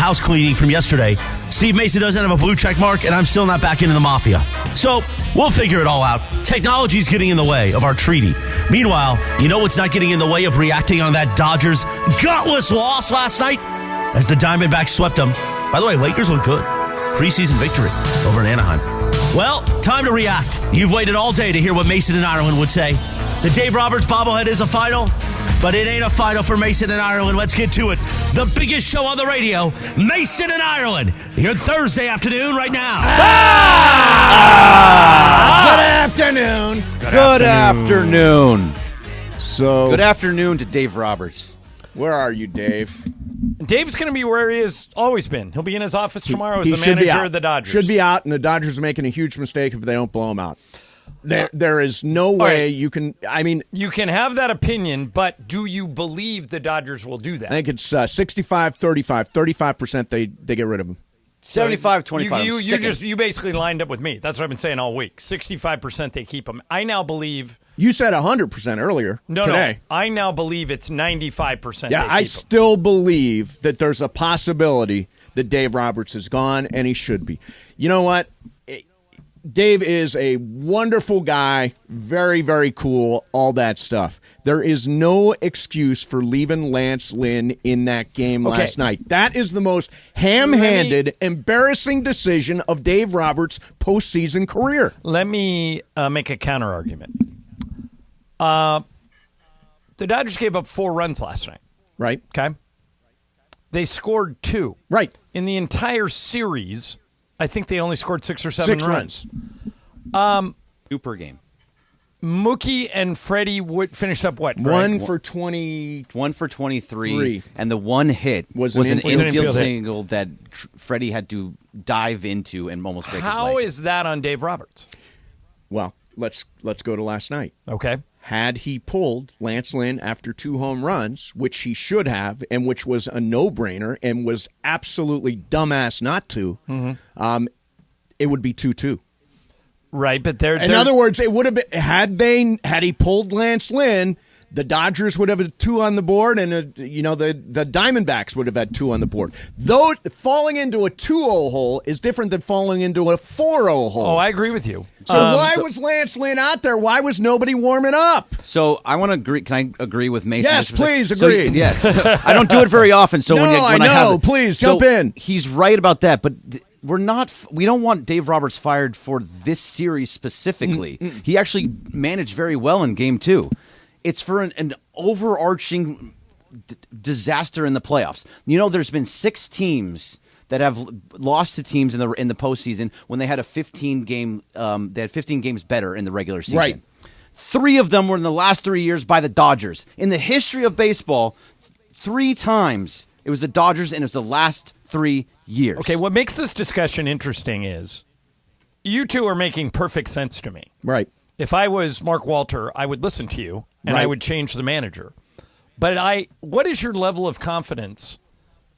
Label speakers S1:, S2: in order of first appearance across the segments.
S1: house cleaning from yesterday. Steve Mason doesn't have a blue check mark, and I'm still not back into the mafia. So we'll figure it all out. Technology's getting in the way of our treaty. Meanwhile, you know what's not getting in the way of reacting on that Dodgers gutless loss last night? As the Diamondbacks swept them. By the way, Lakers look good. Preseason victory over in Anaheim. Well, time to react. You've waited all day to hear what Mason in Ireland would say. The Dave Roberts bobblehead is a final, but it ain't a final for Mason in Ireland. Let's get to it. The biggest show on the radio, Mason in Ireland. Here Thursday afternoon right now.
S2: Good afternoon.
S3: Good afternoon.
S2: So,
S3: Good afternoon to Dave Roberts.
S2: where are you, Dave?
S4: Dave's going to be where he has always been. He'll be in his office tomorrow as
S2: He
S4: the
S2: should be
S4: manager
S2: out.
S4: of the Dodgers.
S2: Should be out, and the Dodgers are making a huge mistake if they don't blow him out. There is no way you can. I mean,
S4: You can have that opinion, but do you believe the Dodgers will do that?
S2: I think it's 65-35. 35% they get rid of him.
S3: 75-25.
S4: You basically lined up with me. That's what I've been saying all week. 65% they keep him. I now believe.
S2: You said 100% earlier today.
S4: No. I now believe it's 95%.
S2: Yeah, I still believe that there's a possibility that Dave Roberts is gone, and he should be. You know what? Dave is a wonderful guy, very, very cool, all that stuff. There is no excuse for leaving Lance Lynn in that game last night. That is the most ham-handed, embarrassing decision of Dave Roberts' postseason career.
S4: Let me make a counter-argument. The Dodgers gave up 4 runs last night.
S2: Right.
S4: Okay? They scored 2.
S2: Right.
S4: In the entire series, I think they only scored 6 or 7
S2: runs.
S3: 2 per game.
S4: Mookie and Freddie finished up what? Greg?
S2: 1 for 20.
S3: 1 for 23. And the one hit
S2: Was
S3: was
S2: an
S3: an
S2: infield
S3: infield
S4: hit.
S3: single that Freddie had to dive into and almost break his
S4: How
S3: leg.
S4: is that on Dave Roberts?
S2: Well, let's go to last night.
S4: Okay.
S2: Had he pulled Lance Lynn after 2 home runs, which he should have, and which was a no-brainer and was absolutely dumbass not to, it would be 2-2.
S4: Right, but
S2: In other words, it would have been had he pulled Lance Lynn, the Dodgers would have had 2 on the board, and the Diamondbacks would have had 2 on the board. Though falling into a 2-0 hole is different than falling into a 4-0 hole.
S4: Oh, I agree with you.
S2: So why was Lance Lynn out there? Why was nobody warming up?
S3: So I want to agree. Can I agree with Mason?
S2: Yes, please agree.
S3: Yes. I don't do it very often. So when
S2: I
S3: have
S2: know.
S3: it-
S2: Please,
S3: so
S2: jump in.
S3: He's right about that, but we don't want Dave Roberts fired for this series specifically. He actually managed very well in Game 2. It's for an overarching disaster in the playoffs. You know, there's been 6 teams that have lost to teams in the postseason when they had a 15 game. They had 15 games better in the regular season.
S2: Right.
S3: 3 of them were in the last 3 years by the Dodgers. In the history of baseball, 3 times it was the Dodgers, and it was the last 3 years.
S4: Okay, what makes this discussion interesting is you two are making perfect sense to me.
S2: Right.
S4: If I was Mark Walter, I would listen to you, and I would change the manager. But what is your level of confidence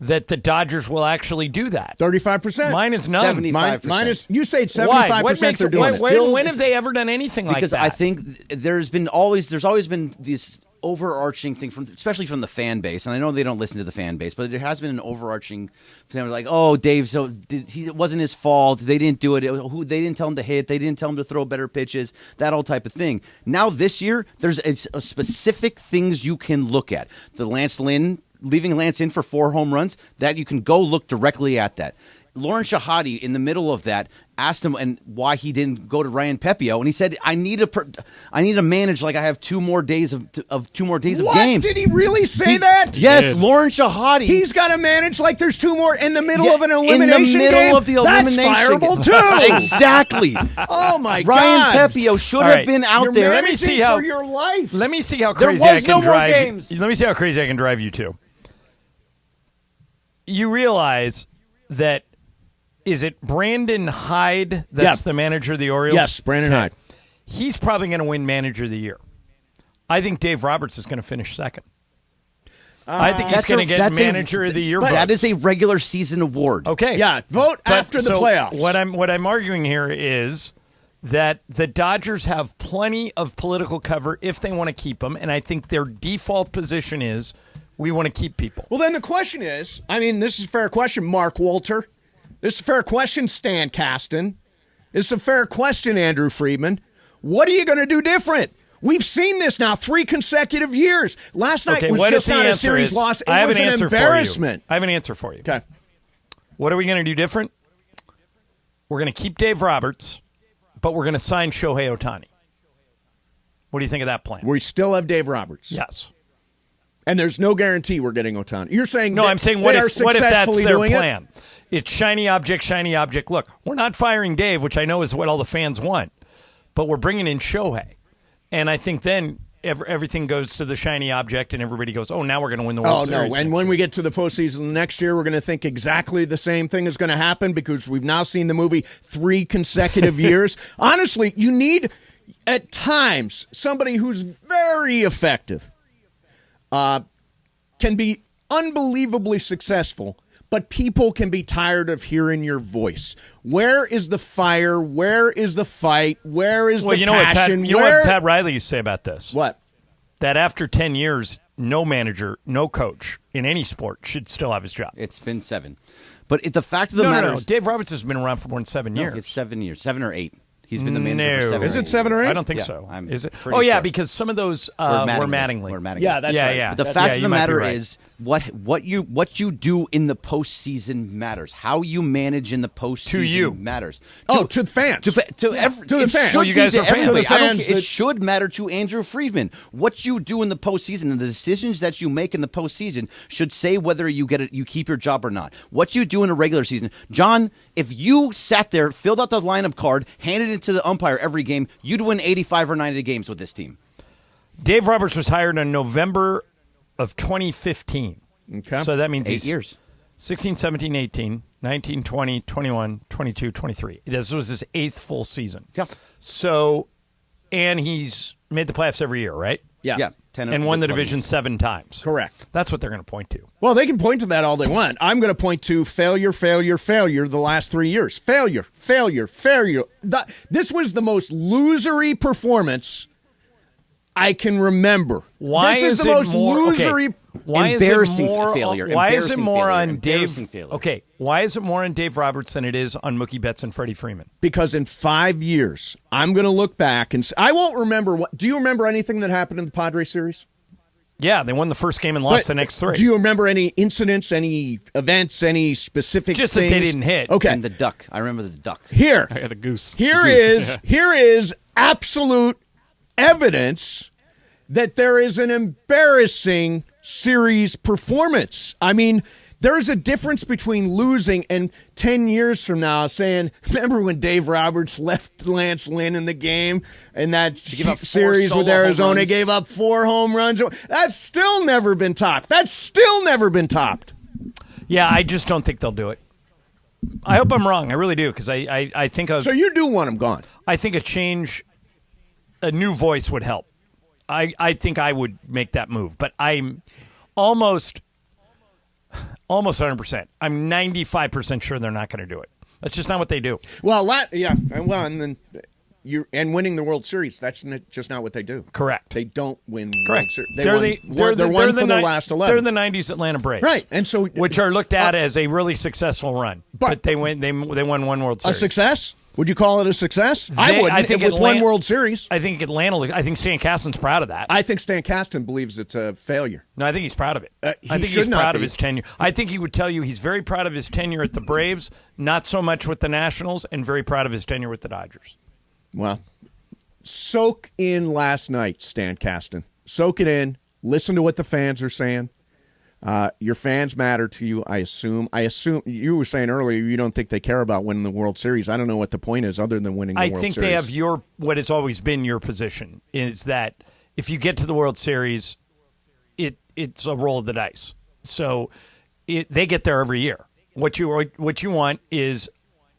S4: that the Dodgers will actually do that?
S2: 35%.
S4: Mine is none.
S3: 75%.
S2: Mine is, you say 75%
S4: Why? What makes
S2: they're doing it.
S4: when have they ever done anything like that?
S3: Because I think there's always been this overarching thing especially from the fan base, and I know they don't listen to the fan base, but there has been an overarching thing like, oh, Dave, so it wasn't his fault. They didn't do it. They didn't tell him to hit. They didn't tell him to throw better pitches. That whole type of thing. Now this year, there's specific things you can look at. The Lance Lynn. Leaving Lance in for 4 home runs, that you can go look directly at that. Lauren Shahadi, in the middle of that, asked him and why he didn't go to Ryan Pepio, and he said, "I need to manage like I have 2 more days of games."
S2: What? Did he really say that?
S3: Yes, Lauren Shahadi.
S2: He's got to manage like there's 2 more in the middle of an elimination
S3: in the middle
S2: game?
S3: of the elimination
S2: That's fireable
S3: game.
S2: too.
S3: Exactly.
S2: Oh my
S3: Ryan
S2: God.
S3: Pepio should
S4: All
S3: have
S4: right.
S3: been out
S2: You're
S3: there.
S2: managing for your life.
S4: Let me see how
S3: There
S4: crazy I
S3: was
S4: can
S3: no more
S4: drive.
S3: games.
S4: Let me see how crazy I can drive you to. You realize that is it Brandon Hyde that's the manager of the Orioles?
S2: Yes, Brandon Hyde.
S4: He's probably going to win Manager of the Year. I think Dave Roberts is going to finish second. I think he's going to get Manager of the Year votes.
S3: That is a regular season award.
S4: Okay.
S2: Yeah, vote after the playoffs.
S4: What I'm arguing here is that the Dodgers have plenty of political cover if they want to keep him, and I think their default position is We want to keep people.
S2: Well, then the question is, this is a fair question, Mark Walter. This is a fair question, Stan Kasten. This is a fair question, Andrew Friedman. What are you going to do different? We've seen this now 3 consecutive years. Last night was just not a series loss. It was an embarrassment.
S4: I have an answer for you.
S2: Okay.
S4: What are we going to do different? We're going to keep Dave Roberts, but we're going to sign Shohei Ohtani. What do you think of that plan?
S2: We still have Dave Roberts.
S4: Yes.
S2: And there's no guarantee we're getting Ohtani. You're saying
S4: no? I'm saying what if that's their plan? It's shiny object. Look, we're not firing Dave, which I know is what all the fans want, but we're bringing in Shohei, and I think then everything goes to the shiny object, and everybody goes, "Oh, now we're going to win the World Series."
S2: Oh no! And when we get to the postseason next year, we're going to think exactly the same thing is going to happen because we've now seen the movie 3 consecutive years. Honestly, you need at times somebody who's very effective. Can be unbelievably successful, but people can be tired of hearing your voice. Where is the fire? Where is the fight? Where is the passion?
S4: You know what Pat Riley used to say about this?
S2: What?
S4: That after 10 years, no manager, no coach in any sport should still have his job.
S3: It's been 7. But the fact of the matter is...
S4: Dave Roberts has been around for more than 7 years.
S3: It's 7 years. 7 or 8. He's been the manager for 7
S2: Is it 7 or 8?
S4: I don't think so. Is it? Oh,
S3: sure.
S4: because some of those were Mattingly.
S2: Yeah, that's right.
S3: Yeah. But the fact of the matter is, what you do in the postseason matters. How you manage in the postseason matters.
S2: To the fans.
S3: To the
S2: fans.
S3: Well,
S4: you guys are fans.
S3: It should matter to Andrew Friedman. What you do in the postseason and the decisions that you make in the postseason should say whether you keep your job or not. What you do in a regular season, John, if you sat there, filled out the lineup card, handed it to the umpire every game, you'd win 85 or 90 games with this team.
S4: Dave Roberts was hired in November of 2015.
S2: Okay.
S4: So that means
S3: 8 years.
S4: 16, 17, 18, 19, 20, 21, 22, 23. This was his 8th full season.
S3: Yeah.
S4: So, and he's made the playoffs every year, right?
S2: Yeah.
S3: 10
S4: and won the division 7 times.
S2: Correct.
S4: That's what they're going to point to.
S2: Well, they can point to that all they want. I'm going to point to failure the last 3 years. Failure. This was the most losery performance I can remember.
S4: Why
S2: is
S4: it
S2: the most
S4: more
S2: losery?
S4: Why
S3: embarrassing
S4: is it more,
S3: failure?
S4: Why is it more on Dave?
S3: Failure.
S4: Okay, why is it more on Dave Roberts than it is on Mookie Betts and Freddie Freeman?
S2: Because in 5 years, I'm going to look back and I won't remember what. Do you remember anything that happened in the Padres series?
S4: Yeah, they won the first game and lost the next 3.
S2: Do you remember any incidents, any events, any specific
S4: Just
S2: things?
S4: that they didn't hit.
S2: Okay.
S3: And the duck. I remember the duck.
S2: Here.
S5: I had the goose.
S2: Here is absolute evidence that there is an embarrassing series performance. I mean, there's a difference between losing and 10 years from now saying, remember when Dave Roberts left Lance Lynn in the game and that series with Arizona gave up 4 home runs? That's still never been topped.
S4: Yeah, I just don't think they'll do it. I hope I'm wrong. I really do, because I think
S2: So you do want him gone?
S4: I think a new voice would help. I think I would make that move, but I'm almost 100%. I'm 95% sure they're not going to do it. That's just not what they do.
S2: Well, and then and winning the World Series, that's just not what they do.
S4: Correct.
S2: They don't win
S4: Correct.
S2: World Series. They're one for the last 11.
S4: They're the 90s Atlanta Braves.
S2: Right. And so
S4: which are looked at as a really successful run. But they won 1 World Series.
S2: A success? Would you call it a success? I would. With 1 World Series.
S4: I think Stan Kasten's proud of that.
S2: I think Stan Kasten believes it's a failure.
S4: No, I think he's proud of it. I think
S2: he's
S4: proud of his tenure. I think he would tell you he's very proud of his tenure at the Braves, not so much with the Nationals, and very proud of his tenure with the Dodgers.
S2: Well, soak in last night, Stan Kasten. Soak it in. Listen to what the fans are saying. Your fans matter to you, I assume. You were saying earlier you don't think they care about winning the World Series. I don't know what the point is other than winning the World Series.
S4: I think they have what has always been your position, is that if you get to the World Series, it's a roll of the dice. So they get there every year. What you want is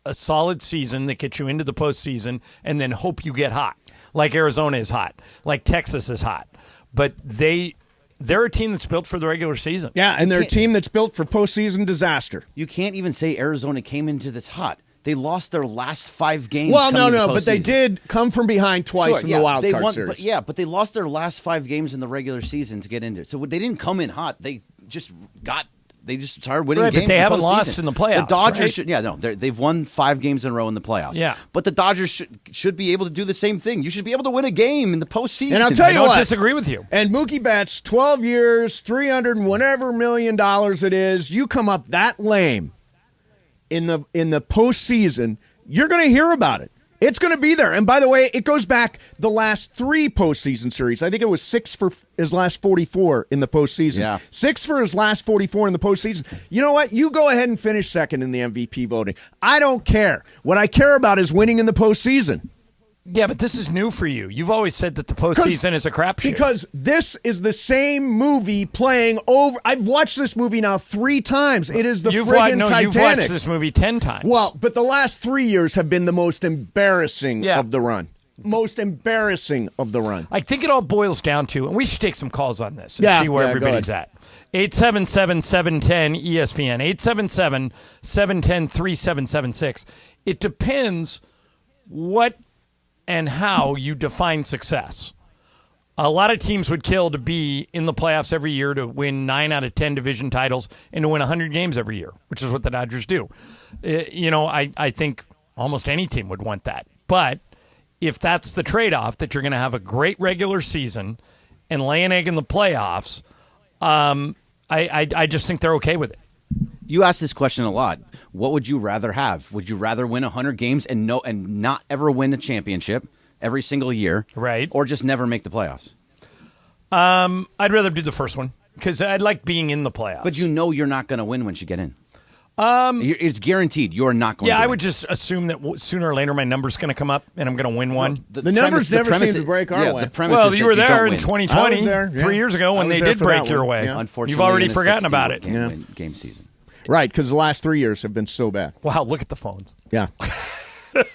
S4: a solid season that gets you into the postseason and then hope you get hot, like Arizona is hot, like Texas is hot. But they're a team that's built for the regular season.
S2: Yeah, and they're a team that's built for postseason disaster.
S3: You can't even say Arizona came into this hot. They lost their last 5 games.
S2: Well,
S3: coming
S2: no,
S3: to
S2: but they
S3: postseason.
S2: did come from behind twice in the wild
S3: they
S2: card
S3: won,
S2: series.
S3: but they lost their last 5 games in the regular season to get into it. So they didn't come in hot. They just started winning
S4: Right,
S3: games.
S4: but they
S3: in the
S4: haven't
S3: postseason.
S4: lost in the playoffs,
S3: The Dodgers,
S4: right?
S3: they've won 5 games in a row in the playoffs.
S4: Yeah.
S3: But the Dodgers should be able to do the same thing. You should be able to win a game in the postseason.
S2: And I'll tell
S4: I
S2: you
S4: don't
S2: what.
S4: disagree with you.
S2: And Mookie Betts, 12 years, 300 and whatever million dollars it is, you come up that lame in the postseason, you're going to hear about it. It's going to be there. And by the way, it goes back the last 3 postseason series. I think it was 6 for his last 44 in the postseason.
S3: Yeah.
S2: 6 for his last 44 in the postseason. You know what? You go ahead and finish second in the MVP voting. I don't care. What I care about is winning in the postseason.
S4: Yeah, but this is new for you. You've always said that the postseason is a crapshoot.
S2: Because this is the same movie playing over. I've watched this movie now 3 times. It is the friggin' Titanic.
S4: You've watched this movie 10 times.
S2: Well, but the last 3 years have been the most embarrassing of the run. Most embarrassing of the run.
S4: I think it all boils down to, and we should take some calls on this and see where everybody's at. 877-710-ESPN, 877-710-3776. It depends what and how you define success. A lot of teams would kill to be in the playoffs every year, to win 9 out of 10 division titles, and to win 100 games every year, which is what the Dodgers do. I think almost any team would want that. But if that's the trade-off, that you're going to have a great regular season and lay an egg in the playoffs, I just think they're okay with it.
S3: You ask this question a lot. What would you rather have? Would you rather win 100 games and not ever win a championship every single year,
S4: right?
S3: Or just never make the playoffs?
S4: I'd rather do the first one because I'd like being in the playoffs.
S3: But you're not going to win once you get in. It's guaranteed you're not going to win.
S4: I would just assume that sooner or later my number's going to come up and I'm going to win one.
S2: The numbers never seem to break our way.
S4: Well, you were there in 2020,
S2: there,
S4: 3 years ago, when they did break your way.
S3: Yeah. Unfortunately,
S4: you've already forgotten about it.
S3: Game season.
S2: Right, because the last 3 years have been so bad.
S4: Wow, look at the phones.
S2: Yeah. And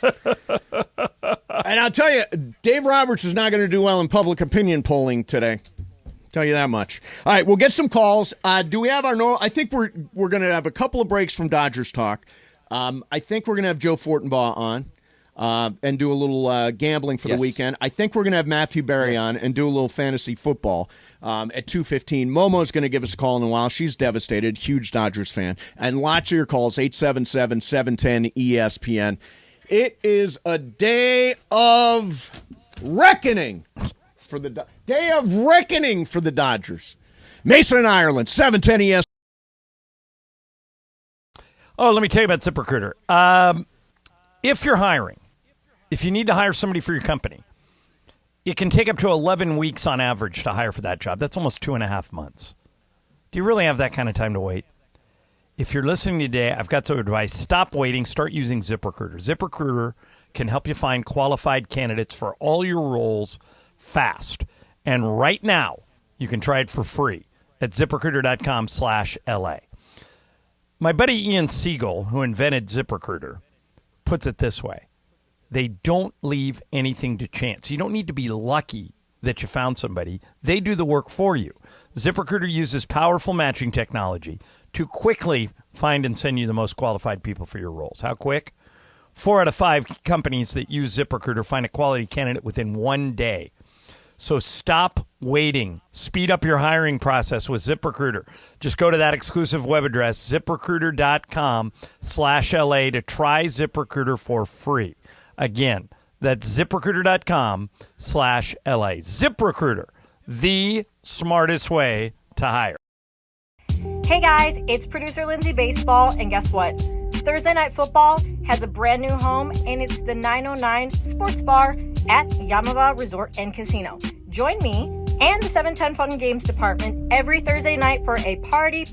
S2: I'll tell you, Dave Roberts is not going to do well in public opinion polling today. Tell you that much. All right, we'll get some calls. Do we have our normal? I think we're going to have a couple of breaks from Dodgers talk. I think we're going to have Joe Fortenbaugh on and do a little gambling for the weekend. I think we're going to have Matthew Berry on and do a little fantasy football at 2:15. Momo's going to give us a call in a while. She's devastated, huge Dodgers fan. And lots of your calls, 877-710-ESPN. It is a day of reckoning for the Dodgers. Mason in Ireland, 710 ESPN.
S4: Oh, let me tell you about ZipRecruiter. If you're hiring, if you need to hire somebody for your company, it can take up to 11 weeks on average to hire for that job. That's almost 2.5 months. Do you really have that kind of time to wait? If you're listening today, I've got some advice. Stop waiting. Start using ZipRecruiter. ZipRecruiter can help you find qualified candidates for all your roles fast. And right now, you can try it for free at ZipRecruiter.com/LA. My buddy Ian Siegel, who invented ZipRecruiter, puts it this way. They don't leave anything to chance. You don't need to be lucky that you found somebody. They do the work for you. ZipRecruiter uses powerful matching technology to quickly find and send you the most qualified people for your roles. How quick? 4 out of 5 companies that use ZipRecruiter find a quality candidate within 1 day. So stop waiting. Speed up your hiring process with ZipRecruiter. Just go to that exclusive web address, ZipRecruiter.com/LA, to try ZipRecruiter for free. Again, that's ZipRecruiter.com/LA. ZipRecruiter, the smartest way to hire.
S5: Hey guys, it's producer Lindsay Baseball, and guess what? Thursday Night Football has a brand new home, and it's the 909 Sports Bar at Yamava Resort and Casino. Join me and the 710 Fun Games Department every Thursday night for a party.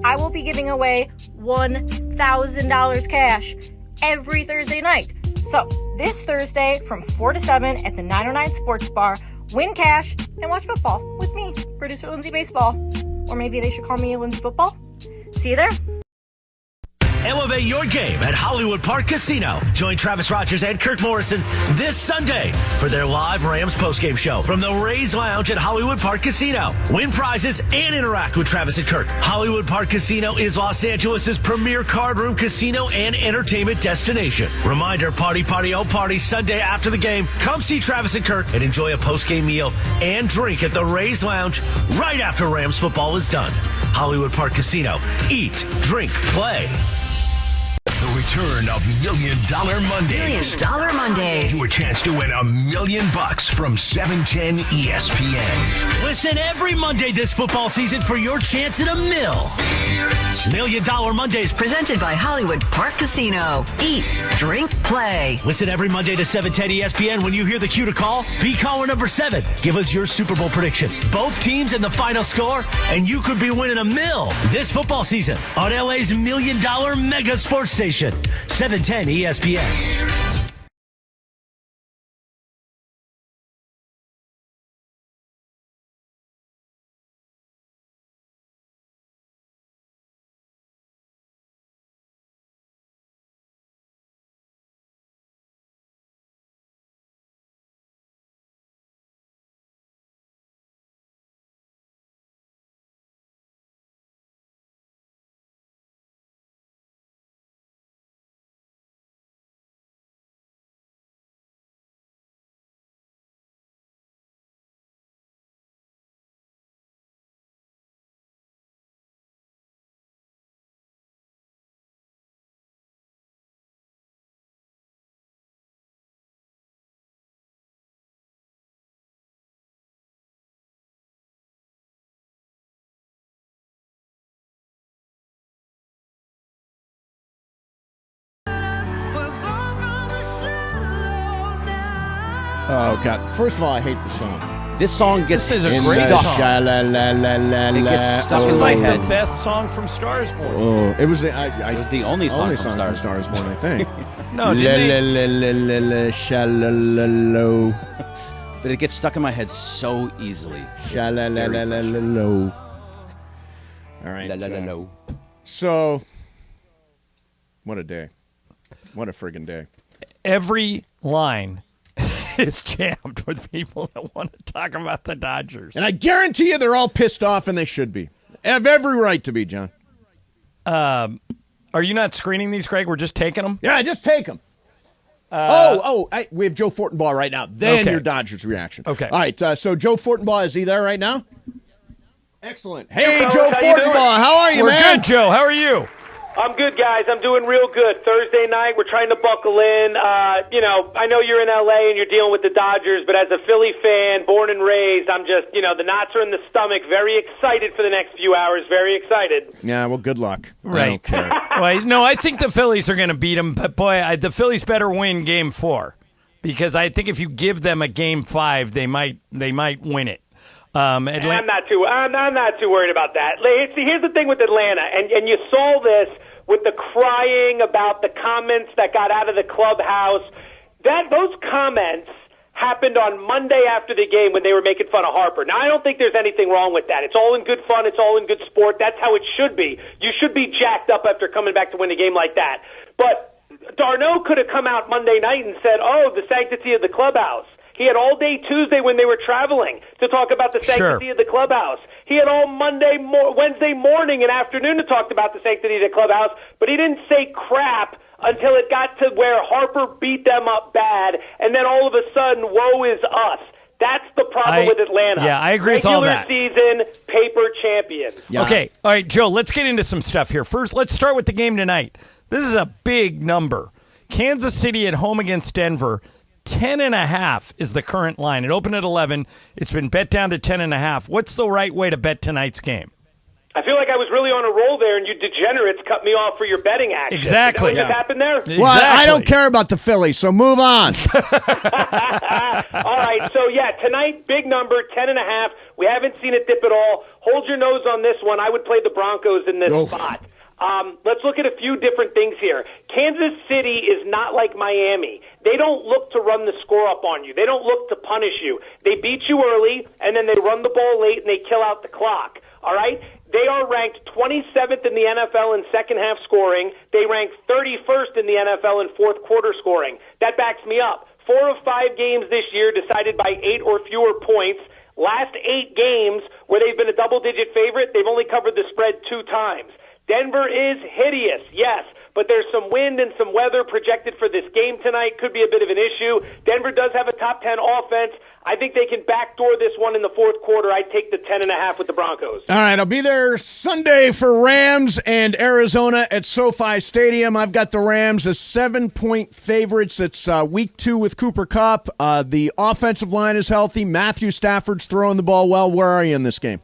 S5: I will be giving away $1,000 cash every Thursday night. So this Thursday from 4 to 7 at the 909 Sports Bar, win cash and watch football with me, producer Lindsay Baseball. Or maybe they should call me Lindsay Football. See you there.
S1: Elevate your game at Hollywood Park Casino. Join Travis Rogers and Kirk Morrison this Sunday for their live Rams postgame show from the Rays Lounge at Hollywood Park Casino. Win prizes and interact with Travis and Kirk. Hollywood Park Casino is Los Angeles' premier card room casino and entertainment destination. Reminder, party, oh party, Sunday after the game. Come see Travis and Kirk and enjoy a postgame meal and drink at the Rays Lounge right after Rams football is done. Hollywood Park Casino. Eat, drink, play.
S6: The return of $1 Million Mondays.
S7: $1 Million Mondays.
S6: Your chance to win $1 million from 710 ESPN.
S1: Listen every Monday this football season for your chance at $1 million. $1 Million Mondays.
S7: Presented by Hollywood Park Casino. Eat, drink, play.
S1: Listen every Monday to 710 ESPN. When you hear the cue to call, be caller number 7. Give us your Super Bowl prediction. Both teams and the final score, and you could be winning $1 million this football season on LA's $1 Million Mega Sports Station. 710 ESPN.
S2: Oh, God. First of all, I hate the song.
S3: This song gets
S4: This is a
S2: In
S4: great
S2: the
S4: song.
S2: sha-la-la-la-la-la.
S3: It gets stuck
S2: Oh.
S3: in
S4: It's
S3: my
S4: like
S3: head.
S4: the best song from Stars Born.
S2: Oh, it was the
S3: only song from
S2: from
S3: Stars.
S2: Stars Born, I think.
S4: No, didn't they?
S2: La-la-la-la-la-la, sha-la-la-la-lo,
S3: But it gets stuck in my head so easily.
S2: sha-la-la-la-la-la-lo. All right.
S3: No.
S2: So, what a day. What a friggin' day.
S4: Every line is jammed with people that want to talk about the Dodgers.
S2: And I guarantee you they're all pissed off, and they should be. Have every right to be, John.
S4: Are you not screening these, Greg? We're just taking them?
S2: Yeah, just take them. We have Joe Fortenbaugh right now. Then
S4: Okay.
S2: your Dodgers reaction.
S4: Okay.
S2: All right, so Joe Fortenbaugh, is he there right now? Excellent. Hey, Joe
S8: fellas, how you doing?
S2: Fortenbaugh, how are you,
S4: We're
S2: man?
S4: good, Joe. How are you?
S8: I'm good, guys. I'm doing real good. Thursday night, we're trying to buckle in. I know you're in L.A. and you're dealing with the Dodgers, but as a Philly fan, born and raised, I'm just, the knots are in the stomach. Very excited for the next few hours. Very excited.
S2: Yeah, well, good luck. I
S4: Right.
S2: don't care.
S4: Well, no, I think the Phillies are going to beat them, but boy, the Phillies better win Game 4 because I think if you give them a Game 5, they might win it.
S8: I'm not too worried about that. See, here's the thing with Atlanta, and you saw this with the crying about the comments that got out of the clubhouse. Those comments happened on Monday after the game when they were making fun of Harper. Now, I don't think there's anything wrong with that. It's all in good fun. It's all in good sport. That's how it should be. You should be jacked up after coming back to win a game like that. But Darno could have come out Monday night and said, the sanctity of the clubhouse. He had all day Tuesday when they were traveling to talk about the sanctity of the clubhouse. He had all Wednesday morning and afternoon to talk about the sanctity of the clubhouse, but he didn't say crap until it got to where Harper beat them up bad, and then all of a sudden, woe is us. That's the problem with Atlanta.
S4: Yeah, I agree with all that.
S8: Regular season, paper champion.
S2: Yeah.
S4: Okay. All right, Joe, let's get into some stuff here. First, let's start with the game tonight. This is a big number. Kansas City at home against Denver. 10.5 is the current line. It opened at 11. It's been bet down to 10.5. What's the right way to bet tonight's game?
S8: I feel like I was really on a roll there, and you degenerates cut me off for your betting action.
S4: Exactly.
S8: Is that what just happened there?
S4: Exactly.
S2: Well, I don't care about the Phillies, so move on.
S8: All right, so tonight, big number, 10.5. We haven't seen it dip at all. Hold your nose on this one. I would play the Broncos in this spot. Let's look at a few different things here. Kansas City is not like Miami. They don't look to run the score up on you. They don't look to punish you. They beat you early, and then they run the ball late, and they kill out the clock. All right? They are ranked 27th in the NFL in second half scoring. They rank 31st in the NFL in fourth quarter scoring. That backs me up. 4 of 5 games this year decided by 8 or fewer points. Last 8 games where they've been a double-digit favorite, they've only covered the spread 2 times. Denver is hideous, yes, but there's some wind and some weather projected for this game tonight. Could be a bit of an issue. Denver does have a top 10 offense. I think they can backdoor this one in the fourth quarter. I'd take the 10.5 with the Broncos.
S2: All right, I'll be there Sunday for Rams and Arizona at SoFi Stadium. I've got the Rams as 7-point favorites. It's week 2 with Cooper Kupp. The offensive line is healthy. Matthew Stafford's throwing the ball well. Where are you in this game?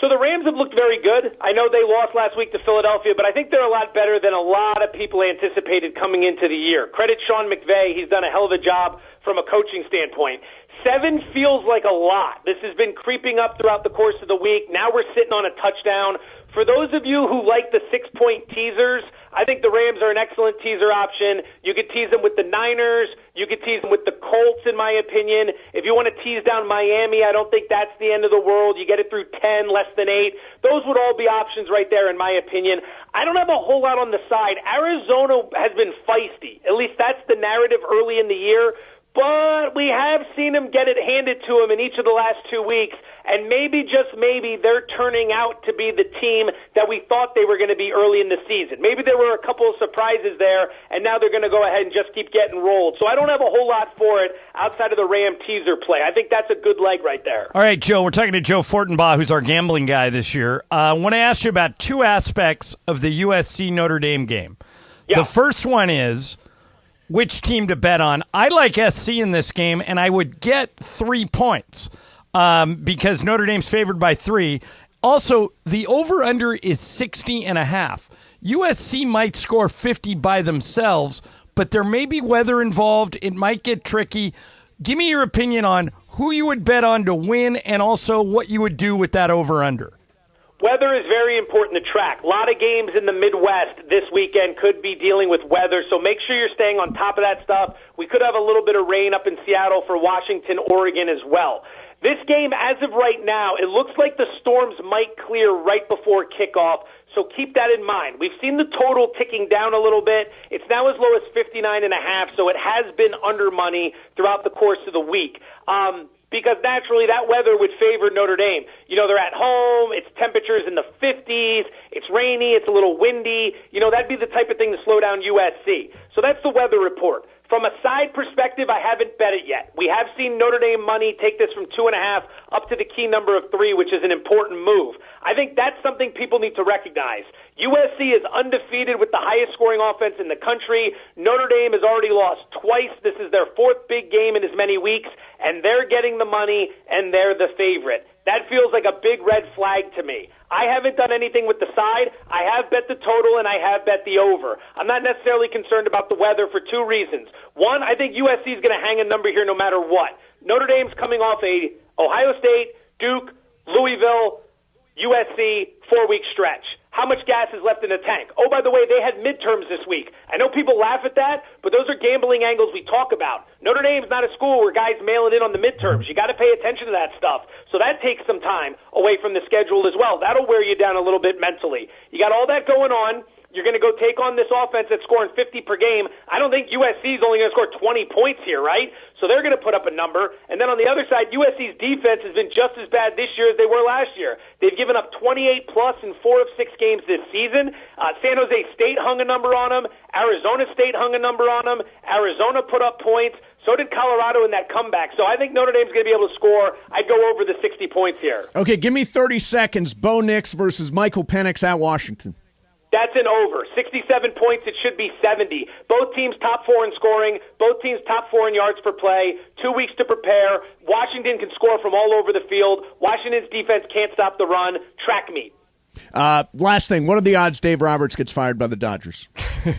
S8: So the Rams have looked very good. I know they lost last week to Philadelphia, but I think they're a lot better than a lot of people anticipated coming into the year. Credit Sean McVay. He's done a hell of a job from a coaching standpoint. 7 feels like a lot. This has been creeping up throughout the course of the week. Now we're sitting on a touchdown. For those of you who like the 6-point teasers, I think the Rams are an excellent teaser option. You could tease them with the Niners. You could tease them with the Colts, in my opinion. If you want to tease down Miami, I don't think that's the end of the world. You get it through 10, less than 8. Those would all be options right there, in my opinion. I don't have a whole lot on the side. Arizona has been feisty. At least that's the narrative early in the year. But we have seen them get it handed to them in each of the last 2 weeks, and maybe, just maybe, they're turning out to be the team that we thought they were going to be early in the season. Maybe there were a couple of surprises there, and now they're going to go ahead and just keep getting rolled. So I don't have a whole lot for it outside of the Ram teaser play. I think that's a good leg right there.
S4: All right, Joe, we're talking to Joe Fortenbaugh, who's our gambling guy this year. I want to ask you about 2 aspects of the USC-Notre Dame game. Yeah. The first one is which team to bet on. I like SC in this game, and I would get 3 points because Notre Dame's favored by 3. Also, the over-under is 60.5. USC might score 50 by themselves, but there may be weather involved. It might get tricky. Give me your opinion on who you would bet on to win and also what you would do with that over-under.
S8: Weather is very important to track. A lot of games in the Midwest this weekend could be dealing with weather, so make sure you're staying on top of that stuff. We could have a little bit of rain up in Seattle for Washington, Oregon as well. This game, as of right now, it looks like the storms might clear right before kickoff, so keep that in mind. We've seen the total ticking down a little bit. It's now as low as 59.5, so it has been under money throughout the course of the week. Because naturally that weather would favor Notre Dame. You know, they're at home, it's temperatures in the 50s, it's rainy, it's a little windy. You know, that'd be the type of thing to slow down USC. So that's the weather report. From a side perspective, I haven't bet it yet. We have seen Notre Dame money take this from 2.5 up to the key number of 3, which is an important move. I think that's something people need to recognize. USC is undefeated with the highest scoring offense in the country. Notre Dame has already lost twice. This is their 4th big game in as many weeks, and they're getting the money, and they're the favorite. That feels like a big red flag to me. I haven't done anything with the side. I have bet the total, and I have bet the over. I'm not necessarily concerned about the weather for 2 reasons. One, I think USC is going to hang a number here no matter what. Notre Dame's coming off a Ohio State, Duke, Louisville, USC 4-week stretch. How much gas is left in the tank? Oh, by the way, they had midterms this week. I know people laugh at that, but those are gambling angles we talk about. Notre Dame's not a school where guys mail it in on the midterms. You got to pay attention to that stuff. So that takes some time away from the schedule as well. That'll wear you down a little bit mentally. You got all that going on. You're going to go take on this offense that's scoring 50 per game. I don't think USC is only going to score 20 points here, right? So they're going to put up a number. And then on the other side, USC's defense has been just as bad this year as they were last year. They've given up 28-plus in 4 of 6 games this season. San Jose State hung a number on them. Arizona State hung a number on them. Arizona put up points. So did Colorado in that comeback. So I think Notre Dame's going to be able to score. I'd go over the 60 points here.
S2: Okay, give me 30 seconds. Bo Nix versus Michael Penix at Washington.
S8: That's an over. 67 points, it should be 70. Both teams top 4 in scoring. Both teams top 4 in yards per play. 2 weeks to prepare. Washington can score from all over the field. Washington's defense can't stop the run. Track meet.
S2: Last thing, what are the odds Dave Roberts gets fired by the Dodgers?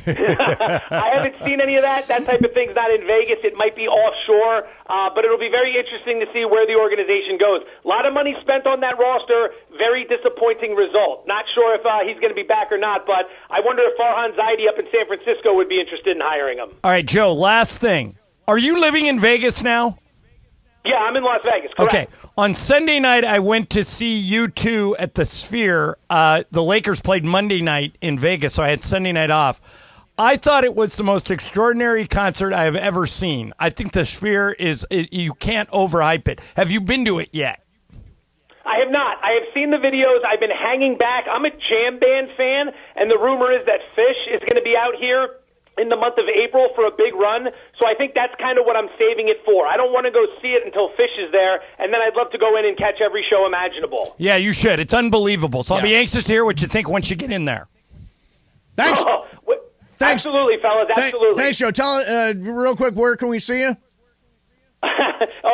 S8: I haven't seen any of that. That type of thing's not in Vegas. It might be offshore, but it'll be very interesting to see where the organization goes. A lot of money spent on that roster. Very disappointing result. Not sure if he's going to be back or not, but I wonder if Farhan Zaidi up in San Francisco would be interested in hiring him.
S4: All right, Joe, last thing. Are you living in Vegas now?
S8: Yeah, I'm in Las Vegas. Correct.
S4: Okay. On Sunday night, I went to see U2 at the Sphere. The Lakers played Monday night in Vegas, so I had Sunday night off. I thought it was the most extraordinary concert I have ever seen. I think the Sphere you can't overhype it. Have you been to it yet?
S8: I have not. I have seen the videos. I've been hanging back. I'm a jam band fan, and the rumor is that Fish is going to be out here in the month of April for a big run. So I think that's kind of what I'm saving it for. I don't want to go see it until Fish is there, and then I'd love to go in and catch every show imaginable.
S4: Yeah, you should. It's unbelievable. So I'll be anxious to hear what you think once you get in there.
S2: Thanks. Thanks.
S8: Absolutely, fellas. Absolutely.
S2: Thanks, Joe. Tell real quick, where can we see you?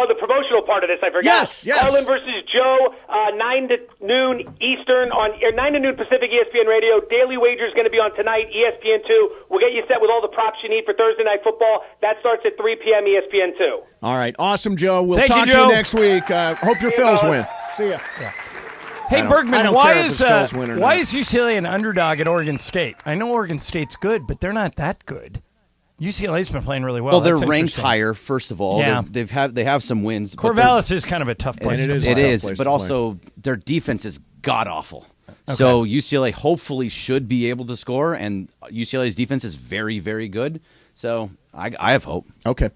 S8: The promotional part of this, I forgot.
S2: Yes.
S8: Carlin versus Joe, 9 to noon Eastern, 9 to noon Pacific, ESPN Radio. Daily Wager is going to be on tonight, ESPN2. We'll get you set with all the props you need for Thursday Night Football. That starts at 3 p.m. ESPN2.
S2: All right. Awesome, Joe. We'll
S4: Thank
S2: talk
S4: you,
S2: to
S4: Joe.
S2: you next week. Hope your Phils win. See ya. Yeah.
S4: Hey,
S2: I
S4: Bergman,
S2: don't
S4: why
S2: care if
S4: is
S2: it's Phils win or
S4: why
S2: not.
S4: is UCLA an underdog at Oregon State? I know Oregon State's good, but they're not that good. UCLA's been playing really well.
S3: Well, they're
S4: That's
S3: ranked
S4: interesting.
S3: higher. First of all,
S4: Yeah.
S3: they have some wins. but
S4: Corvallis is kind of a tough place.
S2: And it
S4: to
S2: is
S4: play.
S3: It
S2: tough
S3: is,
S2: place
S3: but
S2: to
S3: also their defense is god awful. So UCLA hopefully should be able to score, and UCLA's defense is very, very good. So I have hope.
S2: Okay.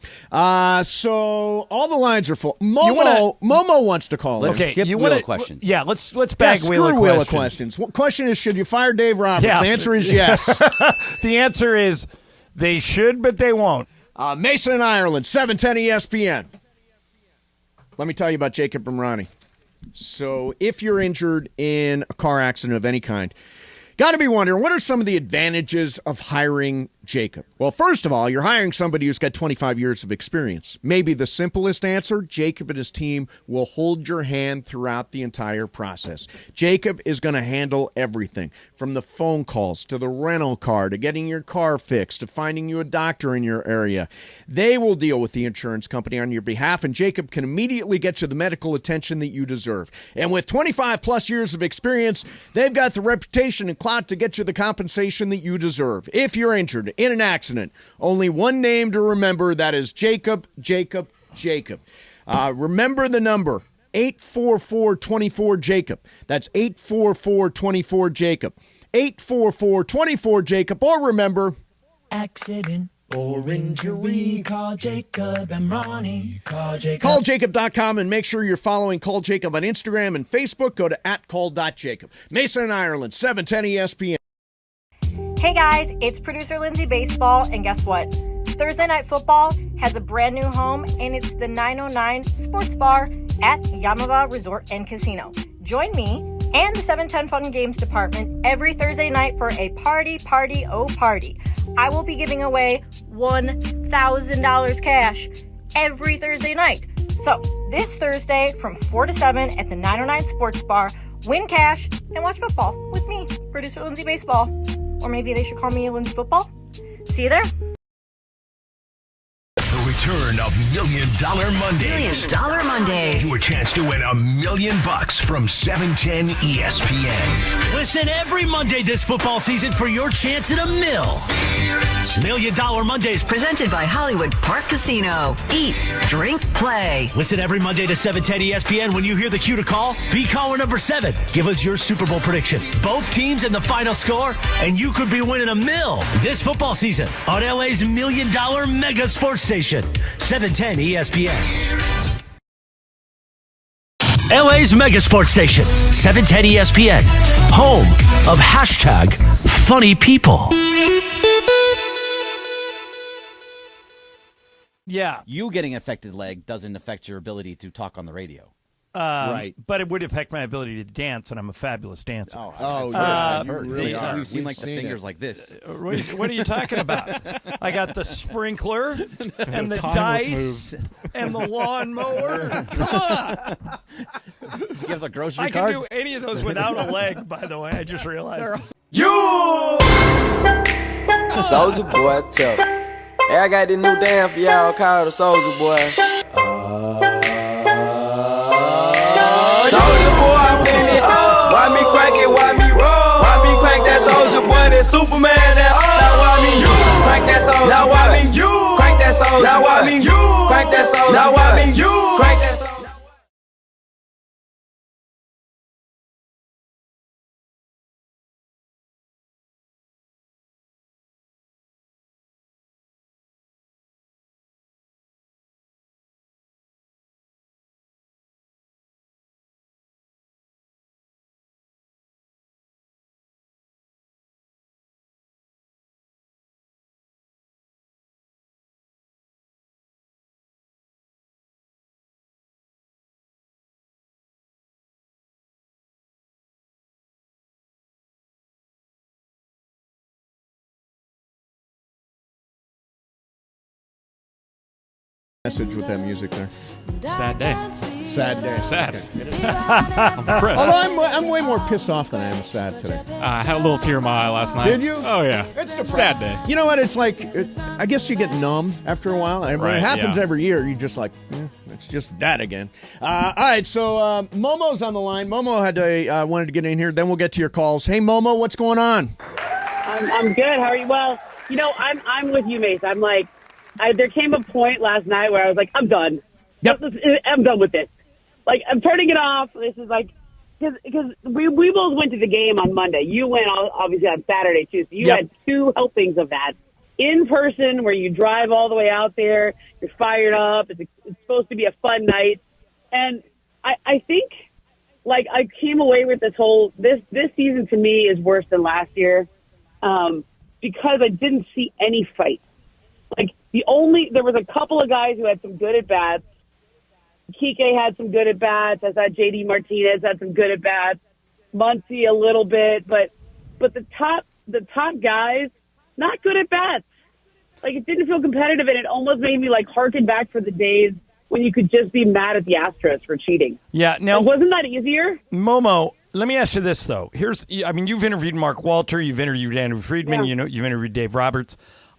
S2: So all the lines are full. Momo wants to call
S3: Let's
S2: us.
S3: skip wheel of questions.
S4: Yeah, let's bag
S2: Screw
S4: wheel of
S2: of
S4: questions.
S2: questions. Question is, should you fire Dave Roberts?
S4: Yeah.
S2: The answer is yes.
S4: The answer is they should, but they won't.
S2: Mason in Ireland, 710 ESPN. Let me tell you about Jacob Imrani. So if you're injured in a car accident of any kind, got to be wondering, what are some of the advantages of hiring Jacob? Well, first of all, you're hiring somebody who's got 25 years of experience. Maybe the simplest answer, Jacob and his team will hold your hand throughout the entire process. Jacob is going to handle everything, from the phone calls to the rental car to getting your car fixed to finding you a doctor in your area. They will deal with the insurance company on your behalf, and Jacob can immediately get you the medical attention that you deserve. And with 25 plus years of experience, they've got the reputation and clout to get you the compensation that you deserve. If you're injured in an accident, only one name to remember, that is Jacob. Remember the number, 844-24-JACOB. That's 844-24-JACOB. 844-24-JACOB. Or remember,
S9: accident or injury, call Jacob and Ronnie. Call Jacob.
S2: CallJacob.com, and make sure you're following Call Jacob on Instagram and Facebook. Go to @call.jacob. Mason in Ireland, 710 ESPN.
S5: Hey guys, it's producer Lindsay Baseball, and guess what? Thursday Night Football has a brand new home, and it's the 909 Sports Bar at Yamava Resort and Casino. Join me and the 710 Fun Games Department every Thursday night for a party. I will be giving away $1,000 cash every Thursday night. So this Thursday from 4 to 7 at the 909 Sports Bar, win cash and watch football with me, producer Lindsay Baseball. Or maybe they should call me Lindsay Football. See you there.
S6: The return of $1 Million Mondays.
S7: $1 Million Mondays.
S6: Your chance to win $1 million from 710 ESPN.
S10: Listen every Monday this football season for your chance at $1 million. $1 Million Mondays.
S7: Presented by Hollywood Park Casino. Eat, drink, play.
S10: Listen every Monday to 710 ESPN. When you hear the cue to call, be caller number 7. Give us your Super Bowl prediction, both teams and the final score, and you could be winning $1 million this football season on LA's $1 Million Mega Sports Station, 710 ESPN. LA's Mega Sports Station, 710 ESPN, home of #funny people.
S4: Yeah.
S3: You getting an affected leg doesn't affect your ability to talk on the radio.
S2: Right.
S4: But it would affect my ability to dance, and I'm a fabulous dancer.
S2: Oh, yeah. You really are.
S3: We've seen
S2: We've
S3: the
S2: seen
S3: fingers
S2: it.
S3: like this.
S4: What are you talking about? I got the sprinkler and the dice and the lawnmower. Come on.
S3: You have the grocery
S4: I
S3: card?
S4: can do any of those without a leg, by the way. I just realized.
S11: Soldier Boy, tough. Hey, I got this new dance for y'all called the Soldier Boy. Soldier Boy, I'm in it. Why me crack it? Why me roll? Why me crack that Soldier Boy? That Superman? That now why me you crack that Soldier? Now why me you crack that Soldier? Now why me you crack crack that soul. Now why me? You crack that soul.
S2: Message with that music there.
S12: Sad day.
S2: Sad day.
S12: Sad.
S2: Okay.
S12: I'm depressed.
S2: Although I'm way more pissed off than I am sad today.
S12: I had a little tear in my eye last night.
S2: Did you?
S12: Oh, yeah.
S2: It's depressing.
S12: Sad day.
S2: You know what? It's like, I guess you get numb after a while. I mean,
S12: Right,
S2: it happens
S12: yeah.
S2: every year. You just like, it's just that again. All right, so Momo's on the line. Momo had to wanted to get in here. Then we'll get to your calls. Hey, Momo, what's going on?
S13: I'm good. How are you? Well, you know, I'm with you, Mace. I'm like, there came a point last night where I was like, I'm done.
S2: Yep.
S13: I'm done with this. Like, I'm turning it off. This is like, because we both went to the game on Monday. You went obviously on Saturday too. So you had two helpings of that. In person, where you drive all the way out there, you're fired up. It's supposed to be a fun night. And I think, like, I came away with this season to me is worse than last year because I didn't see any fight. Like, there was a couple of guys who had some good at-bats. Kike had some good at-bats. I thought J.D. Martinez had some good at-bats. Muncy a little bit. But the top guys, not good at-bats. Like, it didn't feel competitive, and it almost made me, like, harken back for the days when you could just be mad at the Astros for cheating.
S4: Yeah, now...
S13: Like, wasn't that easier?
S4: Momo, let me ask you this, though. You've interviewed Mark Walter. You've interviewed Andrew Friedman.
S13: Yeah.
S4: You've interviewed Dave Roberts.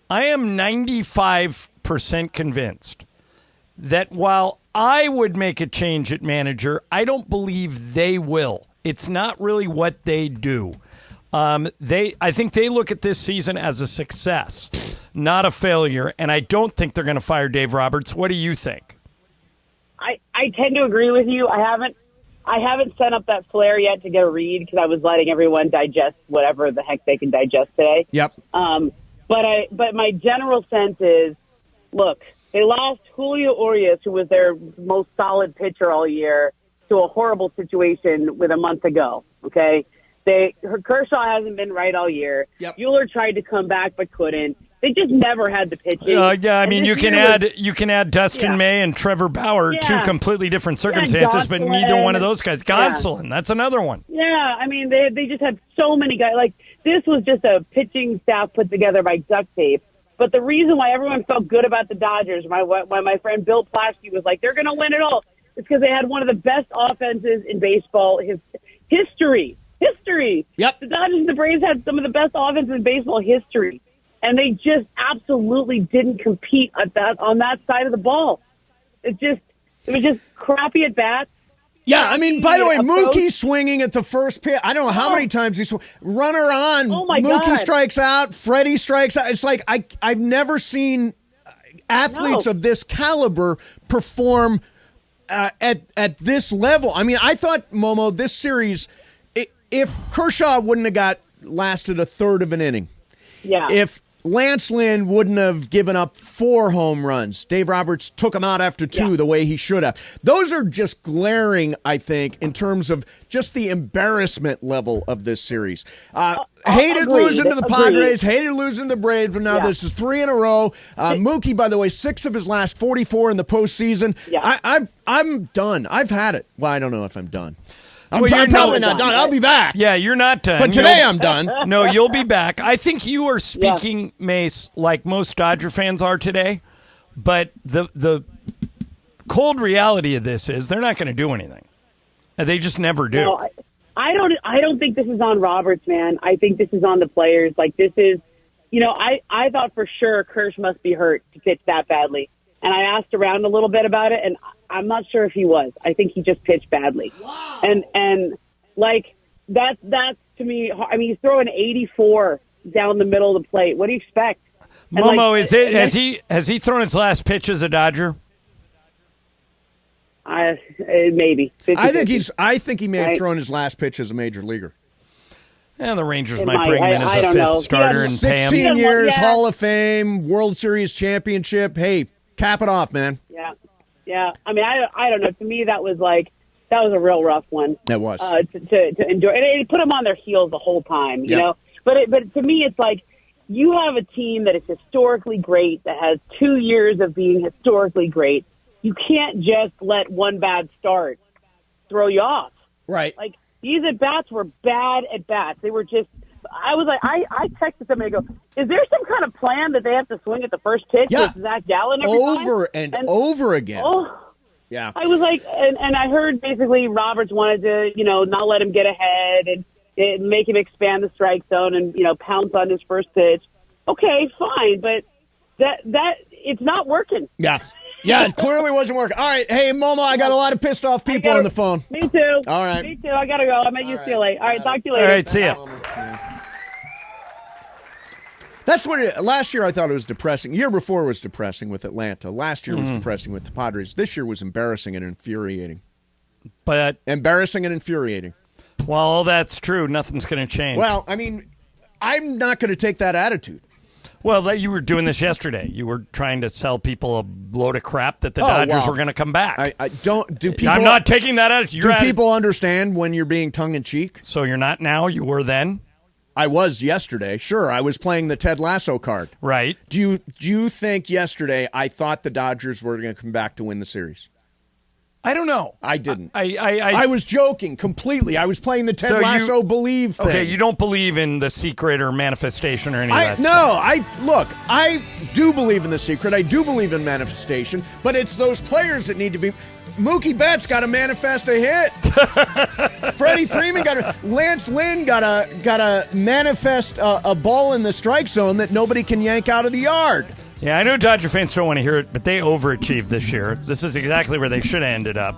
S4: I am 95% convinced that while I would make a change at manager, I don't believe they will. It's not really what they do. I think they look at this season as a success, not a failure, and I don't think they're going to fire Dave Roberts. What do you think?
S13: I tend to agree with you. I haven't sent up that flare yet to get a read because I was letting everyone digest whatever the heck they can digest today.
S2: Yep.
S13: But my general sense is, look, they lost Julio Urias, who was their most solid pitcher all year, to a horrible situation with a month ago. Okay, Kershaw hasn't been right all year.
S2: Yep.
S13: Buehler tried to come back but couldn't. They just never had the pitching.
S4: Yeah, I mean, you can add Dustin May and Trevor Bauer, two completely different circumstances, but neither one of those guys. Gonsolin, that's another one.
S13: Yeah, I mean, they just had so many guys. Like, this was just a pitching staff put together by duct tape. But the reason why everyone felt good about the Dodgers, why my friend Bill Plaschke was like, they're going to win it all, is because they had one of the best offenses in baseball history.
S2: Yep.
S13: The Dodgers and the Braves had some of the best offenses in baseball history. And they just absolutely didn't compete on that side of the ball. It was just crappy at bats.
S2: Yeah, I mean, by the way, Mookie swinging at the first pitch. I don't know how many times he swung. Runner on.
S13: Oh my
S2: Mookie
S13: God.
S2: strikes out. Freddie strikes out. It's like I've never seen athletes of this caliber perform at this level. I mean, I thought, Momo, this series, if Kershaw wouldn't have lasted a third of an inning, if Lance Lynn wouldn't have given up 4 home runs, Dave Roberts took him out after 2 the way he should have. Those are just glaring, I think, in terms of just the embarrassment level of this series. Hated losing to the Padres, hated losing to the Braves, but now this is 3 in a row. Mookie, by the way, 6 of his last 44 in the postseason. I'm done. I've had it. Well, I don't know if I'm done. I'm probably not done. I'll be back.
S4: Yeah, you're not done.
S2: But today I'm done.
S4: No, you'll be back. I think you are speaking, Mace, like most Dodger fans are today. But the cold reality of this is they're not going to do anything. They just never do.
S13: No, I don't think this is on Roberts, man. I think this is on the players. Like, this is, I thought for sure Kersh must be hurt to pitch that badly. And I asked around a little bit about it, and I'm not sure if he was. I think he just pitched badly. Wow. And like, that's to me, I mean, he's throwing 84 down the middle of the plate. What do you expect?
S4: Momo, has he thrown his last pitch as a Dodger?
S13: Maybe. 50-50.
S2: I think he may have thrown his last pitch as a major leaguer.
S4: And the Rangers might bring him in as a fifth starter and pay him.
S2: 16 years, Hall of Fame, World Series championship. Hey, cap it off, man.
S13: Yeah. I mean, I don't know. To me, that was a real rough one.
S2: That was
S13: to enjoy, and it put them on their heels the whole time. You know, but to me, it's like you have a team that is historically great, that has 2 years of being historically great. You can't just let one bad start throw you off.
S2: Right.
S13: Like, these at-bats were bad at-bats. They were just – I was like – I texted somebody and go, is there some kind of plan that they have to swing at the first pitch with Zach Gallen every time?
S2: and over again.
S13: Oh,
S2: yeah.
S13: I was like – and I heard basically Roberts wanted to, not let him get ahead and make him expand the strike zone and, pounce on his first pitch. Okay, fine, but that it's not working.
S2: Yeah. Yeah, it clearly wasn't working. All right. Hey, Momo, I got a lot of pissed off people on the phone.
S13: Me too.
S2: All right.
S13: Me too. I got to go. I'm at UCLA. All right. Talk to you later.
S4: All right. See ya.
S2: That's what last year I thought it was depressing. Year before was depressing with Atlanta. Last year was depressing with the Padres. This year was embarrassing and infuriating.
S4: But
S2: embarrassing and infuriating.
S4: Well, all that's true. Nothing's going to change.
S2: Well, I mean, I'm not going to take that attitude.
S4: Well, you were doing this yesterday. You were trying to sell people a load of crap that the Dodgers were going to come back.
S2: I'm
S4: not taking that attitude.
S2: Do people understand when you're being tongue-in-cheek?
S4: So you're not now? You were then?
S2: I was yesterday. Sure, I was playing the Ted Lasso card.
S4: Right.
S2: Do you think yesterday I thought the Dodgers were going to come back to win the series?
S4: I don't know.
S2: I didn't.
S4: I
S2: was joking completely. I was playing the Ted Lasso believe thing.
S4: Okay, you don't believe in the secret or manifestation or any of that
S2: stuff. I do believe in the secret. I do believe in manifestation, but it's those players that need to be. Mookie Betts got to manifest a hit. Freddie Freeman Lance Lynn got to manifest a ball in the strike zone that nobody can yank out of the yard.
S4: Yeah, I know Dodger fans don't want to hear it, but they overachieved this year. This is exactly where they should have ended up,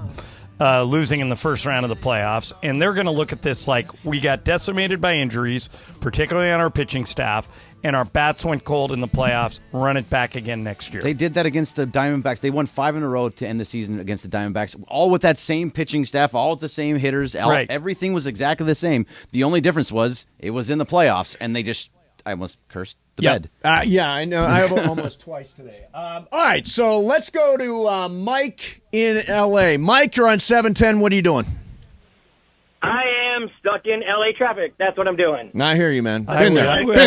S4: losing in the first round of the playoffs. And they're going to look at this like we got decimated by injuries, particularly on our pitching staff, and our bats went cold in the playoffs. Run it back again next year.
S3: They did that against the Diamondbacks. They won 5 in a row to end the season against the Diamondbacks, all with that same pitching staff, all with the same hitters.
S4: Right.
S3: Everything was exactly the same. The only difference was it was in the playoffs, and they just – I almost cursed the bed.
S2: Yeah, I know. I have almost twice today. All right, so let's go to Mike in L.A. Mike, you're on 710. What are you doing?
S14: I am stuck in L.A. traffic. That's what I'm doing.
S2: I hear you, man.
S4: I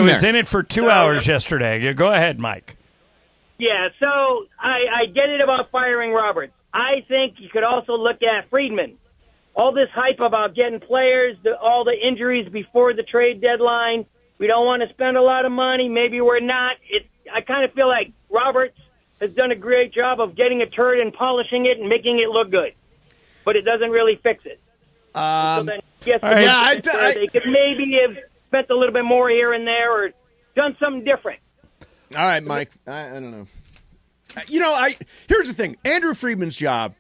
S4: was in it for 2 hours yesterday. Go ahead, Mike.
S14: Yeah, so I get it about firing Roberts. I think you could also look at Friedman. All this hype about getting players, all the injuries before the trade deadline. We don't want to spend a lot of money. Maybe we're not. I kind of feel like Roberts has done a great job of getting a turd and polishing it and making it look good. But it doesn't really fix it. So then, they could maybe have spent a little bit more here and there or done something different.
S2: All right, Mike. I don't know. Here's the thing. Andrew Friedman's job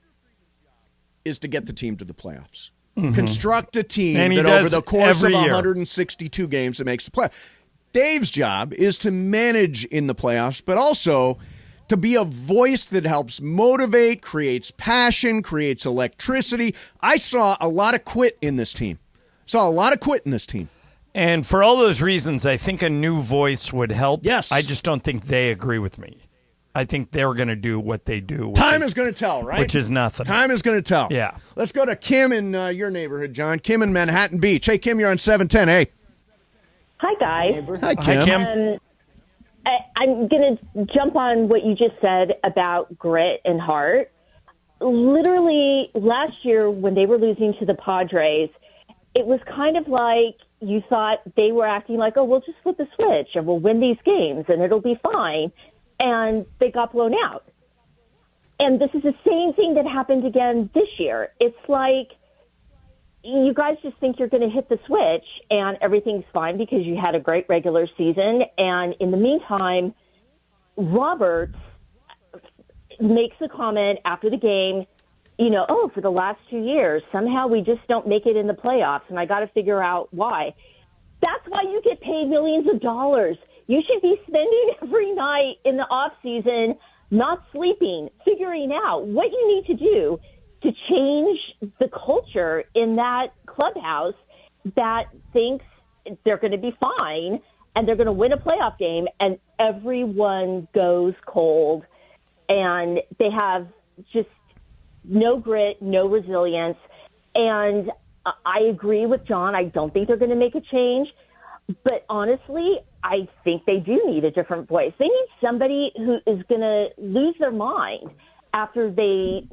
S2: is to get the team to the playoffs. Mm-hmm. Construct a team that over the course of 162 games that makes the play. Dave's job is to manage in the playoffs, but also to be a voice that helps motivate, creates passion, creates electricity. I saw a lot of quit in this team.
S4: And for all those reasons, I think a new voice would help.
S2: Yes.
S4: I just don't think they agree with me. I think they're going to do what they do.
S2: Time is going to tell, right?
S4: Which is nothing.
S2: Time is going to tell.
S4: Yeah.
S2: Let's go to Kim in your neighborhood, John. Kim in Manhattan Beach. Hey, Kim, you're on 710. Hey.
S15: Hi, guys.
S2: Hi, Kim.
S15: I'm going to jump on what you just said about grit and heart. Literally, last year when they were losing to the Padres, it was kind of like you thought they were acting like, oh, we'll just flip the switch and we'll win these games and it'll be fine. And they got blown out. And this is the same thing that happened again this year. It's like you guys just think you're going to hit the switch and everything's fine because you had a great regular season. And in the meantime, Roberts makes a comment after the game, for the last 2 years, somehow we just don't make it in the playoffs. And I got to figure out why. That's why you get paid millions of dollars. You should be spending every night in the off season, not sleeping, figuring out what you need to do to change the culture in that clubhouse that thinks they're going to be fine and they're going to win a playoff game, and everyone goes cold and they have just no grit, no resilience. And I agree with John. I don't think they're going to make a change. But honestly, I think they do need a different voice. They need somebody who is going to lose their mind after they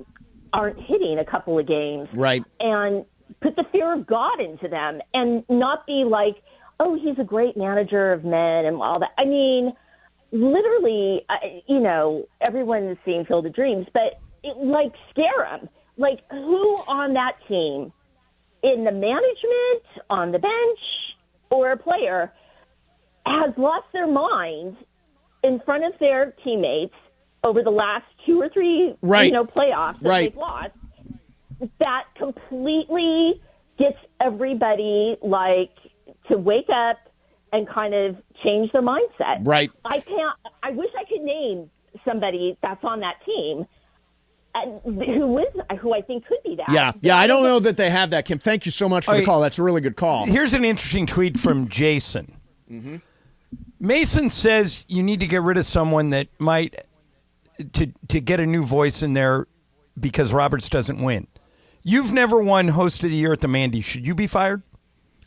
S15: aren't hitting a couple of games.
S2: Right.
S15: And put the fear of God into them and not be like, oh, he's a great manager of men and all that. I mean, literally, everyone is seeing Field of Dreams, but scare them. Like, who on that team, in the management, on the bench, or a player, has lost their mind in front of their teammates over the last 2 or 3 playoffs that they've lost, that completely gets everybody to wake up and kind of change their mindset.
S2: Right.
S15: I wish I could name somebody that's on that team who I think could be that.
S2: Yeah. I don't know that they have that, Kim. Thank you so much for the call. That's a really good call.
S4: Here's an interesting tweet from Jason.
S2: Mm-hmm.
S4: Mason says you need to get rid of someone that might to get a new voice in there because Roberts doesn't win. You've never won Host of the Year at the Mandy. Should you be fired?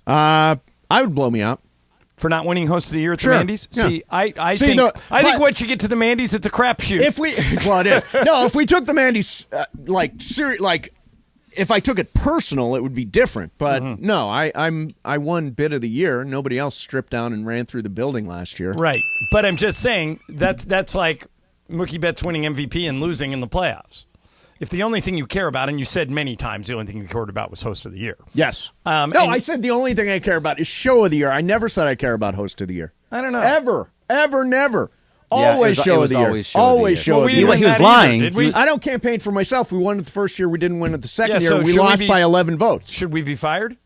S2: I would blow me out.
S4: For not winning Host of the Year at
S2: Sure.
S4: the Mandy's?
S2: Yeah.
S4: See, I think once you get to the Mandy's, it's a crapshoot.
S2: It is. No, if we took the Mandy's, if I took it personal, it would be different. But no, I won Bid of the Year. Nobody else stripped down and ran through the building last year.
S4: Right. But I'm just saying that's like Mookie Betts winning MVP and losing in the playoffs. If the only thing you care about, and you said many times the only thing you cared about was Host of the Year.
S2: Yes. I said the only thing I care about is Show of the Year. I never said I care about Host of the Year.
S4: I don't know.
S2: Ever, never.
S3: Yeah,
S2: Always Show of the Year.
S3: Always
S2: Show of the
S3: Year.
S2: Year.
S3: He was lying.
S4: Did we?
S2: I don't campaign for myself. We won it the first year. We didn't win it the second
S4: Yeah,
S2: year.
S4: so
S2: We
S4: should we
S2: lost
S4: be-
S2: by 11 votes.
S4: Should we be fired?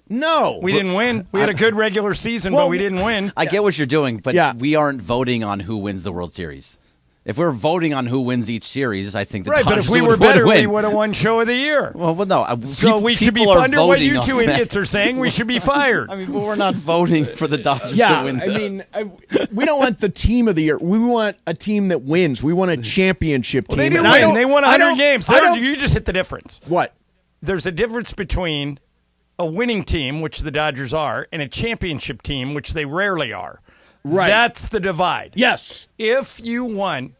S2: No.
S4: We didn't win. We had a good regular season, but we didn't win.
S3: I get what you're doing, but
S2: Yeah.
S3: we aren't voting on who wins the World Series. If we're voting on who wins each series, I think the
S4: Right, but
S3: Dodgers
S4: if we
S3: would
S4: were better,
S3: win.
S4: we would have won Show of the Year.
S3: Well, no.
S4: So we should be
S3: people are
S4: under what
S3: voting
S4: you
S3: on
S4: two
S3: that.
S4: idiots are saying. We should be fired.
S3: I mean, but we're not voting for the Dodgers
S2: Yeah,
S3: to win.
S2: I mean, we don't want the team of the year. We want a team that wins. We want a championship team.
S4: Well, they didn't
S2: And I
S4: win.
S2: don't-
S4: They won
S2: I
S4: 100
S2: don't-
S4: games.
S2: I don't-
S4: You just hit the difference.
S2: What?
S4: There's a difference between a winning team, which the Dodgers are, and a championship team, which they rarely are.
S2: Right.
S4: That's the divide.
S2: Yes.
S4: If you won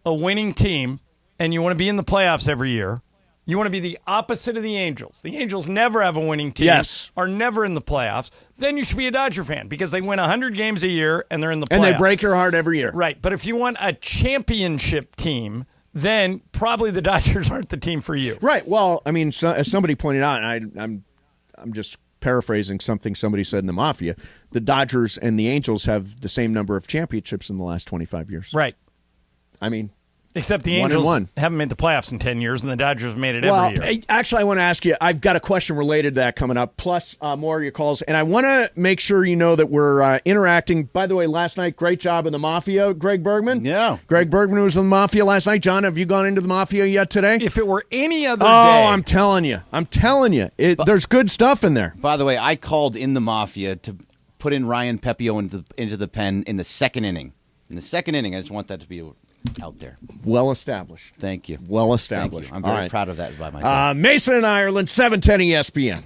S4: a winning team and you want to be in the playoffs every year, you want to be the opposite of the Angels. The Angels never have a winning team,
S2: Yes.
S4: are never in the playoffs. Then you should be a Dodger fan because they win 100 games a year and they're in the playoffs.
S2: And they break your heart every year.
S4: Right. But if you want a championship team, then probably the Dodgers aren't the team for you.
S2: Right. Well, I mean, as somebody pointed out, and I'm just paraphrasing something somebody said in the Mafia, the Dodgers and the Angels have the same number of championships in the last 25 years.
S4: Right.
S2: I mean,
S4: except the
S2: 1 and
S4: Angels
S2: 1.
S4: haven't made the playoffs in 10 years, and the Dodgers have made it every year.
S2: Actually, I want to ask you, I've got a question related to that coming up, plus more of your calls. And I want to make sure you know that we're interacting. By the way, last night, great job in the Mafia, Greg Bergman.
S3: Yeah.
S2: Greg Bergman was in the Mafia last night. John, have you gone into the Mafia yet today?
S4: If it were any other
S2: Oh,
S4: day.
S2: I'm telling you. There's good stuff in there.
S3: By the way, I called in the Mafia to put in Ryan Pepio into the pen in the second inning. In the second inning, I just want that to be out there.
S2: Well established.
S3: Thank you.
S2: Well established.
S3: Thank you. I'm very proud of that by myself.
S2: Mason in Ireland, 710 ESPN.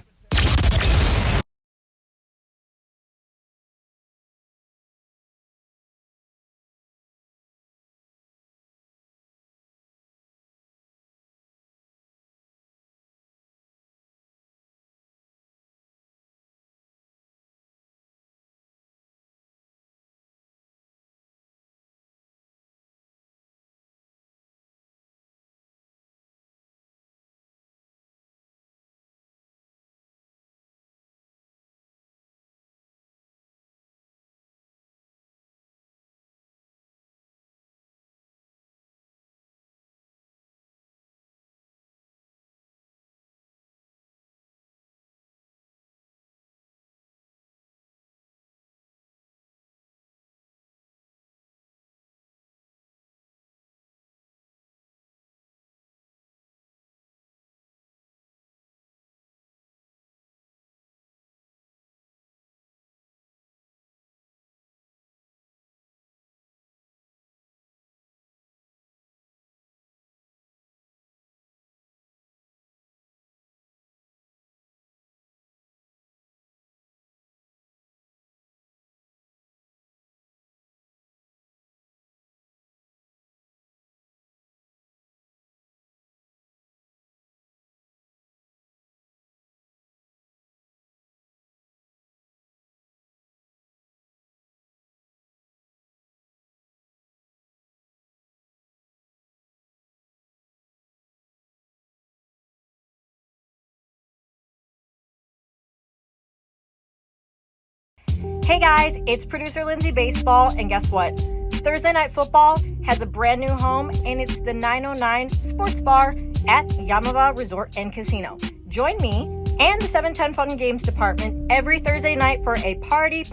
S5: Hey guys, it's producer Lindsay Baseball, and guess what? Thursday Night Football has a brand new home, and it's the 909 Sports Bar at Yamava Resort and Casino. Join me and the 710 Fun Games Department every Thursday night for a party.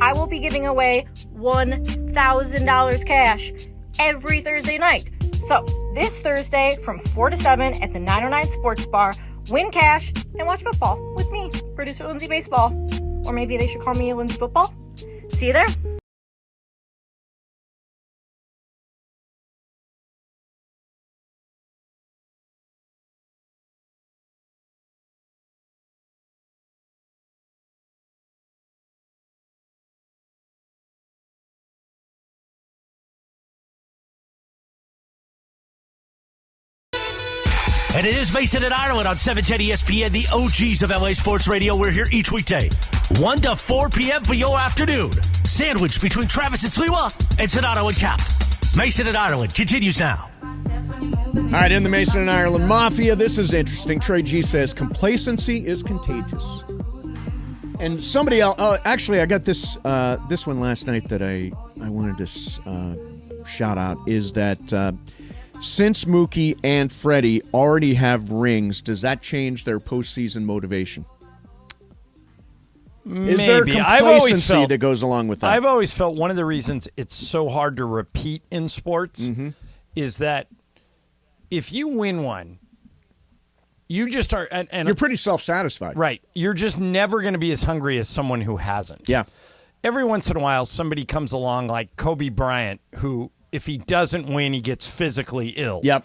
S5: I will be giving away $1,000 cash every Thursday night. So this Thursday from 4 to 7 at the 909 Sports Bar, win cash and watch football with me, producer Lindsay Baseball. Or maybe they should call me Lindsay Football. See you there.
S10: And it is Mason and Ireland on 710 ESPN, the OGs of LA Sports Radio. We're here each weekday, 1 to 4 p.m. for your afternoon. Sandwiched between Travis and Sliwa and Sonato and Cap. Mason and Ireland continues now.
S2: All right, in the Mason and Ireland Mafia, this is interesting. Trey G says, complacency is contagious. And somebody else, actually, I got this one last night that I wanted to shout out, is that since Mookie and Freddie already have rings, does that change their postseason motivation?
S4: Maybe.
S2: Is there complacency that goes along with that?
S4: I've always felt one of the reasons it's so hard to repeat in sports is that if you win one, you just are... And
S2: you're pretty self-satisfied.
S4: Right. You're just never going to be as hungry as someone who hasn't.
S2: Yeah.
S4: Every once in a while, somebody comes along like Kobe Bryant, who... if he doesn't win, he gets physically ill.
S2: Yep.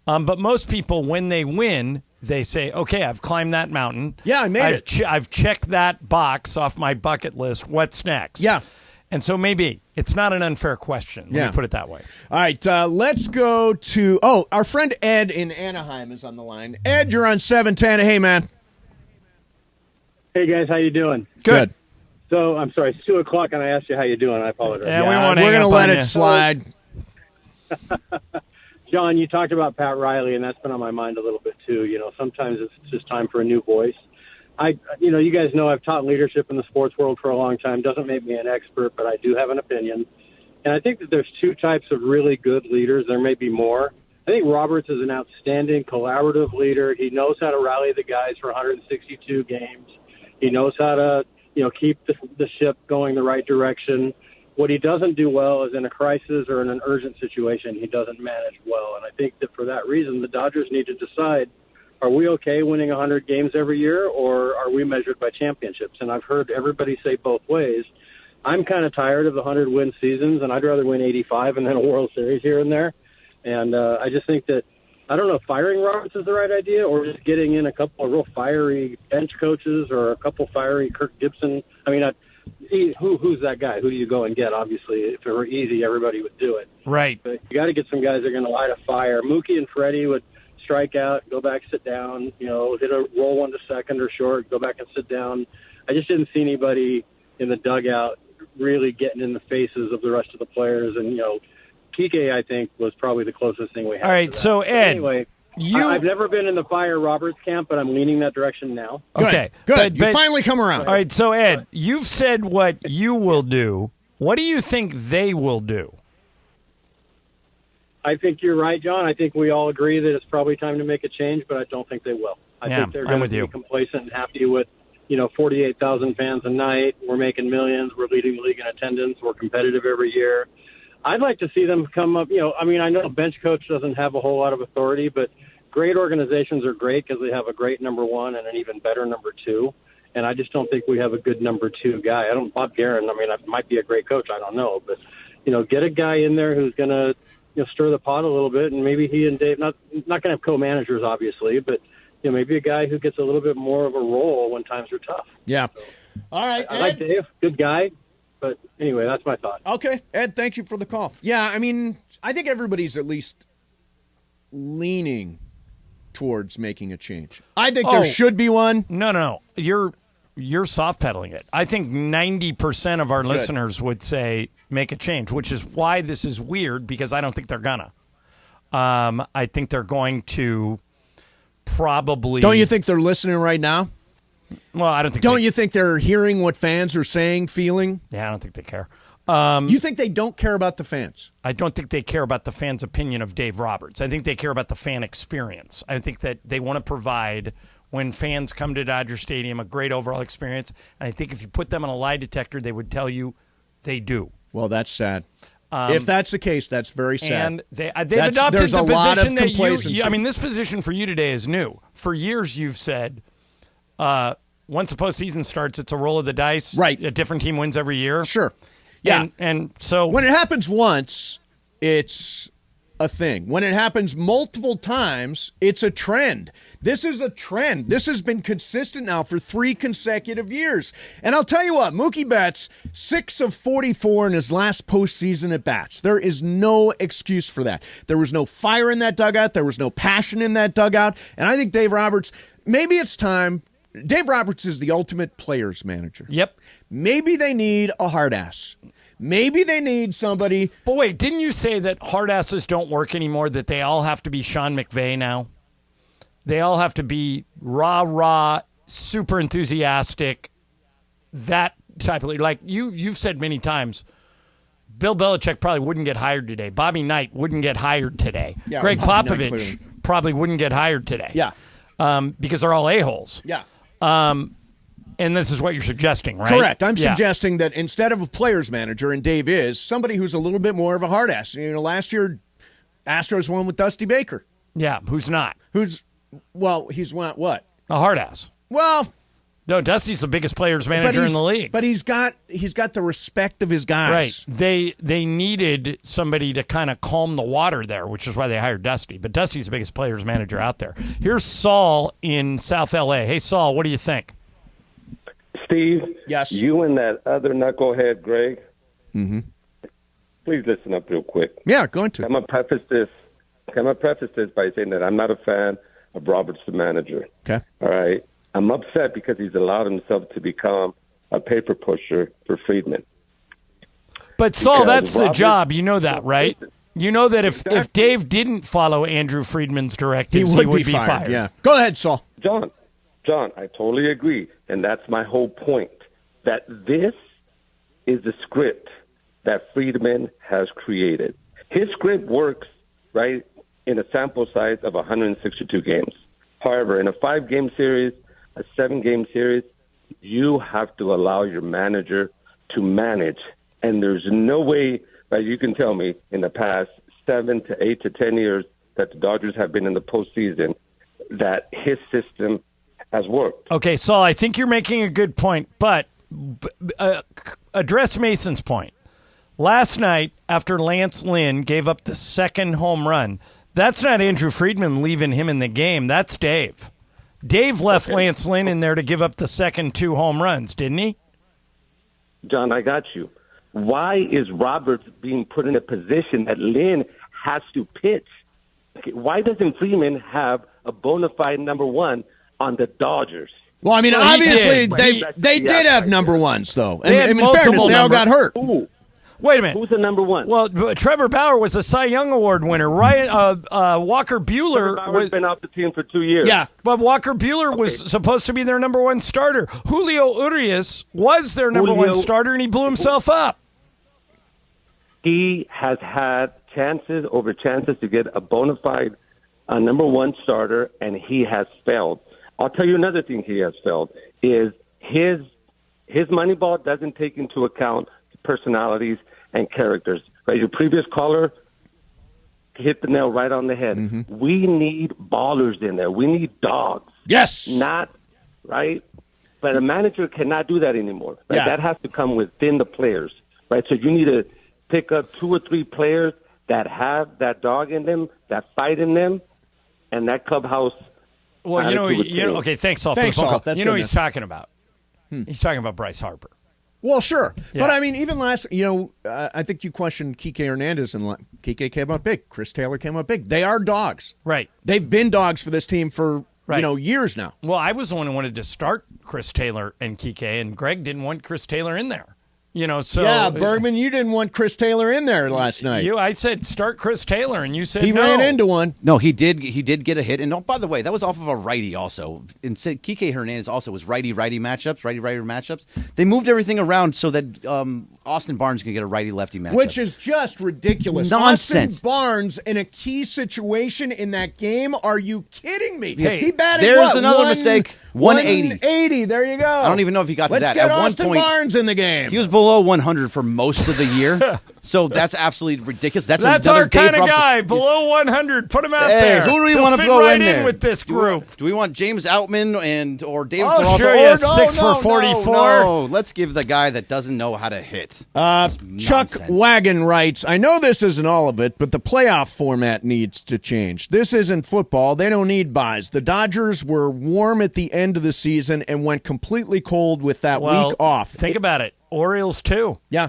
S4: But most people, when they win, they say, okay, I've climbed that mountain.
S2: Yeah, I made it.
S4: I've checked that box off my bucket list. What's next?
S2: Yeah.
S4: And so maybe it's not an unfair question. Let me put it that way.
S2: All right, let's go to, our friend Ed in Anaheim is on the line. Ed, you're on 710. Hey, man.
S16: Hey, guys, how you doing?
S2: Good.
S16: So, I'm sorry, it's 2 o'clock, and I asked you how you doing. I apologize.
S2: Yeah, we're going to let it slide.
S16: John, you talked about Pat Riley, and that's been on my mind a little bit too. You know, sometimes it's just time for a new voice. You guys know I've taught leadership in the sports world for a long time. Doesn't make me an expert, but I do have an opinion. And I think that there's 2 types of really good leaders. There may be more. I think Roberts is an outstanding collaborative leader. He knows how to rally the guys for 162 games. He knows how to, keep the ship going the right direction. What he doesn't do well is in a crisis or in an urgent situation, he doesn't manage well. And I think that for that reason, the Dodgers need to decide, are we okay winning 100 games every year, or are we measured by championships? And I've heard everybody say both ways. I'm kind of tired of the 100-win seasons, and I'd rather win 85 and then a World Series here and there. And I just think that, I don't know if firing Roberts is the right idea or just getting in a couple of real fiery bench coaches or a couple fiery Kirk Gibson. I mean, who's that guy? Who do you go and get? Obviously, if it were easy, everybody would do it.
S4: Right.
S16: But you got to get some guys that are going to light a fire. Mookie and Freddie would strike out, go back, sit down, hit a roll one to second or short, go back and sit down. I just didn't see anybody in the dugout really getting in the faces of the rest of the players. And, Kike, I think, was probably the closest thing we had.
S4: All right, so Ed,
S16: anyway, I've never been in the Fire Roberts camp, but I'm leaning that direction now.
S4: Okay,
S2: good. You finally come around.
S4: All right, so Ed, you've said what you will do. What do you think they will do?
S16: I think you're right, John. I think we all agree that it's probably time to make a change, but I don't think they will. I think they're going to be complacent and happy with, 48,000 fans a night. We're making millions. We're leading the league in attendance. We're competitive every year. I'd like to see them come up, I know a bench coach doesn't have a whole lot of authority, but great organizations are great because they have a great number 1 and an even better number 2. And I just don't think we have a good number 2 guy. Bob Guerin, might be a great coach. I don't know. But, get a guy in there who's going to, stir the pot a little bit. And maybe he and Dave, not going to have co-managers, obviously, but, maybe a guy who gets a little bit more of a role when times are tough.
S2: Yeah. All right.
S16: I like Dave. Good guy. But anyway, that's my thought.
S2: Okay. Ed, thank you for the call. Yeah, I think everybody's at least leaning towards making a change. I think there should be one.
S4: No. You're soft pedaling it. I think 90% of our listeners would say make a change, which is why this is weird, because I don't think they're gonna. I think they're going to probably.
S2: Don't you think they're listening right now?
S4: Well, I don't think.
S2: Don't you think they're hearing what fans are saying, feeling?
S4: Yeah, I don't think they care.
S2: You think they don't care about the fans?
S4: I don't think they care about the fans' opinion of Dave Roberts. I think they care about the fan experience. I think that they want to provide, when fans come to Dodger Stadium, a great overall experience. And I think if you put them on a lie detector, they would tell you they do.
S2: Well, that's sad. If that's the case, that's very sad.
S4: And they've adopted
S2: there's
S4: the
S2: a lot of
S4: position that
S2: complacency.
S4: I mean, this position for you today is new. For years, you've said, once the postseason starts, it's a roll of the dice.
S2: Right.
S4: A different team wins every year.
S2: Sure. Yeah.
S4: And so
S2: when it happens once, it's a thing. When it happens multiple times, it's a trend. This is a trend. This has been consistent now for 3 consecutive years. And I'll tell you what, Mookie Betts, 6 of 44 in his last postseason at bats. There is no excuse for that. There was no fire in that dugout. There was no passion in that dugout. And I think Dave Roberts, maybe it's time. Dave Roberts is the ultimate players manager.
S4: Yep.
S2: Maybe they need a hard ass. Maybe they need somebody.
S4: But wait, didn't you say that hard asses don't work anymore, that they all have to be Sean McVay now? They all have to be rah, super enthusiastic, that type of, like you've said many times, Bill Belichick probably wouldn't get hired today. Bobby Knight wouldn't get hired today.
S2: Yeah,
S4: Greg
S2: Bobby Knight,
S4: Popovich
S2: clearly.
S4: probably wouldn't get hired today.
S2: Yeah.
S4: Because they're all a-holes.
S2: Yeah.
S4: And this is what you're suggesting, right?
S2: Correct. I'm suggesting that instead of a players manager, and Dave is, somebody who's a little bit more of a hard ass. You know, last year, Astros won with Dusty Baker.
S4: Yeah, who's not?
S2: He's not what?
S4: A hard ass.
S2: Well,
S4: no, Dusty's the biggest players manager in the league.
S2: But he's got the respect of his guys.
S4: Right. They needed somebody to kind of calm the water there, which is why they hired Dusty. But Dusty's the biggest players manager out there. Here's Saul in South LA. Hey, Saul, what do you think?
S17: Steve,
S2: yes,
S17: you and that other knucklehead, Greg.
S2: Mm-hmm.
S17: Please listen up real quick.
S2: Yeah, going to.
S17: I'm gonna preface this by saying that I'm not a fan of Roberts, the manager.
S2: Okay.
S17: All right. I'm upset because he's allowed himself to become a paper pusher for Friedman.
S4: But Saul,
S17: Because
S4: that's the job. You know that, right? You know that if Dave didn't follow Andrew Friedman's directives, he would be fired.
S2: Yeah. Go ahead, Saul.
S17: John, I totally agree. And that's my whole point, that this is the script that Friedman has created. His script works, right, in a sample size of 162 games. However, in a 5-game series, a 7-game series, you have to allow your manager to manage. And there's no way that you can tell me in the past 7 to 8 to 10 years that the Dodgers have been in the postseason that his system has worked.
S4: Okay, Saul, I think you're making a good point, but address Mason's point. Last night, after Lance Lynn gave up the second home run, that's not Andrew Friedman leaving him in the game. That's Dave. Dave left Lance Lynn in there to give up the second 2 home runs, didn't he?
S17: John, I got you. Why is Roberts being put in a position that Lynn has to pitch? Why doesn't Friedman have a bona fide number 1 on the Dodgers?
S2: Well, I mean,
S17: No,
S2: obviously
S17: they
S2: did have number 1s, though.
S4: They had
S2: in fairness, they all got hurt.
S17: Ooh.
S4: Wait a minute.
S17: Who's the number 1?
S4: Well, Trevor Bauer was a Cy Young Award winner. Ryan Walker Buehler
S17: Bauer's been off the team for 2 years.
S4: Yeah, but Walker Buehler was supposed to be their number 1 starter. Julio Urias was their number 1 starter, and he blew himself up.
S17: He has had chances over chances to get a bona fide number 1 starter, and he has failed. I'll tell you another thing he has failed is his Moneyball doesn't take into account personalities and characters. Right? Your previous caller hit the nail right on the head. Mm-hmm. We need ballers in there. We need dogs.
S2: Yes.
S17: Not, right? But a manager cannot do that anymore. Right?
S2: Yeah.
S17: That has to come within the players. Right? So you need to pick up 2 or 3 players that have that dog in them, that fight in them, and that clubhouse.
S4: Well, you know. Okay, thanks, Saul.
S2: Thanks,
S4: for the phone
S2: Saul.
S4: call.
S2: That's
S4: you know
S2: good
S4: what he's talking about. He's talking about Bryce Harper.
S2: Well, sure.
S4: Yeah.
S2: But, I mean, even last, I think you questioned Kike Hernandez, and Kike came up big. Chris Taylor came up big. They are dogs.
S4: Right.
S2: They've been dogs for this team for, years now.
S4: Well, I was the one who wanted to start Chris Taylor and Kike, and Greg didn't want Chris Taylor in there. So
S2: yeah, Bergman, you didn't want Chris Taylor in there last night.
S4: I said start Chris Taylor, and you said
S2: he
S4: no.
S2: ran into one.
S3: No, he did get a hit. And by the way, that was off of a righty also. And Kike Hernandez also was righty matchups. They moved everything around so that Austin Barnes can get a righty-lefty matchup.
S2: Which is just ridiculous.
S3: Nonsense.
S2: Austin Barnes in a key situation in that game? Are you kidding me?
S3: Hey,
S2: he batted
S3: there's another mistake. 180.
S2: 180. There you go.
S3: I don't even know if he got to that.
S2: Let's get
S3: At
S2: Austin
S3: one point,
S2: Barnes in the game.
S3: He was below 100 for most of the year. So that's absolutely ridiculous. That's
S4: our kind of guy. Below 100. Put him out there.
S3: Who do we
S4: He'll
S3: want to
S4: fit
S3: go
S4: right
S3: in there?
S4: with this group?
S3: Do we want James Outman or David
S4: I'll
S3: Peralta?
S4: show you 6 for 44.
S3: No, let's give the guy that doesn't know how to hit.
S2: Chuck Wagon writes, I know this isn't all of it, but the playoff format needs to change. This isn't football. They don't need buys. The Dodgers were warm at the end of the season and went completely cold with that week off.
S4: Think about it. Orioles, too.
S2: Yeah.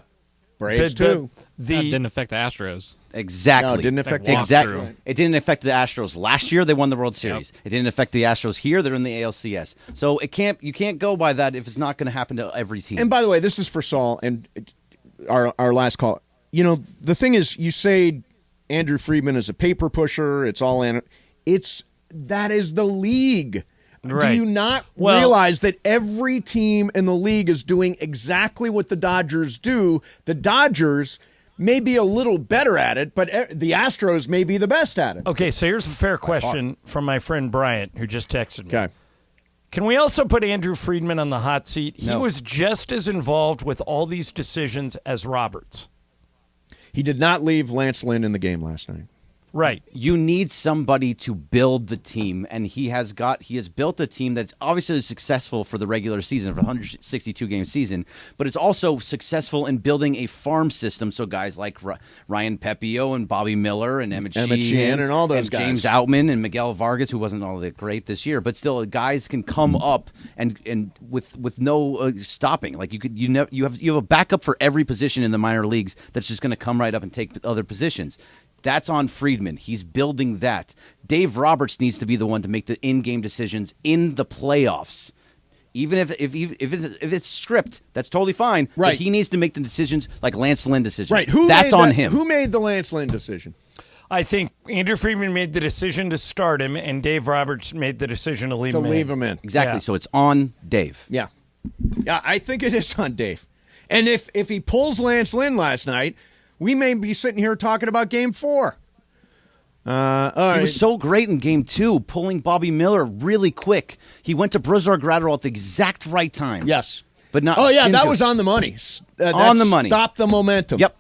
S2: Braves, too.
S12: That didn't affect the Astros.
S3: Exactly.
S2: No, it didn't affect the
S3: Exactly. It didn't affect the Astros last year. They won the World Series. It didn't affect the Astros here. They're in the ALCS. So you can't go by that if it's not going to happen to every team.
S2: And by the way, this is for Saul and our last call. The thing is, you say Andrew Friedman is a paper pusher. It's all in. That is the league.
S4: Right.
S2: Do you not realize that every team in the league is doing exactly what the Dodgers do? The Dodgers may be a little better at it, but the Astros may be the best at it.
S4: Okay, so here's a fair question from my friend Bryant, who just texted me.
S2: Okay.
S4: Can we also put Andrew Friedman on the hot seat?
S3: No.
S4: He was just as involved with all these decisions as Roberts.
S2: He did not leave Lance Lynn in the game last night.
S4: Right.
S3: You need somebody to build the team, and he has built a team that's obviously successful for the regular season, for the 162-game season, but it's also successful in building a farm system. So guys like Ryan Pepio and Bobby Miller and Emmett Sheehan
S2: and all those
S3: and
S2: guys.
S3: James Outman and Miguel Vargas, who wasn't all that great this year, but still guys can come up and with no stopping. Like you have a backup for every position in the minor leagues that's just going to come right up and take other positions. That's on Friedman. He's building that. Dave Roberts needs to be the one to make the in-game decisions in the playoffs. Even if it's stripped, that's totally fine.
S2: Right.
S3: But he needs to make the decisions like Lance Lynn decision.
S2: Right.
S3: That's on him.
S2: Who made the Lance Lynn decision?
S4: I think Andrew Friedman made the decision to start him, and Dave Roberts made the decision to leave him in.
S3: Exactly.
S4: Yeah.
S3: So it's on Dave.
S2: Yeah. Yeah, I think it is on Dave. And if he pulls Lance Lynn last night, we may be sitting here talking about Game 4.
S3: He was so great in Game 2, pulling Bobby Miller really quick. He went to Brusdar Graterol at the exact right time.
S2: Yes.
S3: But not.
S2: Oh, yeah, that was on the money.
S3: On the money.
S2: Stop the momentum.
S3: Yep.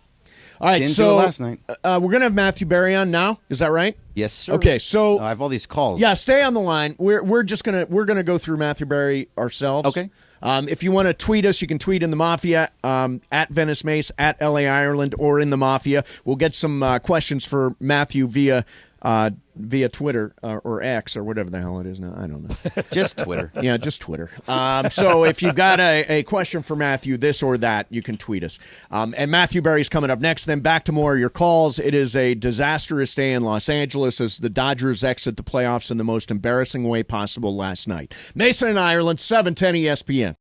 S2: All right,
S3: Didn't do
S2: so
S3: it last night.
S2: We're going to have Matthew Berry on now. Is that right?
S3: Yes, sir.
S2: Okay, so
S3: I have all these calls.
S2: Yeah, stay on the line. We're gonna go through Matthew Berry ourselves.
S3: Okay.
S2: If you want to tweet us, you can tweet in the Mafia at Venice Mace, at LA Ireland, or in the Mafia. We'll get some questions for Matthew via Twitter or X or whatever the hell it is now. I don't know.
S3: Just Twitter.
S2: Yeah, just Twitter. So if you've got a question for Matthew, this or that, you can tweet us. And Matthew Berry's coming up next. Then back to more of your calls. It is a disastrous day in Los Angeles as the Dodgers exit the playoffs in the most embarrassing way possible last night. Mason and Ireland, 710 ESPN.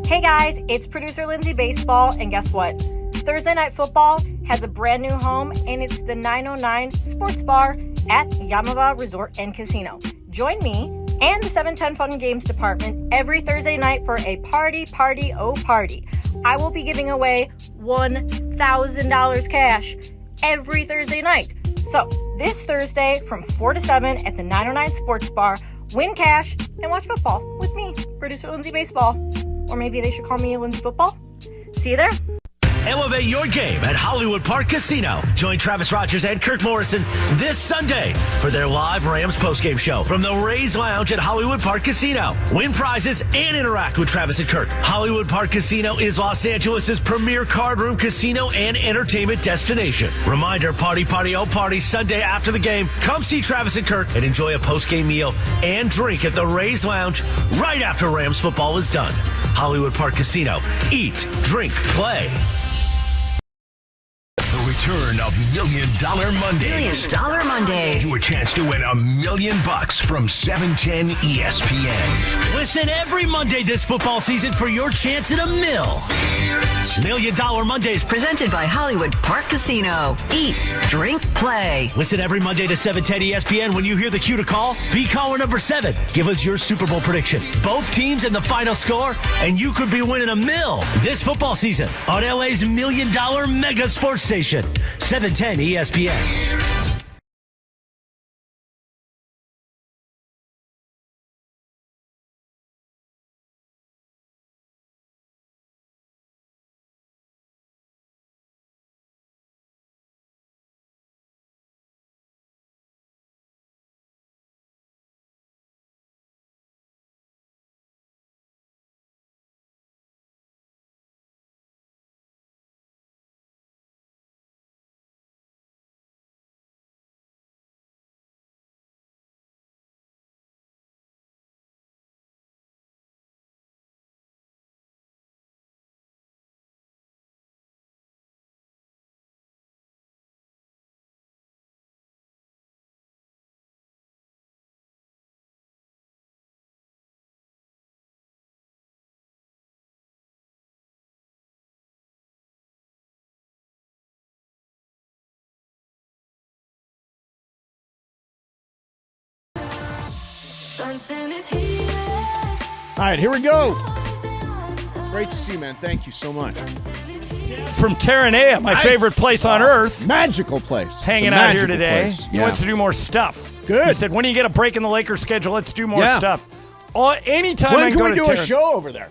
S5: Hey guys, it's producer Lindsay Baseball, and guess what? Thursday Night Football has a brand new home, and it's the 909 Sports Bar at Yamava Resort and Casino. Join me and the 710 Fun Games Department every Thursday night for a party. I will be giving away $1,000 cash every Thursday night. So this Thursday from 4 to 7 at the 909 Sports Bar, win cash and watch football with me, producer Lindsay Baseball. Or maybe they should call me Lindsay Football. See you there.
S10: Elevate your game at Hollywood Park Casino. Join Travis Rogers and Kirk Morrison this Sunday for their live Rams postgame show from the Rays Lounge at Hollywood Park Casino. Win prizes and interact with Travis and Kirk. Hollywood Park Casino is Los Angeles' premier card room casino and entertainment destination. Reminder, party Sunday after the game. Come see Travis and Kirk and enjoy a postgame meal and drink at the Rays Lounge right after Rams football is done. Hollywood Park Casino. Eat, drink, play.
S6: The return of $1 Million Mondays.
S7: $1 Million Mondays.
S6: Your chance to win $1 million from 710 ESPN.
S10: Listen every Monday this football season for your chance at $1 million. $1 Million Mondays.
S7: Presented by Hollywood Park Casino. Eat, drink, play.
S10: Listen every Monday to 710 ESPN. When you hear the cue to call, be caller number 7. Give us your Super Bowl prediction. Both teams and the final score, and you could be winning $1 million this football season on LA's $1 Million Mega Sports Station, 710 ESPN.
S2: All right, here we go. Great to see you, man. Thank you so much.
S4: From Terranea, my favorite place on earth.
S2: Magical place.
S4: Hanging out here today.
S2: Place.
S4: He wants to do more stuff.
S2: Good.
S4: He said, when do you get a break in the Lakers schedule? Let's do more stuff. Anytime
S2: when
S4: I
S2: can
S4: go
S2: we
S4: to
S2: do a show over there?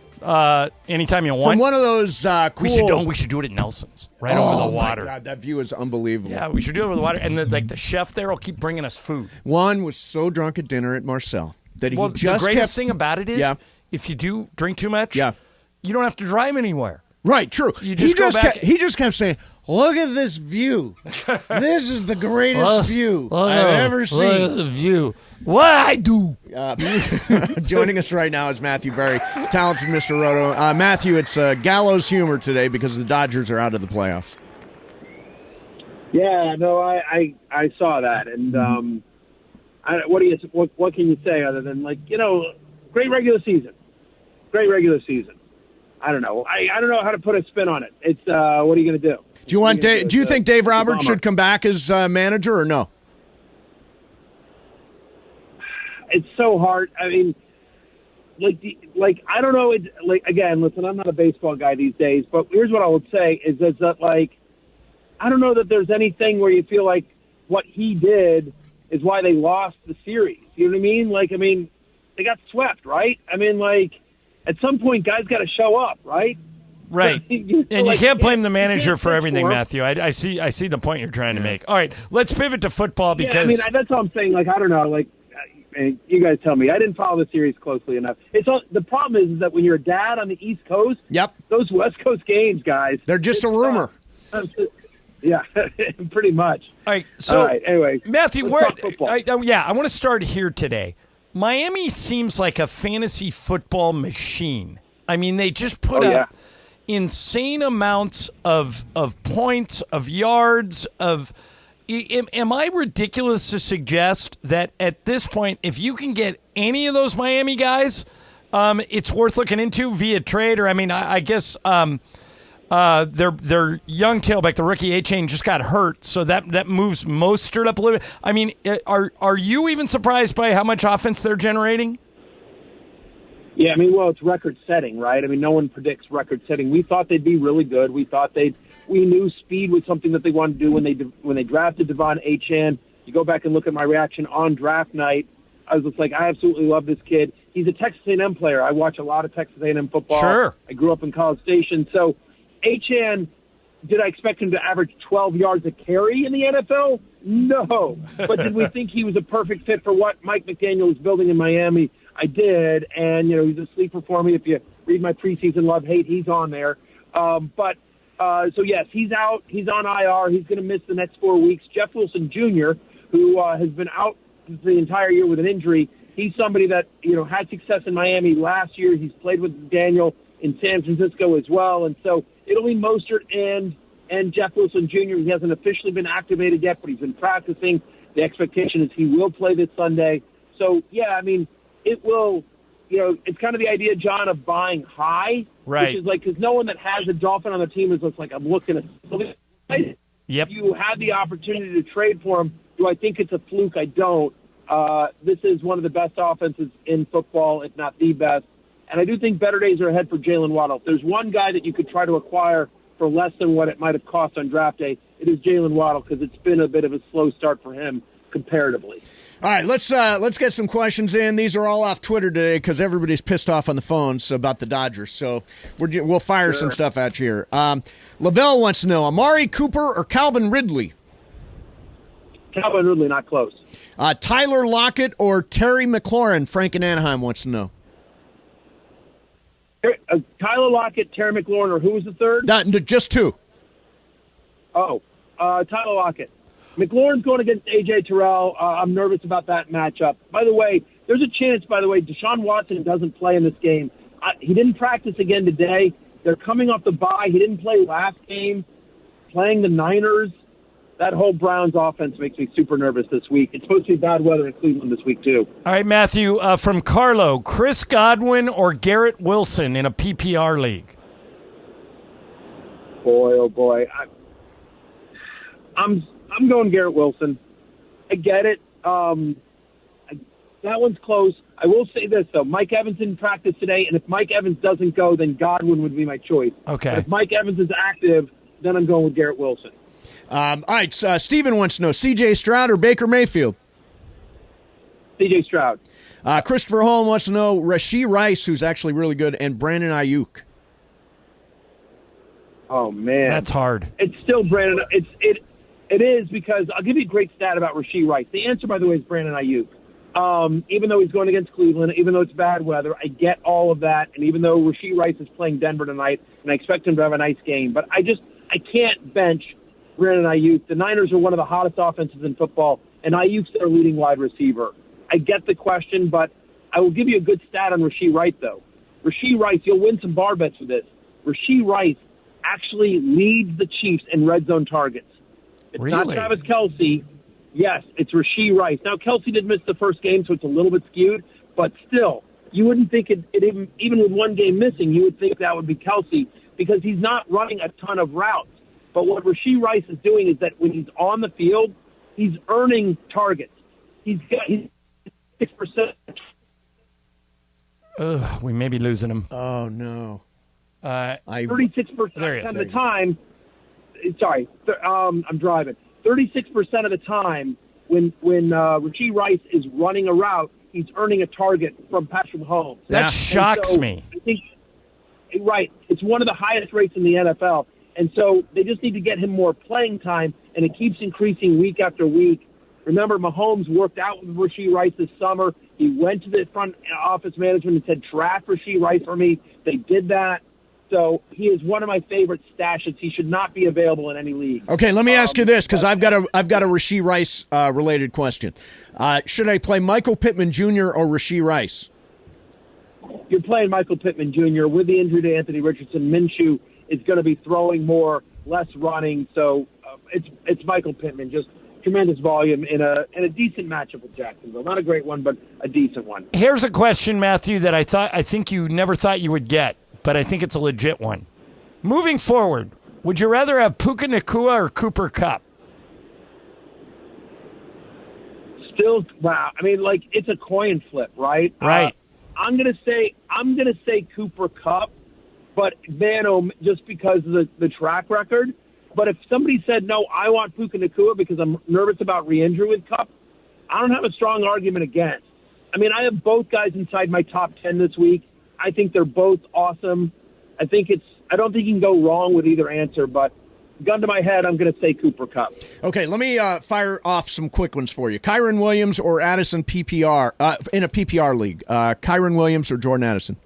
S4: Anytime you want.
S2: From one of those cool...
S4: We should do it at Nelson's, right over the water.
S2: Oh, my God, that view is unbelievable.
S4: Yeah, we should do it over the water. And the chef there will keep bringing us food.
S2: Juan was so drunk at dinner at Marcel that he just
S4: the greatest thing about it is, if you do drink too much, you don't have to drive anywhere.
S2: Right, true.
S4: You just go back.
S2: He just kept saying, look at this view. This is the greatest view I've ever seen.
S4: Look at the view. What I do.
S2: Joining us right now is Matthew Berry, talented Mr. Roto. Matthew, it's gallows humor today because the Dodgers are out of the playoffs.
S16: Yeah, no, I saw that, and what can you say other than great regular season. I don't know. I don't know how to put a spin on it. It's what are you going to do?
S2: Do you think Dave Roberts should come back as manager or no?
S16: It's so hard. I mean, I don't know. Again, listen, I'm not a baseball guy these days, but here's what I would say is that I don't know that there's anything where you feel like what he did is why they lost the series. You know what I mean? They got swept, right? I mean, at some point, guys got to show up, right?
S4: Right. And you can't blame the manager for everything, Matthew. I see the point you're trying to make. All right, let's pivot to football because
S16: that's all I'm saying. I don't know. You guys tell me. I didn't follow the series closely enough. The problem is that when you're a dad on the East Coast, those West Coast games, guys,
S2: they're just a rumor.
S16: Yeah, pretty much.
S4: All right. So
S16: anyway,
S4: Matthew, I want to start here today. Miami seems like a fantasy football machine. I mean, they just put up insane amounts of points, of yards, of. Am I ridiculous to suggest that at this point, if you can get any of those Miami guys, it's worth looking into via trade? Or I guess their young tailback, the rookie A-Chain, just got hurt, so that moves Mostert up a little bit. I mean, are you even surprised by how much offense they're generating?
S16: Yeah, it's record-setting, right? No one predicts record-setting. We thought they'd be really good. We knew speed was something that they wanted to do when they drafted Devon Achane. You go back and look at my reaction on draft night. I was just like, I absolutely love this kid. He's a Texas A&M player. I watch a lot of Texas A&M football.
S4: Sure.
S16: I grew up in College Station. So Achane, did I expect him to average 12 yards a carry in the NFL? No. But did we think he was a perfect fit for what Mike McDaniel was building in Miami? I did. And, he's a sleeper for me. If you read my preseason love-hate, he's on there. So, yes, he's out. He's on IR. He's going to miss the next 4 weeks. Jeff Wilson Jr., who has been out the entire year with an injury, he's somebody that, had success in Miami last year. He's played with Daniel in San Francisco as well. And so it'll be Mostert and
S18: and Jeff Wilson Jr. He hasn't officially been activated yet, but he's been practicing. The expectation is he will play this Sunday. So, yeah, I mean, it will, it's kind of the idea, John, of buying high.
S4: Right.
S18: Which is like, because no one that has a Dolphin on the team is like, I'm looking at.
S4: Yep.
S18: You had the opportunity to trade for him. Do I think it's a fluke? I don't. This is one of the best offenses in football, if not the best. And I do think better days are ahead for Jalen Waddle. If there's one guy that you could try to acquire for less than what it might have cost on draft day, it is Jalen Waddle, because it's been a bit of a slow start for him comparatively.
S2: All right, let's get some questions in. These are all off Twitter today because everybody's pissed off on the phones about the Dodgers. So we'll fire some stuff at you here. Lavelle wants to know, Amari Cooper or Calvin Ridley?
S18: Calvin Ridley, not close.
S2: Tyler Lockett or Terry McLaurin? Frank in Anaheim wants to know.
S18: Tyler Lockett, Terry McLaurin, or who was the third?
S2: Just two.
S18: Oh, Tyler Lockett. McLaurin's going against A.J. Terrell. I'm nervous about that matchup. By the way, there's a chance, Deshaun Watson doesn't play in this game. He didn't practice again today. They're coming off the bye. He didn't play last game, playing the Niners. That whole Browns offense makes me super nervous this week. It's supposed to be bad weather in Cleveland this week, too.
S4: All right, Matthew, from Carlo, Chris Godwin or Garrett Wilson in a PPR league?
S18: Boy, oh boy. I'm going Garrett Wilson. I get it. That one's close. I will say this, though. Mike Evans didn't practice today, and if Mike Evans doesn't go, then Godwin would be my choice.
S4: Okay.
S18: But if Mike Evans is active, then I'm going with Garrett Wilson.
S2: All right, Steven wants to know, C.J. Stroud or Baker Mayfield?
S18: C.J. Stroud.
S2: Christopher Holm wants to know, Rashee Rice, who's actually really good, and Brandon Ayuk.
S18: Oh, man.
S4: That's hard.
S18: It's still Brandon. It is, because I'll give you a great stat about Rashee Rice. The answer, by the way, is Brandon Ayuk. Even though he's going against Cleveland, even though it's bad weather, I get all of that. And even though Rashee Rice is playing Denver tonight, and I expect him to have a nice game, but I can't bench Brandon Ayuk. The Niners are one of the hottest offenses in football, and Ayuk's their leading wide receiver. I get the question, but I will give you a good stat on Rashee Rice, though. Rashee Rice, you'll win some bar bets with this. Rashee Rice actually leads the Chiefs in red zone targets. It's not Travis Kelce. Yes, it's Rashee Rice. Now, Kelce did miss the first game, so it's a little bit skewed, but still, you wouldn't think it even with one game missing, you would think that would be Kelce, because he's not running a ton of routes. But what Rashee Rice is doing is that when he's on the field, he's earning targets. He's 6%.
S4: Ugh, we may be losing him.
S2: Oh, no.
S18: 36% of the time. Sorry, I'm driving. 36% of the time when Rashee Rice is running a route, he's earning a target from Patrick Mahomes.
S4: That shocks me.
S18: I think, right. It's one of the highest rates in the NFL. And so they just need to get him more playing time, and it keeps increasing week after week. Remember, Mahomes worked out with Rashee Rice this summer. He went to the front office management and said, draft Rashee Rice for me. They did that. So he is one of my favorite stashes. He should not be available in any league.
S2: Okay, let me ask you this, because I've got a Rashee Rice related question. Should I play Michael Pittman Jr. or Rashee Rice?
S18: You're playing Michael Pittman Jr. with the injury to Anthony Richardson. Minshew is going to be throwing more, less running. So it's Michael Pittman, just tremendous volume in a decent matchup with Jacksonville. Not a great one, but a decent one.
S4: Here's a question, Matthew, that I think you never thought you would get, but I think it's a legit one. Moving forward, would you rather have Puka Nacua or Cooper Kupp?
S18: Still, wow. I mean, like, it's a coin flip, right?
S4: Right.
S18: I'm gonna say Cooper Kupp, but just because of the track record. But if somebody said, no, I want Puka Nacua because I'm nervous about re-injury with Kupp, I don't have a strong argument against. I mean, I have both guys inside my top 10 this week. I think they're both awesome. I don't think you can go wrong with either answer, but gun to my head, I'm going to say Cooper Kupp.
S2: Okay, let me fire off some quick ones for you. Kyron Williams or Addison PPR in a PPR league? Kyron Williams or Jordan Addison?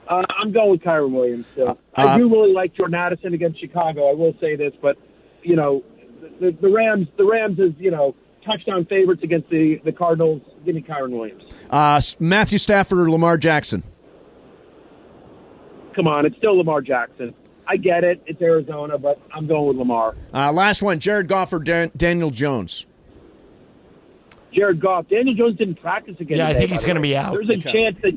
S18: I'm going with Kyron Williams. So. I do really like Jordan Addison against Chicago. I will say this, but the Rams is touchdown favorites against the Cardinals. Give me Kyron Williams.
S2: Matthew Stafford or Lamar Jackson?
S18: Come on, it's still Lamar Jackson. I get it. It's Arizona, but I'm going with Lamar.
S2: Last one, Jared Goff or Daniel Jones?
S18: Jared Goff. Daniel Jones didn't practice again.
S4: Yeah, I
S18: today,
S4: think he's going to be out.
S18: There's a chance that,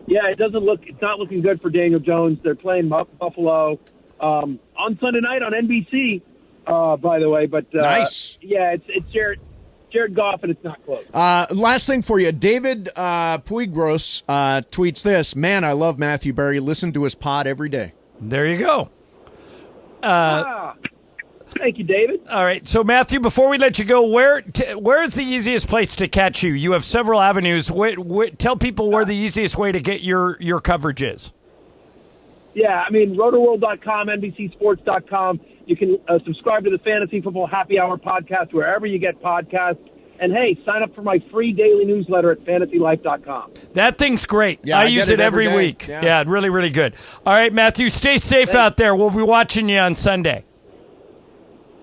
S18: it's not looking good for Daniel Jones. They're playing Buffalo on Sunday night on NBC, by the way. But
S2: nice.
S18: Yeah, it's Jared Goff, and it's not close.
S2: Last thing for you, David Puigros tweets this: "Man, I love Matthew Berry. Listen to his pod every day."
S4: There you go.
S18: Thank you, David.
S4: All right, so Matthew, before we let you go, where is the easiest place to catch you? You have several avenues. Tell people where the easiest way to get your coverage is.
S18: Yeah, I mean, rotoworld.com, NBCsports.com. You can subscribe to the Fantasy Football Happy Hour podcast wherever you get podcasts. And, hey, sign up for my free daily newsletter at fantasylife.com.
S4: That thing's great.
S2: Yeah,
S4: I use it every week. Yeah, really, really good. All right, Matthew, stay safe out there. We'll be watching you on Sunday.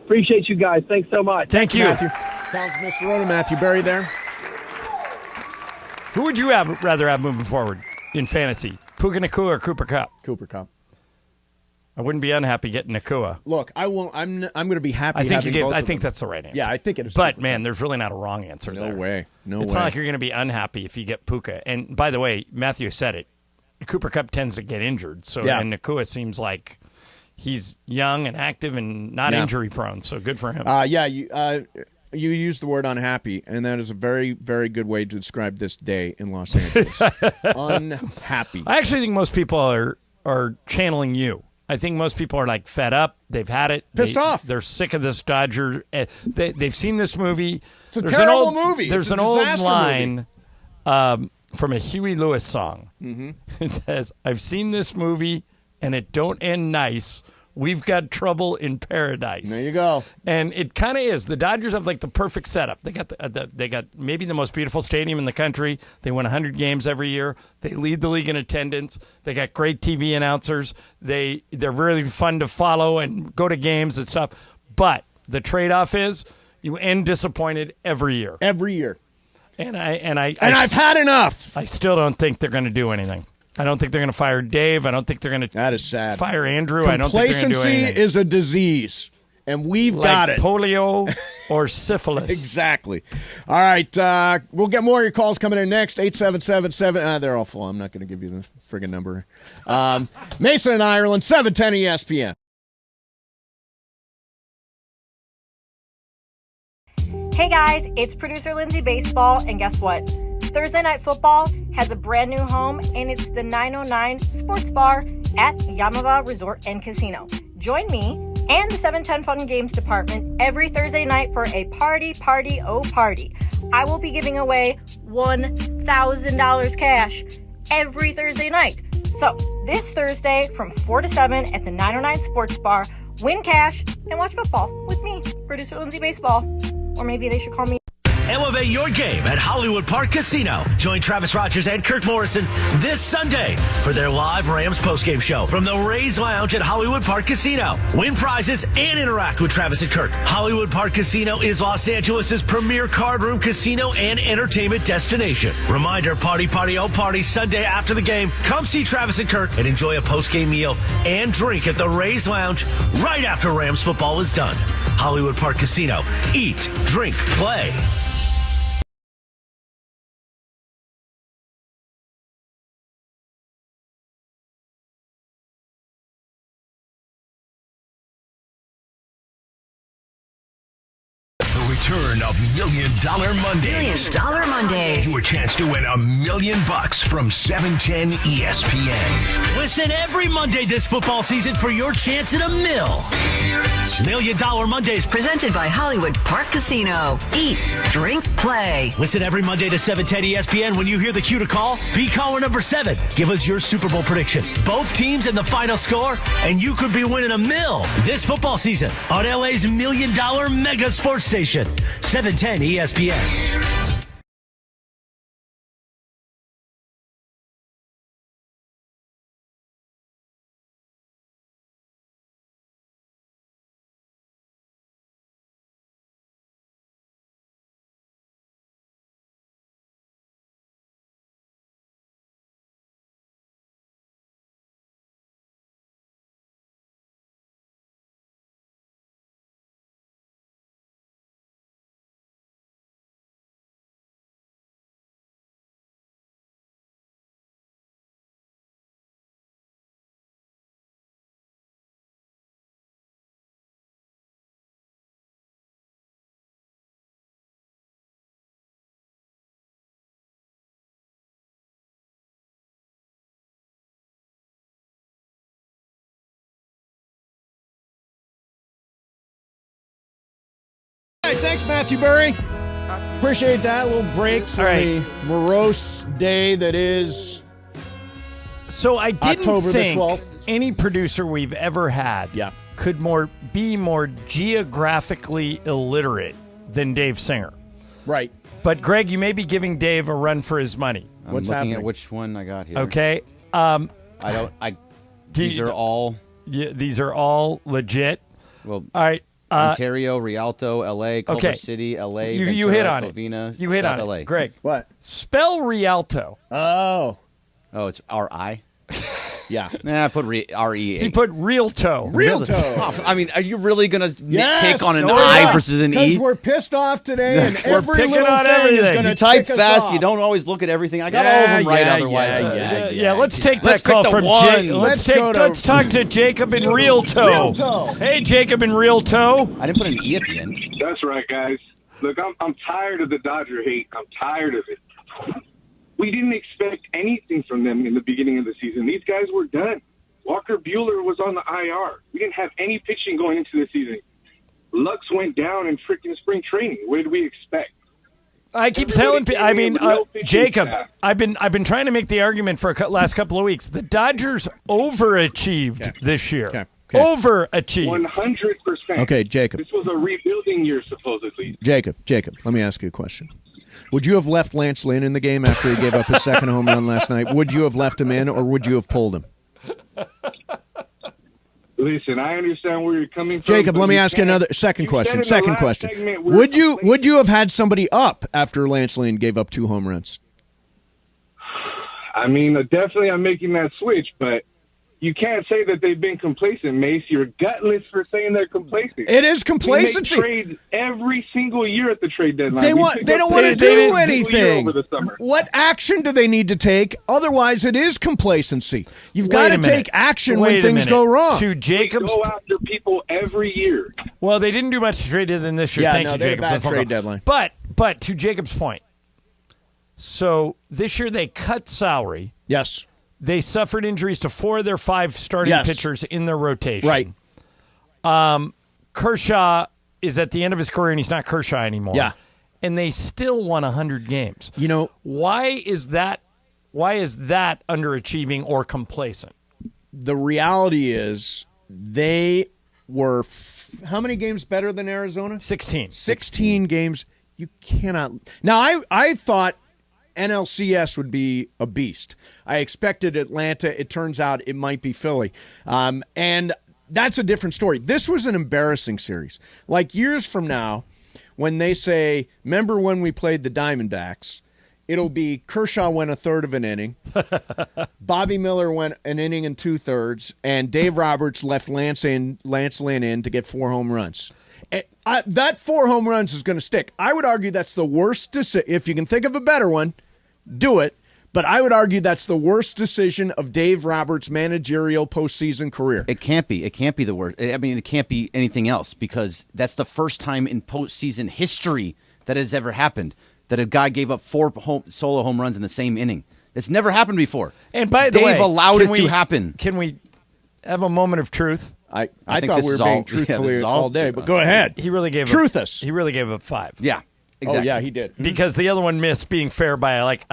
S18: Appreciate you guys. Thanks so much.
S4: Thank you.
S2: Matthew. Talented Mr. Roto, Matthew Berry there.
S4: Who would you rather have moving forward in fantasy? Puka Nacua or Cooper Kupp?
S2: Cooper Kupp.
S4: I wouldn't be unhappy getting Nacua.
S2: Look, I won't. I'm going to be happy.
S4: I think
S2: having both
S4: I
S2: of
S4: think
S2: them.
S4: that's the right answer.
S2: Yeah, I think it is.
S4: But man, there's really not a wrong answer.
S2: No
S4: there.
S2: way. No
S4: it's
S2: way.
S4: not like you're going to be unhappy if you get Puka. And by the way, Matthew said it. Cooper Kupp tends to get injured, so and Nacua seems like he's young and active and not injury prone. So good for him.
S2: You used the word unhappy, and that is a very, very good way to describe this day in Los Angeles. Unhappy.
S4: I actually think most people are channeling you. I think most people are like fed up. They've had it.
S2: Pissed off.
S4: They're sick of this Dodger. They've seen this movie.
S2: It's a terrible movie.
S4: There's an old line from a Huey Lewis song. Mm-hmm. It says, "I've seen this movie, and it don't end nice. We've got trouble in paradise."
S2: There you go.
S4: And it kind of is. The Dodgers have like the perfect setup. They got they got maybe the most beautiful stadium in the country. They win 100 games every year. They lead the league in attendance. They got great TV announcers. They're really fun to follow and go to games and stuff. But the trade-off is you end disappointed every year.
S2: Every year.
S4: And I've
S2: had enough.
S4: I still don't think they're going to do anything. I don't think they're going to fire Dave. I don't think they're going to
S2: that is sad.
S4: Fire Andrew. I don't think they're going to do
S2: anything. Complacency is a disease, and we've got it.
S4: Polio or syphilis.
S2: Exactly. All right. We'll get more of your calls coming in next. 877-7. They're all full. I'm not going to give you the friggin' number. Mason in Ireland, 710 ESPN.
S5: Hey guys, it's producer Lindsay Baseball, and guess what? Thursday Night Football has a brand new home, and it's the 909 Sports Bar at Yamava Resort and Casino. Join me and the 710 Fun Games Department every Thursday night for a party. I will be giving away $1,000 cash every Thursday night. So this Thursday from 4 to 7 at the 909 Sports Bar, win cash and watch football with me, producer Lindsay Baseball. Or maybe they should call me.
S10: Elevate your game at Hollywood Park Casino. Join Travis Rogers and Kirk Morrison this Sunday for their live Rams postgame show from the Rays Lounge at Hollywood Park Casino. Win prizes and interact with Travis and Kirk. Hollywood Park Casino is Los Angeles' premier card room casino and entertainment destination. Reminder, party Sunday after the game. Come see Travis and Kirk and enjoy a postgame meal and drink at the Rays Lounge right after Rams football is done. Hollywood Park Casino. Eat, drink, play.
S6: Return of $1 Million Mondays.
S7: $1 Million Mondays.
S6: Your chance to win $1 million from 710 ESPN.
S10: Listen every Monday this football season for your chance at $1 million. $1 Million Mondays.
S7: Presented by Hollywood Park Casino. Eat, drink, play.
S10: Listen every Monday to 710 ESPN. When you hear the cue to call, be caller number 7. Give us your Super Bowl prediction. Both teams and the final score, and you could be winning $1 million this football season on LA's $1 Million Mega Sports Station. 710 ESPN.
S2: right, thanks, Matthew Berry. Appreciate that. A little break for the morose day that is
S4: So I didn't
S2: October
S4: think
S2: the 12th.
S4: any producer we've ever had could be more geographically illiterate than Dave Singer.
S2: Right.
S4: But, Greg, you may be giving Dave a run for his money.
S3: I'm looking at which one I got here.
S4: Okay.
S3: These are all...
S4: Yeah, these are all legit.
S3: Well,
S4: all right.
S3: Ontario, Rialto, L.A., Culver City, L.A.,
S4: You
S3: Ventura,
S4: hit on
S3: Covina,
S4: it. You hit
S3: South
S4: on
S3: LA.
S4: it. Greg.
S2: What?
S4: Spell Rialto.
S2: Oh,
S3: it's R-I?
S2: Yeah.
S3: Nah, I put R-E-A.
S4: He put Rialto.
S2: Rialto.
S3: I mean, are you really going to
S2: Yes,
S3: nitpick on an
S2: so
S3: I
S2: yeah.
S3: versus an E?
S2: Because we're pissed off today, and
S3: We're
S2: every
S3: picking
S2: little
S3: on
S2: thing
S3: everything.
S2: is going to
S3: You type
S2: tick us
S3: fast.
S2: off.
S3: You don't always look at everything. I got all of them right otherwise.
S4: Yeah, let's take
S3: Let's
S4: that call
S3: pick the
S4: from
S3: one.
S4: Let's talk to Jacob in Rialto.
S2: Rialto.
S4: Hey, Jacob in Rialto.
S3: I didn't put an E at the end.
S19: That's right, guys. Look, I'm tired of the Dodger hate. I'm tired of it. We didn't expect anything from them in the beginning of the season. These guys were done. Walker Buehler was on the IR. We didn't have any pitching going into the season. Lux went down in freaking spring training. What did we expect?
S4: I keep telling people. I mean, Jacob, I've been trying to make the argument for last couple of weeks. The Dodgers overachieved this year.
S2: Okay.
S4: Overachieved.
S19: 100%.
S2: Okay, Jacob.
S19: This was a rebuilding year, supposedly.
S2: Jacob, let me ask you a question. Would you have left Lance Lynn in the game after he gave up his second home run last night? Would you have left him in, or would you have pulled him?
S19: Listen, I understand where you're coming from.
S2: Jacob, let me ask you another second question. Would you have had somebody up after Lance Lynn gave up 2 home runs?
S19: I mean, definitely I'm making that switch, but you can't say that they've been complacent, Mace. You're gutless for saying they're complacent.
S2: It is complacency.
S19: We make trades every single year at the trade deadline.
S2: They don't want to do anything.
S19: Over the summer.
S2: What action do they need to take? Otherwise, it is complacency. You've got to take action when things go wrong.
S4: To Jacob's,
S19: go after people every year.
S4: Well, they didn't do much to trade than this year.
S2: Yeah,
S4: Thank
S2: no,
S4: you,
S2: they had
S4: Jacob.
S2: a bad
S4: for the
S2: trade
S4: phone
S2: deadline.
S4: But to Jacob's point, so this year they cut salary.
S2: Yes.
S4: They suffered injuries to 4 of their 5 starting pitchers in their rotation.
S2: Right.
S4: Kershaw is at the end of his career, and he's not Kershaw anymore.
S2: Yeah.
S4: And they still won 100 games.
S2: You know,
S4: why is that underachieving or complacent?
S2: The reality is they were how many games better than Arizona?
S4: 16.
S2: 16 games. You cannot. Now, I thought NLCS would be a beast. I expected Atlanta. It turns out it might be Philly. And that's a different story. This was an embarrassing series. Like years from now, when they say, remember when we played the Diamondbacks, it'll be Kershaw went a third of an inning, Bobby Miller went an inning and 2/3, and Dave Roberts left Lance Lynn in to get 4 home runs. That 4 home runs is going to stick. I would argue that's the worst decision. If you can think of a better one, do it. But I would argue that's the worst decision of Dave Roberts' managerial postseason career.
S3: It can't be. It can't be the worst. I mean, it can't be anything else because that's the first time in postseason history that has ever happened that a guy gave up 4 solo home runs in the same inning. It's never happened before.
S4: And by the way,
S3: Dave allowed it to happen.
S4: Can we have a moment of truth?
S2: I thought we were being truthfully all day, but go ahead.
S4: He really gave
S2: Truth us.
S4: He really gave up 5.
S3: Yeah, exactly.
S2: Oh, yeah, he did.
S4: Because the other one missed being fair by like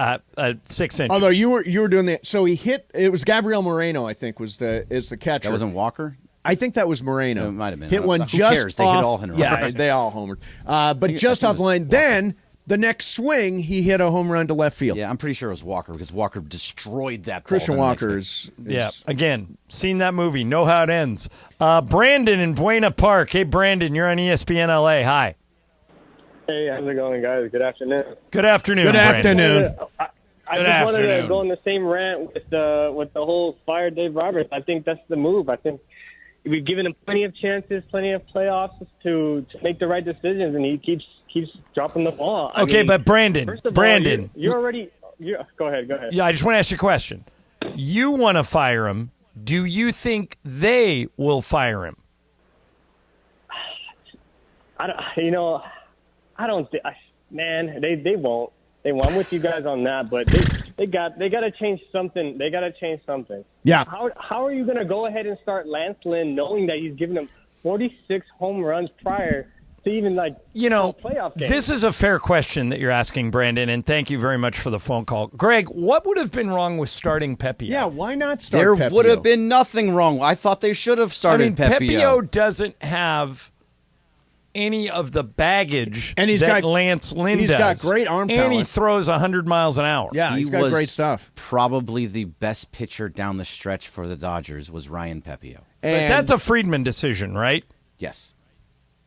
S4: 6 inches.
S2: Although you were doing that, so he hit. It was Gabriel Moreno, I think, is the catcher.
S3: That wasn't Walker.
S2: I think that was Moreno.
S3: It might have been.
S2: Hit one
S3: Who
S2: just
S3: cares?
S2: off.
S3: They hit all homered.
S2: Yeah, they all homered. But just off the line. Then the next swing, he hit a home run to left field.
S3: Yeah, I'm pretty sure it was Walker because Walker destroyed that ball.
S2: Christian Walker is
S4: yeah. Again, seen that movie. Know how it ends. Brandon in Buena Park. Hey, Brandon, you're on ESPN LA. Hi.
S20: Hey, how's it going, guys? Good afternoon.
S4: Good afternoon.
S2: Good
S4: Brandon.
S2: afternoon.
S20: I just wanted to go on the same rant with the whole fire Dave Roberts. I think that's the move. I think we've given him plenty of chances, plenty of playoffs to make the right decisions, and he keeps dropping the ball. I mean,
S4: but Brandon,
S20: first of all,
S4: Brandon,
S20: you're already. Go ahead.
S4: Yeah, I just want to ask you a question. You want to fire him. Do you think they will fire him?
S20: I don't. Man, they won't. They won't. I'm with you guys on that, but they got to change something. They got to change something.
S2: Yeah.
S20: How are you going to go ahead and start Lance Lynn knowing that he's given him 46 home runs prior to even playoff games.
S4: This is a fair question that you're asking, Brandon, and thank you very much for the phone call. Greg, what would have been wrong with starting Pepio?
S2: Yeah, why not start
S3: There
S2: Pepio?
S3: would have been nothing wrong. I thought they should have started Pepio.
S4: Pepio doesn't have any of the baggage
S2: and
S4: Lance Lynn does.
S2: He's got great arm talent.
S4: And he throws 100 miles an hour.
S2: Yeah, he's got great stuff.
S3: Probably the best pitcher down the stretch for the Dodgers was Ryan Pepio.
S4: But that's a Friedman decision, right?
S3: Yes.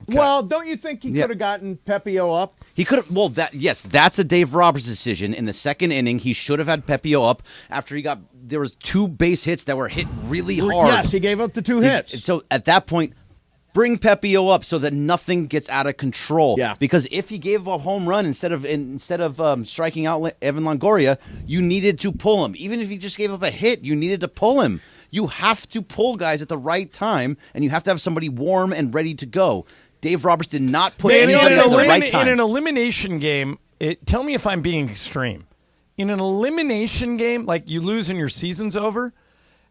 S2: Okay. Well, don't you think he could have gotten Pepio up?
S3: He could have. Well, that's a Dave Roberts decision. In the second inning, he should have had Pepio up after there was 2 base hits that were hit really hard.
S2: Yes, he gave up the 2 hits.
S3: So at that point, bring Pepio up so that nothing gets out of control.
S2: Yeah.
S3: Because if he gave up a home run instead of striking out Evan Longoria, you needed to pull him. Even if he just gave up a hit, you needed to pull him. You have to pull guys at the right time, and you have to have somebody warm and ready to go. Dave Roberts did not put anybody at the right time.
S4: In an elimination game, tell me if I'm being extreme. In an elimination game, like you lose and your season's over,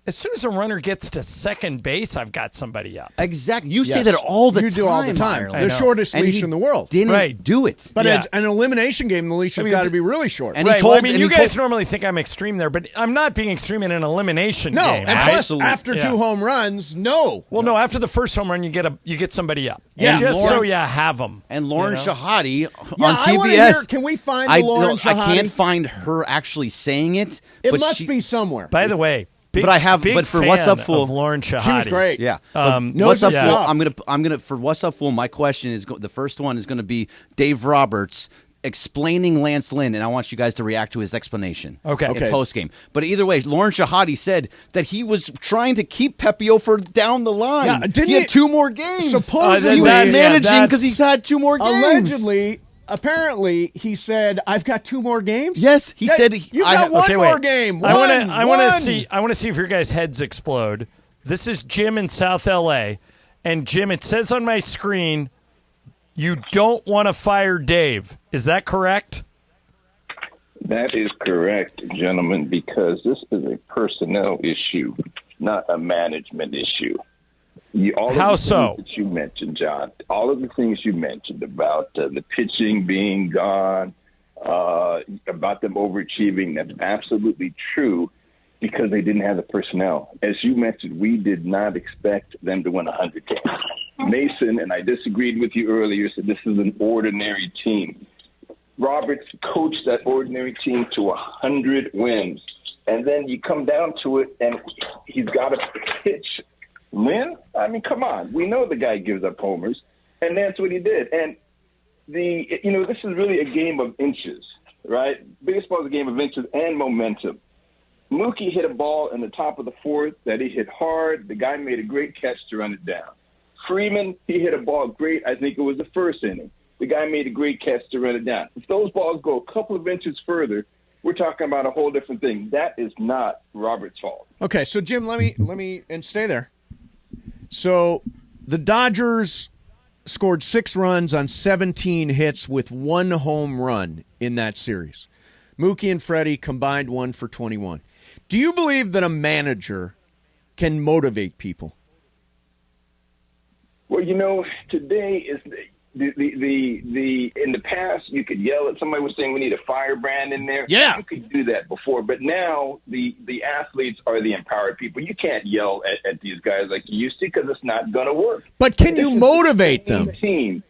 S4: as soon as a runner gets to second base, I've got somebody up.
S3: Exactly. You say that all the time.
S2: You do all the time. The shortest leash in the world.
S3: Didn't do it.
S2: But an elimination game, the leash has got to be really short.
S4: And you guys normally think I'm extreme there, but I'm not being extreme in an elimination game.
S2: No, and plus, after 2 home runs, no.
S4: Well, no, after the first home run, you get somebody up.
S3: Yeah.
S4: Just so you have them.
S3: And Lauren Shahadi
S2: I
S3: on TBS.
S2: wanna hear, can we find the Lauren Shahadi?
S3: I can't find her actually saying it.
S2: It must be somewhere.
S4: By the way,
S3: but for What's Up Fool,
S4: Lauren Shahadi.
S2: She was great.
S3: Yeah.
S2: What's Up Fool?
S3: I'm gonna for What's Up Fool. My question is the first one is going to be Dave Roberts explaining Lance Lynn, and I want you guys to react to his explanation.
S4: Okay.
S3: In post game. But either way, Lauren Shahadi said that he was trying to keep Pepio for down the line.
S2: Yeah,
S3: he had 2 more games.
S2: Supposedly,
S3: he was managing because he had 2 more games.
S2: Allegedly. Apparently, he said, "I've got 2 more games."
S3: Yes, he said
S2: you've got one more game.
S4: I want to see if your guys' heads explode. This is Jim in South LA, and Jim, it says on my screen, you don't want to fire Dave. Is that correct?
S21: That is correct, gentlemen, because this is a personnel issue, not a management issue.
S4: How so?
S21: That you mentioned, John, all of the things you mentioned about the pitching being gone, about them overachieving, that's absolutely true because they didn't have the personnel. As you mentioned, we did not expect them to win 100 games. Mason, and I disagreed with you earlier, said this is an ordinary team. Roberts coached that ordinary team to 100 wins. And then you come down to it, and he's got to pitch Lynn? I mean, come on. We know the guy gives up homers, and that's what he did. And this is really a game of inches, right? Baseball is a game of inches and momentum. Mookie hit a ball in the top of the 4th that he hit hard. The guy made a great catch to run it down. Freeman, he hit a ball great. I think it was the 1st inning. The guy made a great catch to run it down. If those balls go a couple of inches further, we're talking about a whole different thing. That is not Robert's fault.
S2: Okay, so Jim, let me and stay there. So the Dodgers scored 6 runs on 17 hits with 1 home run in that series. Mookie and Freddie combined 1 for 21. Do you believe that a manager can motivate people?
S21: Well, today is the in the past you could yell at somebody was saying we need a firebrand in there.
S2: Yeah,
S21: you could do that before, but now the athletes are the empowered people. You can't yell at these guys like you used to because it's not going to work.
S2: But can you motivate them?
S21: Team,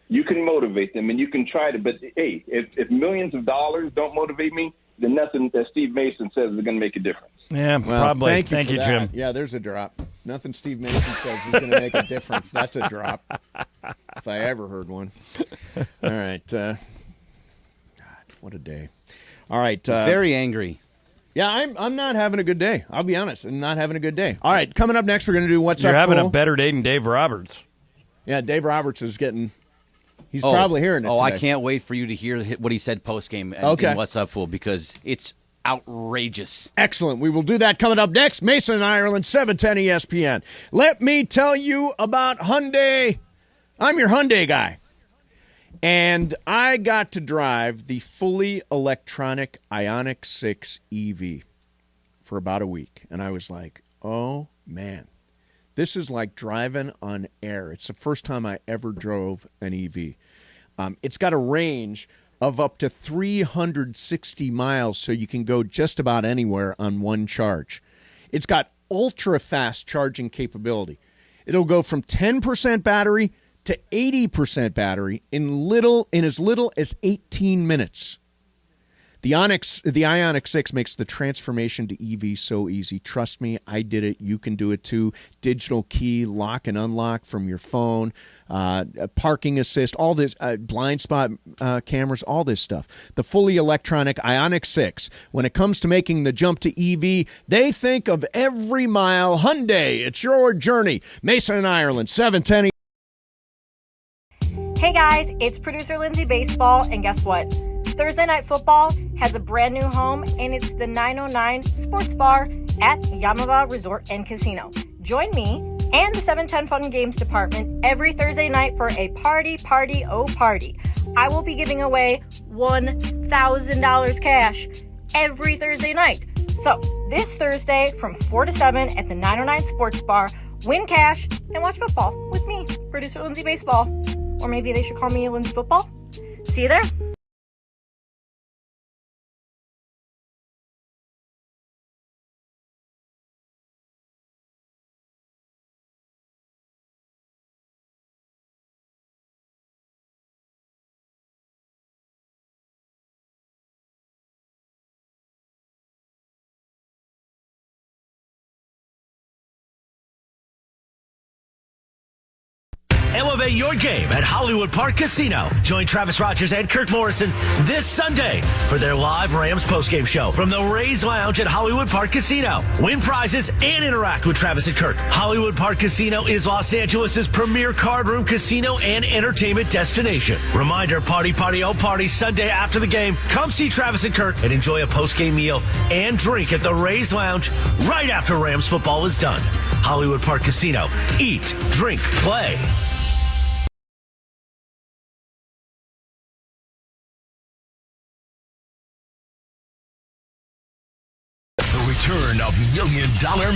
S21: you can motivate them and you can try to. But hey, if millions of dollars don't motivate me, then nothing that Steve Mason says is going to make a difference.
S4: Yeah, probably.
S2: Thank you,
S4: Jim.
S2: Yeah, there's a drop. Nothing Steve Mason says is going to make a difference. That's a drop. If I ever heard one. All right. God, what a day. All right.
S3: Very angry.
S2: Yeah, I'm not having a good day. I'll be honest. I'm not having a good day. All right, coming up next, we're going to do What's Up,
S4: You're having
S2: Fool?
S4: a better day than Dave Roberts.
S2: Yeah, Dave Roberts is getting... He's probably hearing it today.
S3: I can't wait for you to hear what he said post-game in What's Up, Fool, because it's outrageous.
S2: Excellent. We will do that coming up next. Mason and Ireland, 710 ESPN. Let me tell you about Hyundai. I'm your Hyundai guy. And I got to drive the fully electronic Ioniq 6 EV for about a week. And I was like, oh, man, This is like driving on air. It's the first time I ever drove an EV. It's got a range of up to 360 miles, so you can go just about anywhere on one charge. It's got ultra-fast charging capability. It'll go from 10% battery to 80% battery in as little as 18 minutes. The Ioniq 6 makes the transformation to EV so easy. Trust me, I did it. You can do it too. Digital key, lock and unlock from your phone, parking assist, all this, blind spot cameras, all this stuff. The fully electronic Ioniq 6. When it comes to making the jump to EV, they think of every mile. Hyundai, it's your journey. Mason and Ireland, 710.
S5: Hey guys, it's producer Lindsay Baseball, and guess what? Thursday Night Football has a brand new home, and it's the 909 Sports Bar at Yamava Resort and Casino. Join me and the 710 Fun Games Department every Thursday night for a party. I will be giving away $1,000 cash every Thursday night. So this Thursday from 4 to 7 at the 909 Sports Bar, win cash and watch football with me, producer Lindsay Baseball. Or maybe they should call me Lindsay Football. See you there.
S10: Elevate your game at Hollywood Park Casino. Join Travis Rogers and Kirk Morrison this Sunday for their live Rams postgame show from the Rays Lounge at Hollywood Park Casino. Win prizes and interact with Travis and Kirk. Hollywood Park Casino is Los Angeles' premier card room casino and entertainment destination. Reminder, party Sunday after the game. Come see Travis and Kirk and enjoy a postgame meal and drink at the Rays Lounge right after Rams football is done. Hollywood Park Casino. Eat, drink, play.
S6: Return of $1 Million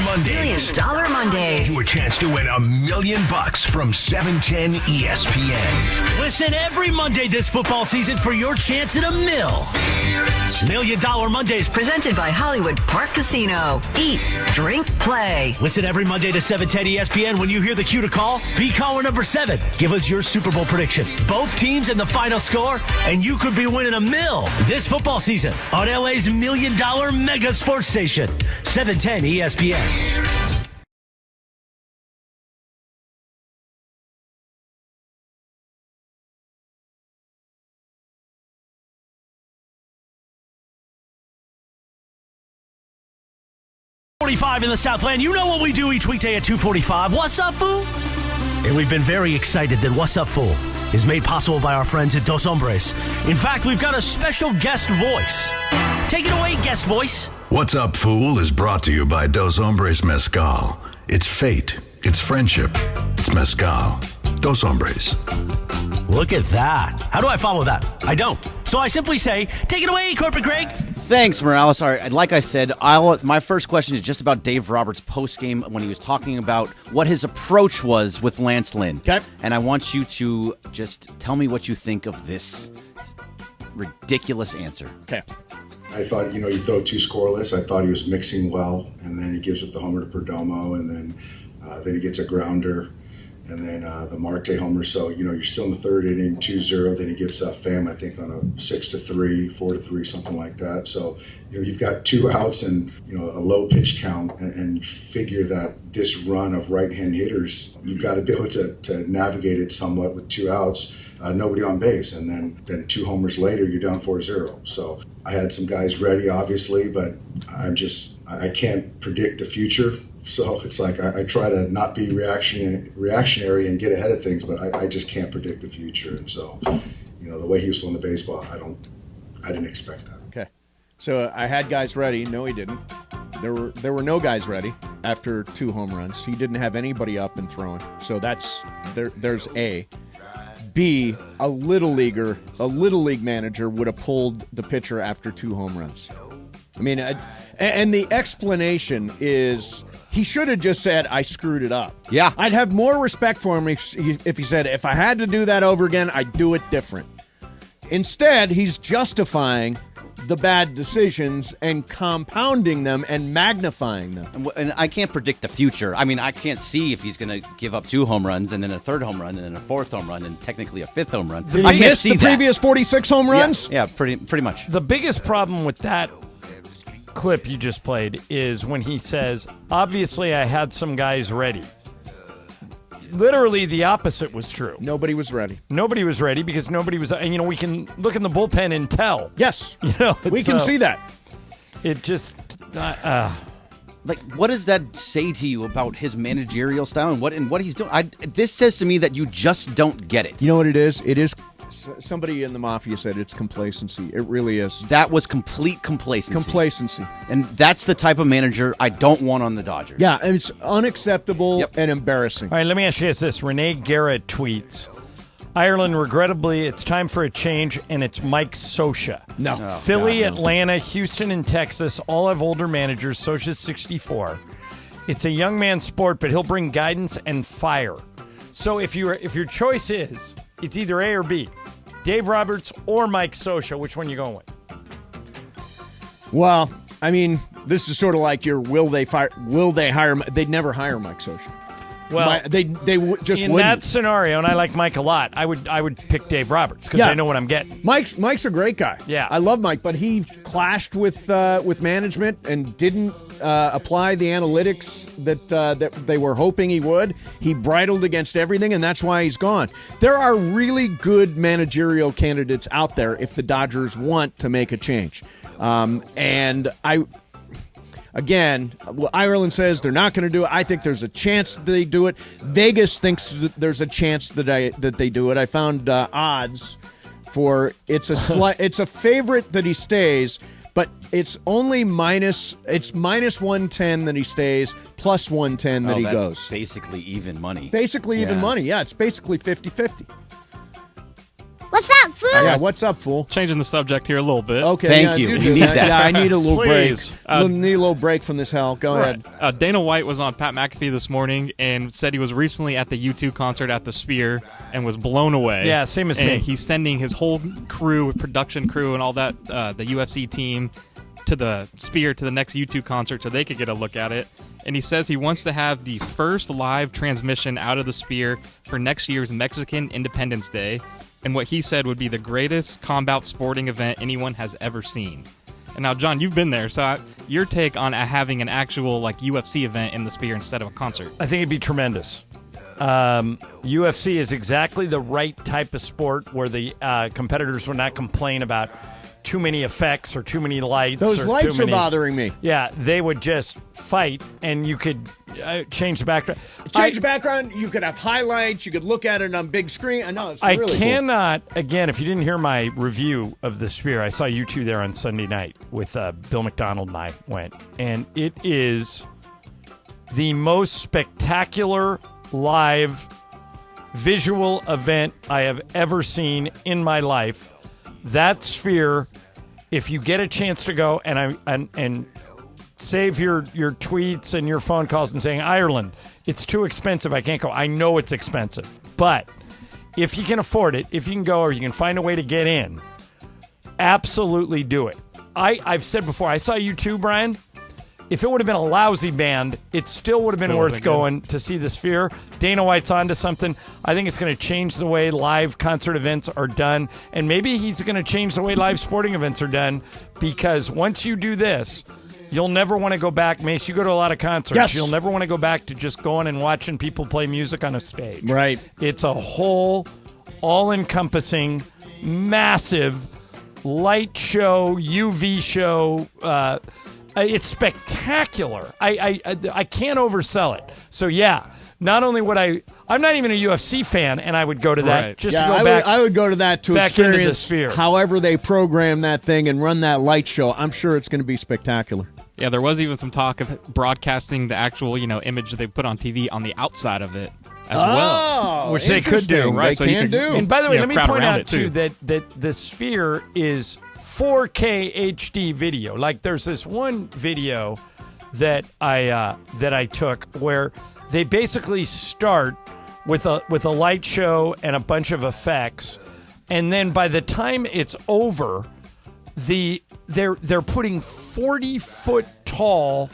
S6: Mondays.
S7: $1 Million Mondays.
S6: Your chance to win $1 million from 710 ESPN.
S10: Listen every Monday this football season for your chance at $1 million. $1 Million Mondays.
S7: Presented by Hollywood Park Casino. Eat, drink, play.
S10: Listen every Monday to 710 ESPN. When you hear the cue to call, be caller number 7. Give us your Super Bowl prediction. Both teams and the final score, and you could be winning $1 million this football season on LA's $1 million mega sports station. 710 ESPN. .45 in the Southland. You know what we do each weekday at 2:45. What's up, fool? And we've been very excited that What's Up, Fool is made possible by our friends at Dos Hombres. In fact, we've got a special guest voice. Take it away, guest voice.
S1: What's Up, Fool is brought to you by Dos Hombres Mezcal. It's fate. It's friendship. It's mezcal. Dos Hombres.
S10: Look at that. How do I follow that? I don't. So I simply say, take it away, Corporate Greg.
S3: Thanks, Morales. All right, like I said, my first question is just about Dave Roberts' postgame when he was talking about what his approach was with Lance Lynn.
S2: Okay.
S3: And I want you to just tell me what you think of this ridiculous answer.
S2: Okay.
S22: I thought, you throw 2 scoreless. I thought he was mixing well, and then he gives up the homer to Perdomo, and then he gets a grounder, and then the Marte homer. So, you're still in the third inning, 2-0. Then he gets Pham, I think, on a 6-3, 4-3, something like that. So, you've got 2 outs and, a low pitch count, and figure that this run of right-hand hitters, you've got to be able to navigate it somewhat with 2 outs, nobody on base. And then 2 homers later, you're down 4-0. So I had some guys ready, obviously, but I can't predict the future. So it's like I try to not be reactionary and get ahead of things, but I just can't predict the future. And so, the way he was throwing the baseball, I didn't expect that.
S2: Okay. So I had guys ready. No, he didn't. There were no guys ready after 2 home runs. He didn't have anybody up and throwing. So there's A. B, a little league manager would have pulled the pitcher after 2 home runs. I mean, and the explanation is He should have just said, I screwed it up.
S3: Yeah.
S2: I'd have more respect for him if he said, if I had to do that over again, I'd do it different. Instead, he's justifying the bad decisions and compounding them and magnifying them.
S3: And I can't predict the future. I mean, I can't see if he's going to give up 2 home runs and then a 3rd home run and then a 4th home run and technically a 5th home run.
S2: I can't see the previous 46 home runs?
S3: Yeah, pretty much.
S4: The biggest problem with that clip you just played is when he says, obviously I had some guys ready. Literally the opposite was true.
S2: Nobody was ready.
S4: Nobody was ready because nobody was. We can look in the bullpen and tell.
S2: Yes, we can see that.
S4: It just
S3: like, what does that say to you about his managerial style and what he's doing? This says to me that you just don't get it.
S2: You know what it is? It is. Somebody in the Mafia said it's complacency. It really is.
S3: That was complete complacency.
S2: Complacency.
S3: And that's the type of manager I don't want on the Dodgers.
S2: Yeah, and it's unacceptable and embarrassing.
S4: All right, let me ask you guys this. Renee Garrett tweets, Ireland, regrettably, it's time for a change, and it's Mike Scioscia.
S2: No.
S4: Philly, Atlanta, Houston, and Texas all have older managers. Scioscia's 64. It's a young man's sport, but he'll bring guidance and fire. So if your choice is, it's either A or B, Dave Roberts or Mike Scioscia, which one you going with?
S2: Well, I mean, this is sort of like your will they hire? They'd never hire Mike Scioscia.
S4: Well,
S2: they just
S4: in
S2: wouldn't.
S4: that scenario, and I like Mike a lot. I would pick Dave Roberts because I know what I'm getting.
S2: Mike's a great guy.
S4: Yeah,
S2: I love Mike, but he clashed with management and didn't apply the analytics that they were hoping he would. He bridled against everything, and that's why he's gone. There are really good managerial candidates out there if the Dodgers want to make a change, and I. Again, Ireland says they're not going to do it. I think there's a chance that they do it. Vegas thinks that there's a chance that they do it. I found odds for it's a favorite that he stays, but it's only minus 110 that he stays, plus 110 that he goes.
S3: Basically even money.
S2: Basically even money. Yeah, it's basically 50-50.
S8: What's up, fool?
S2: Yeah, what's up, fool?
S12: Changing the subject here a little bit.
S2: Okay,
S3: Thank you.
S2: You
S3: need that.
S2: Yeah, I need a little
S12: Please.
S2: break. Need a little break from this hell. Go ahead.
S12: Dana White was on Pat McAfee this morning and said he was recently at the U2 concert at the Sphere and was blown away.
S4: Yeah, same as me.
S12: And he's sending his whole crew, production crew, and all that, the UFC team, to the Sphere to the next U2 concert so they could get a look at it. And he says he wants to have the first live transmission out of the Sphere for next year's Mexican Independence Day, and what he said would be the greatest combat sporting event anyone has ever seen. And now, John, you've been there, so your take on having an actual UFC event in the Sphere instead of a concert?
S4: I think it'd be tremendous. UFC is exactly the right type of sport where the competitors would not complain about too many effects or too many lights.
S2: Those lights are bothering me.
S4: Yeah, they would just fight, and you could change the background.
S2: Change the background. You could have highlights. You could look at it on big screen. I know. It's really
S4: I cannot, again, if you didn't hear my review of the Sphere, I saw you two there on Sunday night with Bill McDonald and I went, and it is the most spectacular live visual event I have ever seen in my life. That Sphere, if you get a chance to go and save your tweets and your phone calls and saying, Ireland, it's too expensive, I can't go. I know it's expensive. But if you can afford it, if you can go or you can find a way to get in, absolutely do it. I've said before, I saw you too, Brian. If it would have been a lousy band, it still would have been worth going to see the Sphere. Dana White's onto something. I think it's going to change the way live concert events are done. And maybe he's going to change the way live sporting events are done, because once you do this, you'll never want to go back. Mace, you go to a lot of concerts.
S2: Yes.
S4: You'll never want to go back to just going and watching people play music on a stage.
S2: Right.
S4: It's a whole, all-encompassing, massive light show, UV show, it's spectacular. I can't oversell it. So, yeah, not only would I'm not even a UFC fan, and I would go to that just to go back.
S2: I would go to that to
S4: back
S2: experience
S4: into the Sphere.
S2: However they program that thing and run that light show. I'm sure it's going to be spectacular.
S12: Yeah, there was even some talk of broadcasting the actual, image that they put on TV on the outside of it as well.
S4: Which they could do.
S2: Right, they can do.
S4: And by the way, let me point out,
S12: too,
S4: that the Sphere is 4K HD video. Like, there's this one video that I took where they basically start with a light show and a bunch of effects, and then by the time it's over, they're putting 40-foot tall.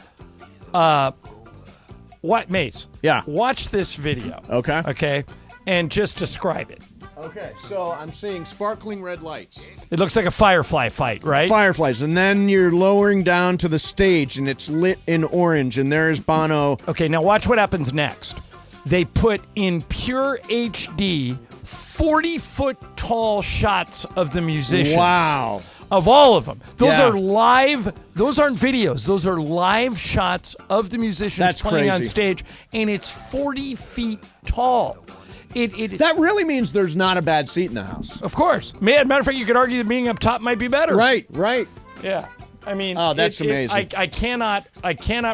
S4: What, Mace?
S2: Yeah.
S4: Watch this video.
S2: Okay.
S4: Okay, and just describe it.
S2: Okay, so I'm seeing sparkling red lights.
S4: It looks like a Firefly fight, right?
S2: Fireflies, and then you're lowering down to the stage, and it's lit in orange, and there's Bono.
S4: Okay, now watch what happens next. They put in pure HD 40-foot tall shots of the musicians.
S2: Wow.
S4: Of all of them. Those
S2: Yeah.
S4: are live. Those aren't videos. Those are live shots of the musicians
S2: That's
S4: playing on
S2: crazy.
S4: stage, and it's 40 feet tall.
S2: That really means there's not a bad seat in the house.
S4: Of course. Matter of fact, you could argue that being up top might be better.
S2: Right.
S4: Yeah. I mean,
S2: oh, that's amazing.
S4: I cannot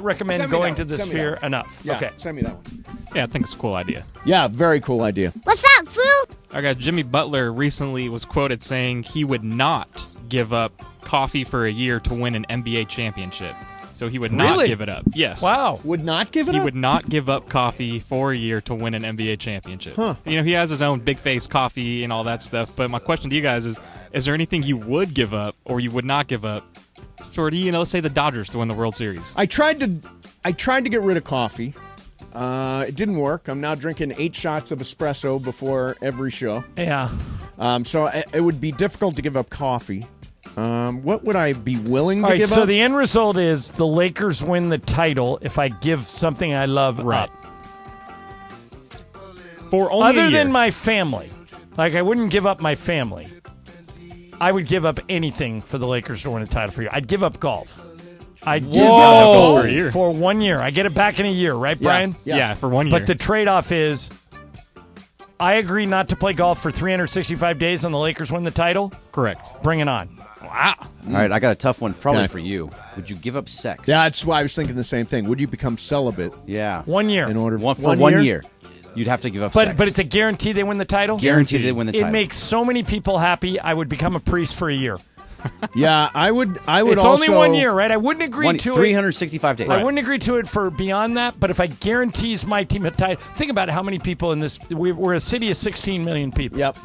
S4: recommend
S2: Send me
S4: going
S2: that
S4: to the
S2: one. Send me
S4: Sphere
S2: that one.
S4: enough.
S2: Yeah,
S4: Okay.
S2: send me that one.
S12: Yeah, I think it's a cool idea.
S2: Yeah, very cool idea.
S8: What's up, Foo?
S12: I got Jimmy Butler recently was quoted saying he would not give up coffee for a year to win an NBA championship. So he would not
S4: Really?
S12: give it up. Yes.
S4: Wow.
S2: Would not give it
S12: He
S2: up?
S12: would not give up coffee for a year to win an NBA championship.
S2: Huh.
S12: You know, he has his own big face coffee and all that stuff. But my question to you guys is there anything you would give up or you would not give up for, let's say the Dodgers to win the World Series?
S2: I tried to get rid of coffee. It didn't work. I'm now drinking 8 shots of espresso before every show.
S4: Yeah.
S2: So it would be difficult to give up coffee. What would I be willing to
S4: All right,
S2: give
S4: so
S2: up?
S4: the end result is the Lakers win the title if I give something I love up.
S12: For only
S4: Other
S12: a year.
S4: than my family. Like, I wouldn't give up my family. I would give up anything for the Lakers to win a title for you. I'd give up golf. I'd give up
S12: Whoa. For a year.
S4: for 1 year. I get it back in a year, right, Brian?
S12: Yeah, for 1 year.
S4: But the trade-off is I agree not to play golf for 365 days and the Lakers win the title.
S12: Correct.
S4: Bring it on.
S12: Wow.
S3: All right, I got a tough one probably
S2: Okay.
S3: for you. Would you give up sex?
S2: Yeah, that's why I was thinking the same thing. Would you become celibate?
S3: Yeah.
S4: 1 year.
S2: In order
S3: For 1 year. You'd have to give up sex.
S4: But it's a guarantee they win the title?
S3: Guaranteed they win the title.
S4: It makes so many people happy, I would become a priest for a year.
S2: Yeah, I would
S4: It's
S2: also...
S4: only 1 year, right? I wouldn't agree to
S3: 365 days.
S4: it. I wouldn't agree to it for beyond that, but if I guarantees my team a title, think about how many people in this. We're a city of 16 million people.
S2: Yep.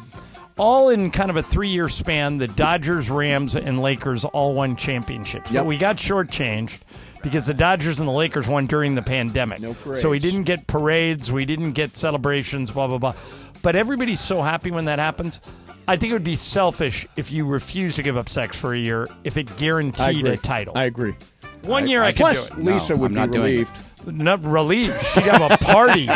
S4: All in kind of a 3-year span, the Dodgers, Rams, and Lakers all won championships.
S2: Yep.
S4: But we got shortchanged because the Dodgers and the Lakers won during the pandemic.
S2: No parades.
S4: So we didn't get parades, we didn't get celebrations, blah, blah, blah. But everybody's so happy when that happens. I think it would be selfish if you refuse to give up sex for a year if it
S2: I
S4: guaranteed
S2: agree.
S4: a title.
S2: I agree.
S4: 1 year I could
S2: Plus,
S4: do it.
S2: Lisa would
S3: I'm
S2: be
S3: not doing it.
S2: relieved.
S4: Not relieved. She'd have a party.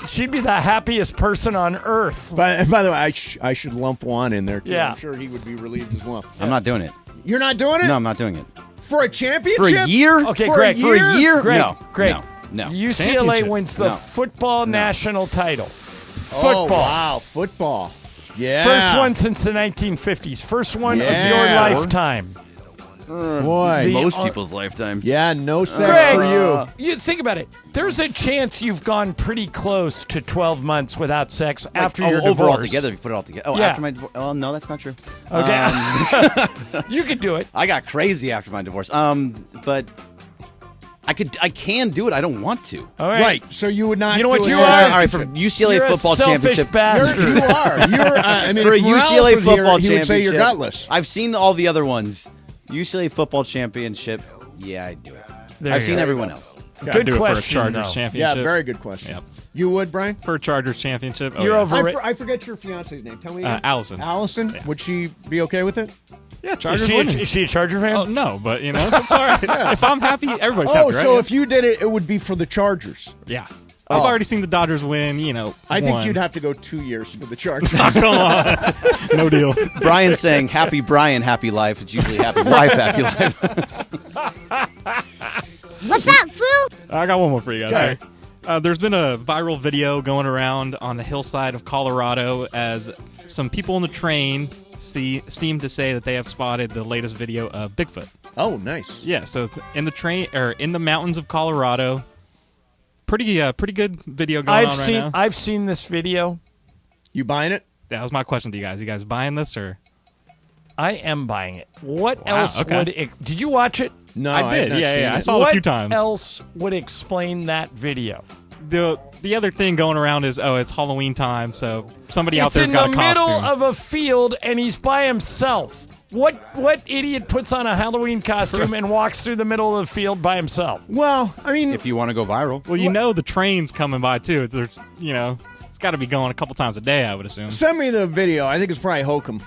S4: She'd be the happiest person on earth.
S2: By the way, I should lump Juan in there, too.
S4: Yeah.
S2: I'm sure he would be relieved as well.
S3: I'm not doing it.
S2: You're not doing it?
S3: No, I'm not doing it.
S2: For a championship?
S3: For a year?
S4: Okay,
S2: For
S4: Greg.
S2: a year?
S3: For a year?
S4: Greg,
S3: No.
S4: Greg.
S3: No.
S4: UCLA
S12: Championship.
S4: wins the
S3: No.
S4: football national title.
S2: Oh,
S4: Football.
S2: wow. Football. Yeah.
S4: First one since the 1950s. First one of your
S2: Yeah.
S4: lifetime.
S2: Boy.
S3: Most people's lifetime.
S2: Yeah, no sex
S4: Greg,
S2: for you.
S4: You think about it. There's a chance you've gone pretty close to 12 months without sex after your divorce.
S3: overall together, if you put it all together. Oh,
S4: Yeah.
S3: after my divorce. Oh, no, that's not true.
S4: Okay. You could do it.
S3: I got crazy after my divorce. But I can do it. I don't want to.
S4: All right.
S2: Right. So you would not.
S4: You know what
S2: do
S4: you
S2: it.
S4: are?
S3: All right, for UCLA
S4: You're
S3: football
S4: a selfish
S3: championship.
S4: bastard.
S2: You are. You're. I mean,
S3: For a
S2: if Morales
S3: UCLA
S2: was here,
S3: football
S2: he would say you're
S3: championship.
S2: gutless.
S3: I've seen all the other ones. UCLA football championship. Yeah, I'd do it.
S4: There
S3: I've
S4: you
S3: seen
S4: go.
S3: everyone else.
S12: Gotta
S4: Good
S12: do it
S4: question,
S12: for a Chargers
S4: though.
S12: championship.
S2: Yeah, very good question.
S12: Yep.
S2: You would, Brian?
S12: For a Chargers championship. Oh,
S4: You're
S12: yeah.
S4: over it.
S2: I forget your fiance's name. Tell me again.
S12: Allison.
S2: Allison?
S12: Yeah.
S2: Would she be okay with it?
S12: Yeah,
S4: Is
S12: Chargers
S4: she,
S12: winning.
S4: is she a Charger fan?
S12: Oh, no, but, it's all right. If I'm happy, everybody's
S2: Oh,
S12: happy, right?
S2: so if you did it, it would be for the Chargers.
S12: Yeah. I've already seen the Dodgers win,
S2: I think
S12: one.
S2: you'd have to go 2 years for the Chargers.
S12: Come on. No deal.
S3: Brian's saying happy Brian, happy life. It's usually happy wife, happy life.
S8: What's up, Foo?
S12: I got one more for you guys.
S2: Okay.
S12: Sorry. There's been a viral video going around on the hillside of Colorado as some people on the train seem to say that they have spotted the latest video of Bigfoot.
S2: Oh, nice.
S12: Yeah, so it's in the train or in the mountains of Colorado. Pretty good video going on right now.
S4: I've seen this video.
S2: You buying it?
S12: That was my question to you guys. You guys buying this or?
S4: I am buying it. What
S12: Wow,
S4: else
S12: okay.
S4: would it? Did you watch it?
S2: No,
S12: I did.
S2: have not seen
S12: Yeah. I
S2: it.
S12: saw it a few times.
S4: What else would explain that video?
S12: The other thing going around is, it's Halloween time, so somebody out there's
S4: It's
S12: got
S4: in
S12: a
S4: the middle
S12: costume.
S4: of a field, and he's by himself. What idiot puts on a Halloween costume and walks through the middle of the field by himself?
S2: Well, I mean,
S3: If you want to go viral.
S12: Well, the train's coming by too. There's, it's got to be going a couple times a day, I would assume.
S2: send me the video. I think it's probably Hokum.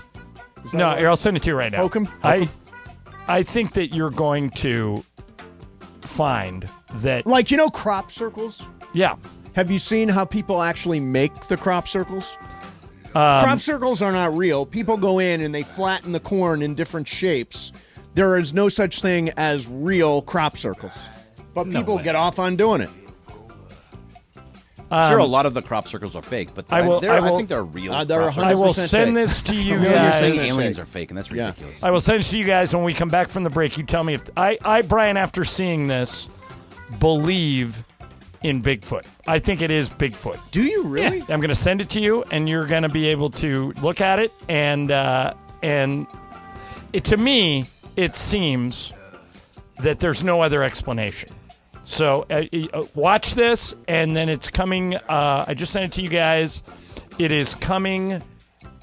S4: No, here, I'll send it to you right now.
S2: Hokum?
S4: I think that you're going to find that.
S2: Like, crop circles?
S4: Yeah.
S2: Have you seen how people actually make the crop circles? Crop circles are not real. People go in and they flatten the corn in different shapes. There is no such thing as real crop circles. But people get off on doing it.
S3: Sure, a lot of the crop circles are fake, but I think they're real.
S2: They're
S3: crop circles.
S4: I will
S2: 100%
S4: send
S2: fake.
S4: this to you
S3: You're
S4: guys.
S3: saying aliens are fake, and that's ridiculous.
S4: I will send it to you guys when we come back from the break. You tell me if I Brian, after seeing this, believe in Bigfoot. I think it is Bigfoot.
S2: Do you really?
S4: Yeah. I'm going to send it to you, and you're going to be able to look at it. And to me, it seems that there's no other explanation. So watch this, and then it's coming. I just sent it to you guys. It is coming.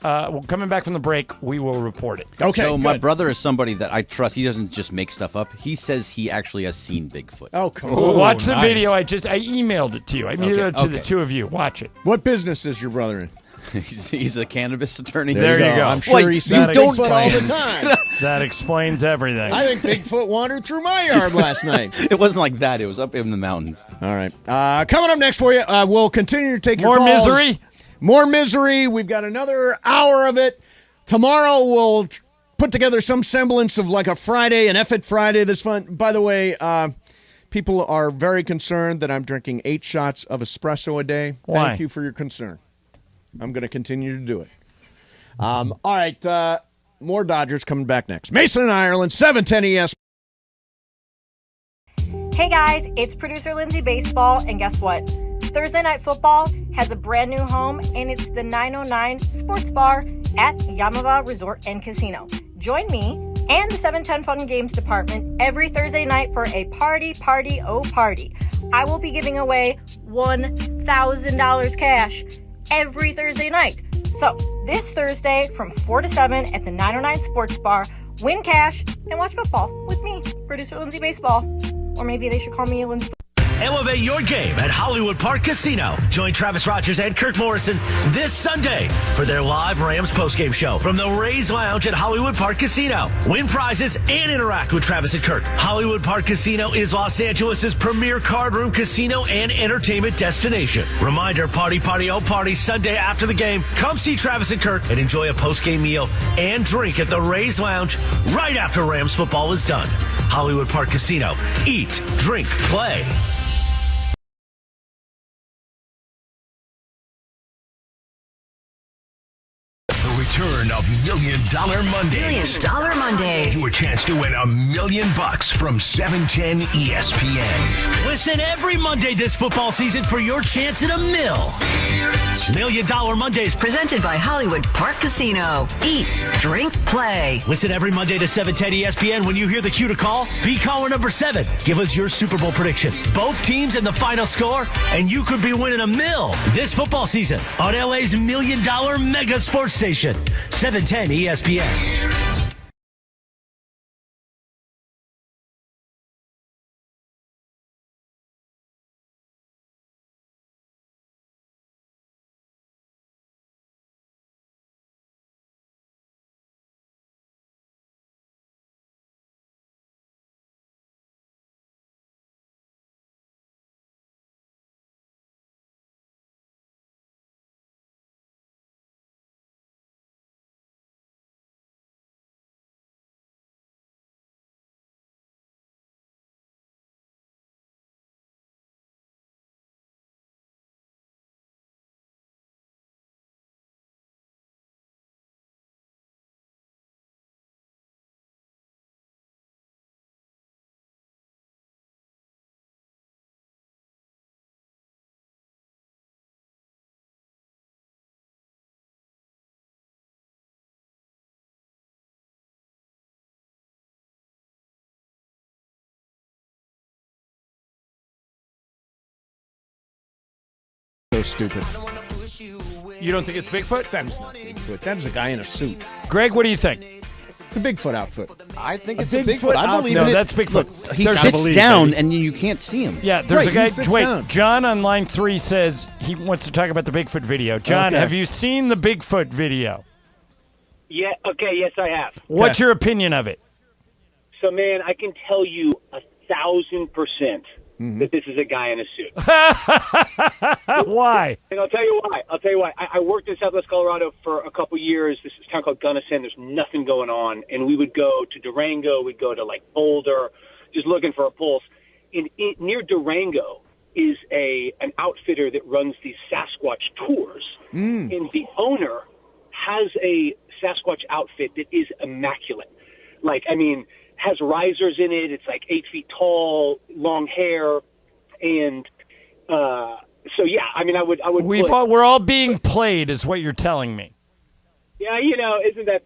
S4: Coming back from the break, we will report it.
S2: Okay.
S3: So my
S2: good.
S3: brother is somebody that I trust. He doesn't just make stuff up. He says he actually has seen Bigfoot.
S2: Oh, come on.
S4: Watch the
S12: nice.
S4: video. I emailed it to you. I emailed it to the two of you. Watch it.
S2: What business is your brother in?
S3: He's a cannabis attorney.
S4: There you go.
S2: I'm sure he sees Bigfoot all the time.
S4: That explains everything.
S2: I think Bigfoot wandered through my yard last night.
S3: It wasn't like that. It was up in the mountains.
S2: All right. Coming up next for you, we'll continue to take your
S4: More
S2: calls.
S4: misery?
S2: More misery. We've got another hour of it. Tomorrow we'll put together some semblance of like a Friday, an F-it Friday that's fun. By the way, people are very concerned that I'm drinking 8 shots of espresso a day.
S4: Why?
S2: Thank you for your concern. I'm going to continue to do it. All right. More Dodgers coming back next. Mason and Ireland, 710 ES.
S5: Hey guys, it's producer Lindsay Baseball, and guess what? Thursday Night Football has a brand new home, and it's the 909 Sports Bar at Yamava Resort and Casino. Join me and the 710 Fun Games Department every Thursday night for a party. I will be giving away $1,000 cash every Thursday night. So this Thursday from 4 to 7 at the 909 Sports Bar, win cash and watch football with me, producer Lindsay Baseball. Or maybe they should call me Lindsay.
S10: Elevate your game at Hollywood Park Casino. Join Travis Rogers and Kirk Morrison this Sunday for their live Rams postgame show from the Rays Lounge at Hollywood Park Casino. Win prizes and interact with Travis and Kirk. Hollywood Park Casino is Los Angeles' premier card room casino and entertainment destination. Reminder, party Sunday after the game. Come see Travis and Kirk and enjoy a postgame meal and drink at the Rays Lounge right after Rams football is done. Hollywood Park Casino. Eat, drink, play.
S6: Return of $1 Million Mondays.
S7: $1 Million Mondays.
S6: Your chance to win $1 million from 710 ESPN.
S10: Listen every Monday this football season for your chance at $1 million. $1 Million Mondays
S7: Presented by Hollywood Park Casino. Eat, drink, play.
S10: Listen every Monday to 710 ESPN. When you hear the cue to call, be caller number 7. Give us your Super Bowl prediction. Both teams and the final score, and you could be winning $1 million this football season on LA's $1 Million Mega Sports Station, 710 ESPN.
S2: so stupid.
S4: You don't think it's Bigfoot?
S2: That is not Bigfoot. That is a guy in a suit.
S4: Greg, what do you think?
S2: It's a Bigfoot outfit.
S3: I think it's
S2: A
S3: a Bigfoot.
S2: Bigfoot
S3: I believe
S4: No,
S3: in it.
S4: that's Bigfoot.
S3: Look, he
S4: There's-
S3: sits
S4: Believe,
S3: down
S4: baby.
S3: and you can't see him.
S4: Yeah, there's
S2: Right,
S4: a guy.
S2: he sits
S4: Wait,
S2: down.
S4: John on line 3 says he wants to talk about the Bigfoot video. John,
S2: Okay.
S4: have you seen the Bigfoot video?
S9: Yeah. Okay. Yes, I have.
S4: What's your opinion of it?
S9: So, man, I can tell you 1,000% that this is a guy in a suit.
S4: Why?
S9: And I'll tell you why. I worked in Southwest Colorado for a couple years. This is a town called Gunnison. There's nothing going on, and we would go to Durango. We'd go to like Boulder, just looking for a pulse. Near Durango is an outfitter that runs these Sasquatch tours, and the owner has a Sasquatch outfit that is immaculate. Like, I mean, has risers in it. It's like 8 feet tall, long hair, and so yeah. I mean, I would.
S4: We're all being played, is what you're telling me.
S9: Yeah, isn't that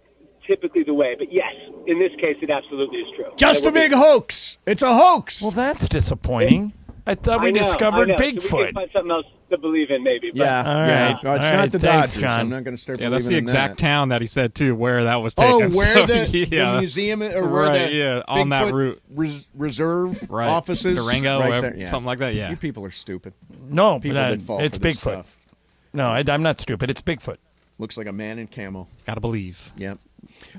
S9: typically the way? But yes, in this case, it absolutely is true.
S2: Just a big hoax. It's a hoax.
S4: Well, that's disappointing. I thought we discovered
S9: So we
S4: Bigfoot.
S9: can find something else to believe in, maybe. But.
S2: Yeah,
S4: All
S2: yeah.
S4: right.
S2: No, it's
S4: All
S2: not
S4: right.
S2: the
S4: Thanks,
S2: Dodgers.
S4: John.
S2: I'm not going to start
S12: Yeah,
S2: believing
S12: that's the
S2: in
S12: exact
S2: that.
S12: town that he said too, where that was taken.
S2: Oh, where
S12: So,
S2: the
S12: yeah.
S2: museum or where
S12: Right,
S2: the
S12: yeah, on that
S2: Bigfoot
S12: route.
S2: reserve
S12: Right.
S2: offices,
S12: Durango,
S2: right
S12: wherever-
S2: there. Yeah.
S12: something like that, yeah.
S2: You people are stupid.
S4: No,
S2: people
S4: but,
S2: that fall
S4: it's
S2: for this
S4: Bigfoot.
S2: stuff.
S4: No, I'm not stupid. It's Bigfoot.
S2: Looks like a man in camo.
S12: Gotta believe.
S2: Yep.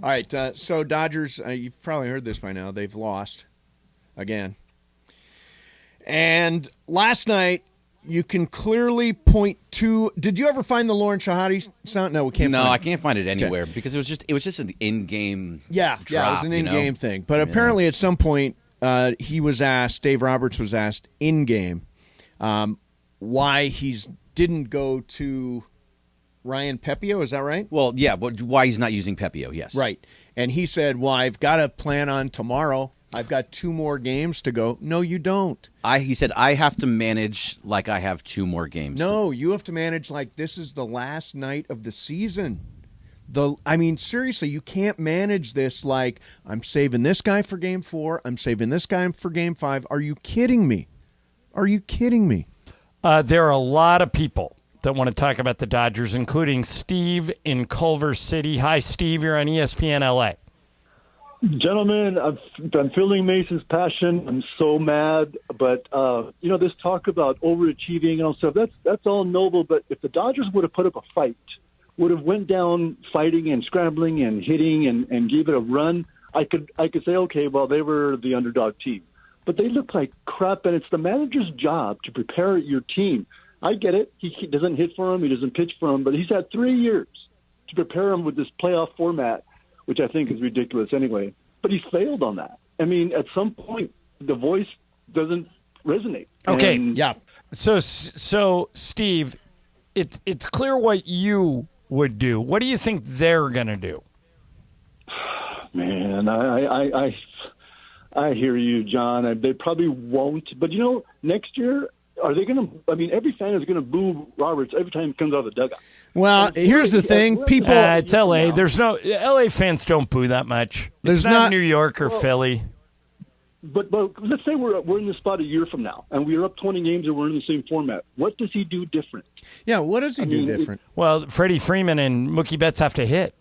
S2: All right. So Dodgers, you've probably heard this by now. They've lost again. And last night, you can clearly point to. Did you ever find the Lauren Shahadi sound? No, we can't.
S3: No,
S2: find
S3: I
S2: it.
S3: can't find it anywhere because it was just an in-game.
S2: Yeah,
S3: drop,
S2: it was an in-game
S3: you know?
S2: thing. But apparently, at some point, he was asked. Dave Roberts was asked in-game why he didn't go to Ryan Pepio. Is that right?
S3: Well, yeah, but why he's not using Pepio? Yes,
S2: Right. And he said, "Well, I've got to plan on tomorrow. I've got 2 more games to go." No, you don't.
S3: He said I have to manage like I have 2 more games.
S2: No, you have to manage like this is the last night of the season. I mean, seriously, you can't manage this like I'm saving this guy for game 4. I'm saving this guy for game 5. Are you kidding me? Are you kidding me?
S4: There are a lot of people that want to talk about the Dodgers, including Steve in Culver City. Hi, Steve. You're on ESPN LA.
S11: Gentlemen, I'm feeling Mason's passion. I'm so mad, but this talk about overachieving and all stuff, that's all noble. But if the Dodgers would have put up a fight, would have went down fighting and scrambling and hitting and gave it a run, I could say, okay, well, they were the underdog team. But they look like crap, and it's the manager's job to prepare your team. I get it. He doesn't hit for him. He doesn't pitch for him. But he's had 3 years to prepare him with this playoff format, which I think is ridiculous anyway. But he's failed on that. I mean, at some point, the voice doesn't resonate.
S4: Okay.
S11: And
S2: Yeah.
S4: So Steve, it's clear what you would do. What do you think they're going to do?
S11: Man, I hear you, John. They probably won't. But, next year, are they going to – I mean, every fan is going to boo Roberts every time he comes out of the dugout.
S2: Well, here's the thing. People
S4: it's LA. There's no – LA fans don't boo that much.
S2: There's
S4: it's not
S2: not-
S4: New York or Philly.
S11: But let's say we're in this spot a year from now, and we're up 20 games and we're in the same format. What does he do different?
S2: Yeah, what does he do different?
S4: Well, Freddie Freeman and Mookie Betts have to hit.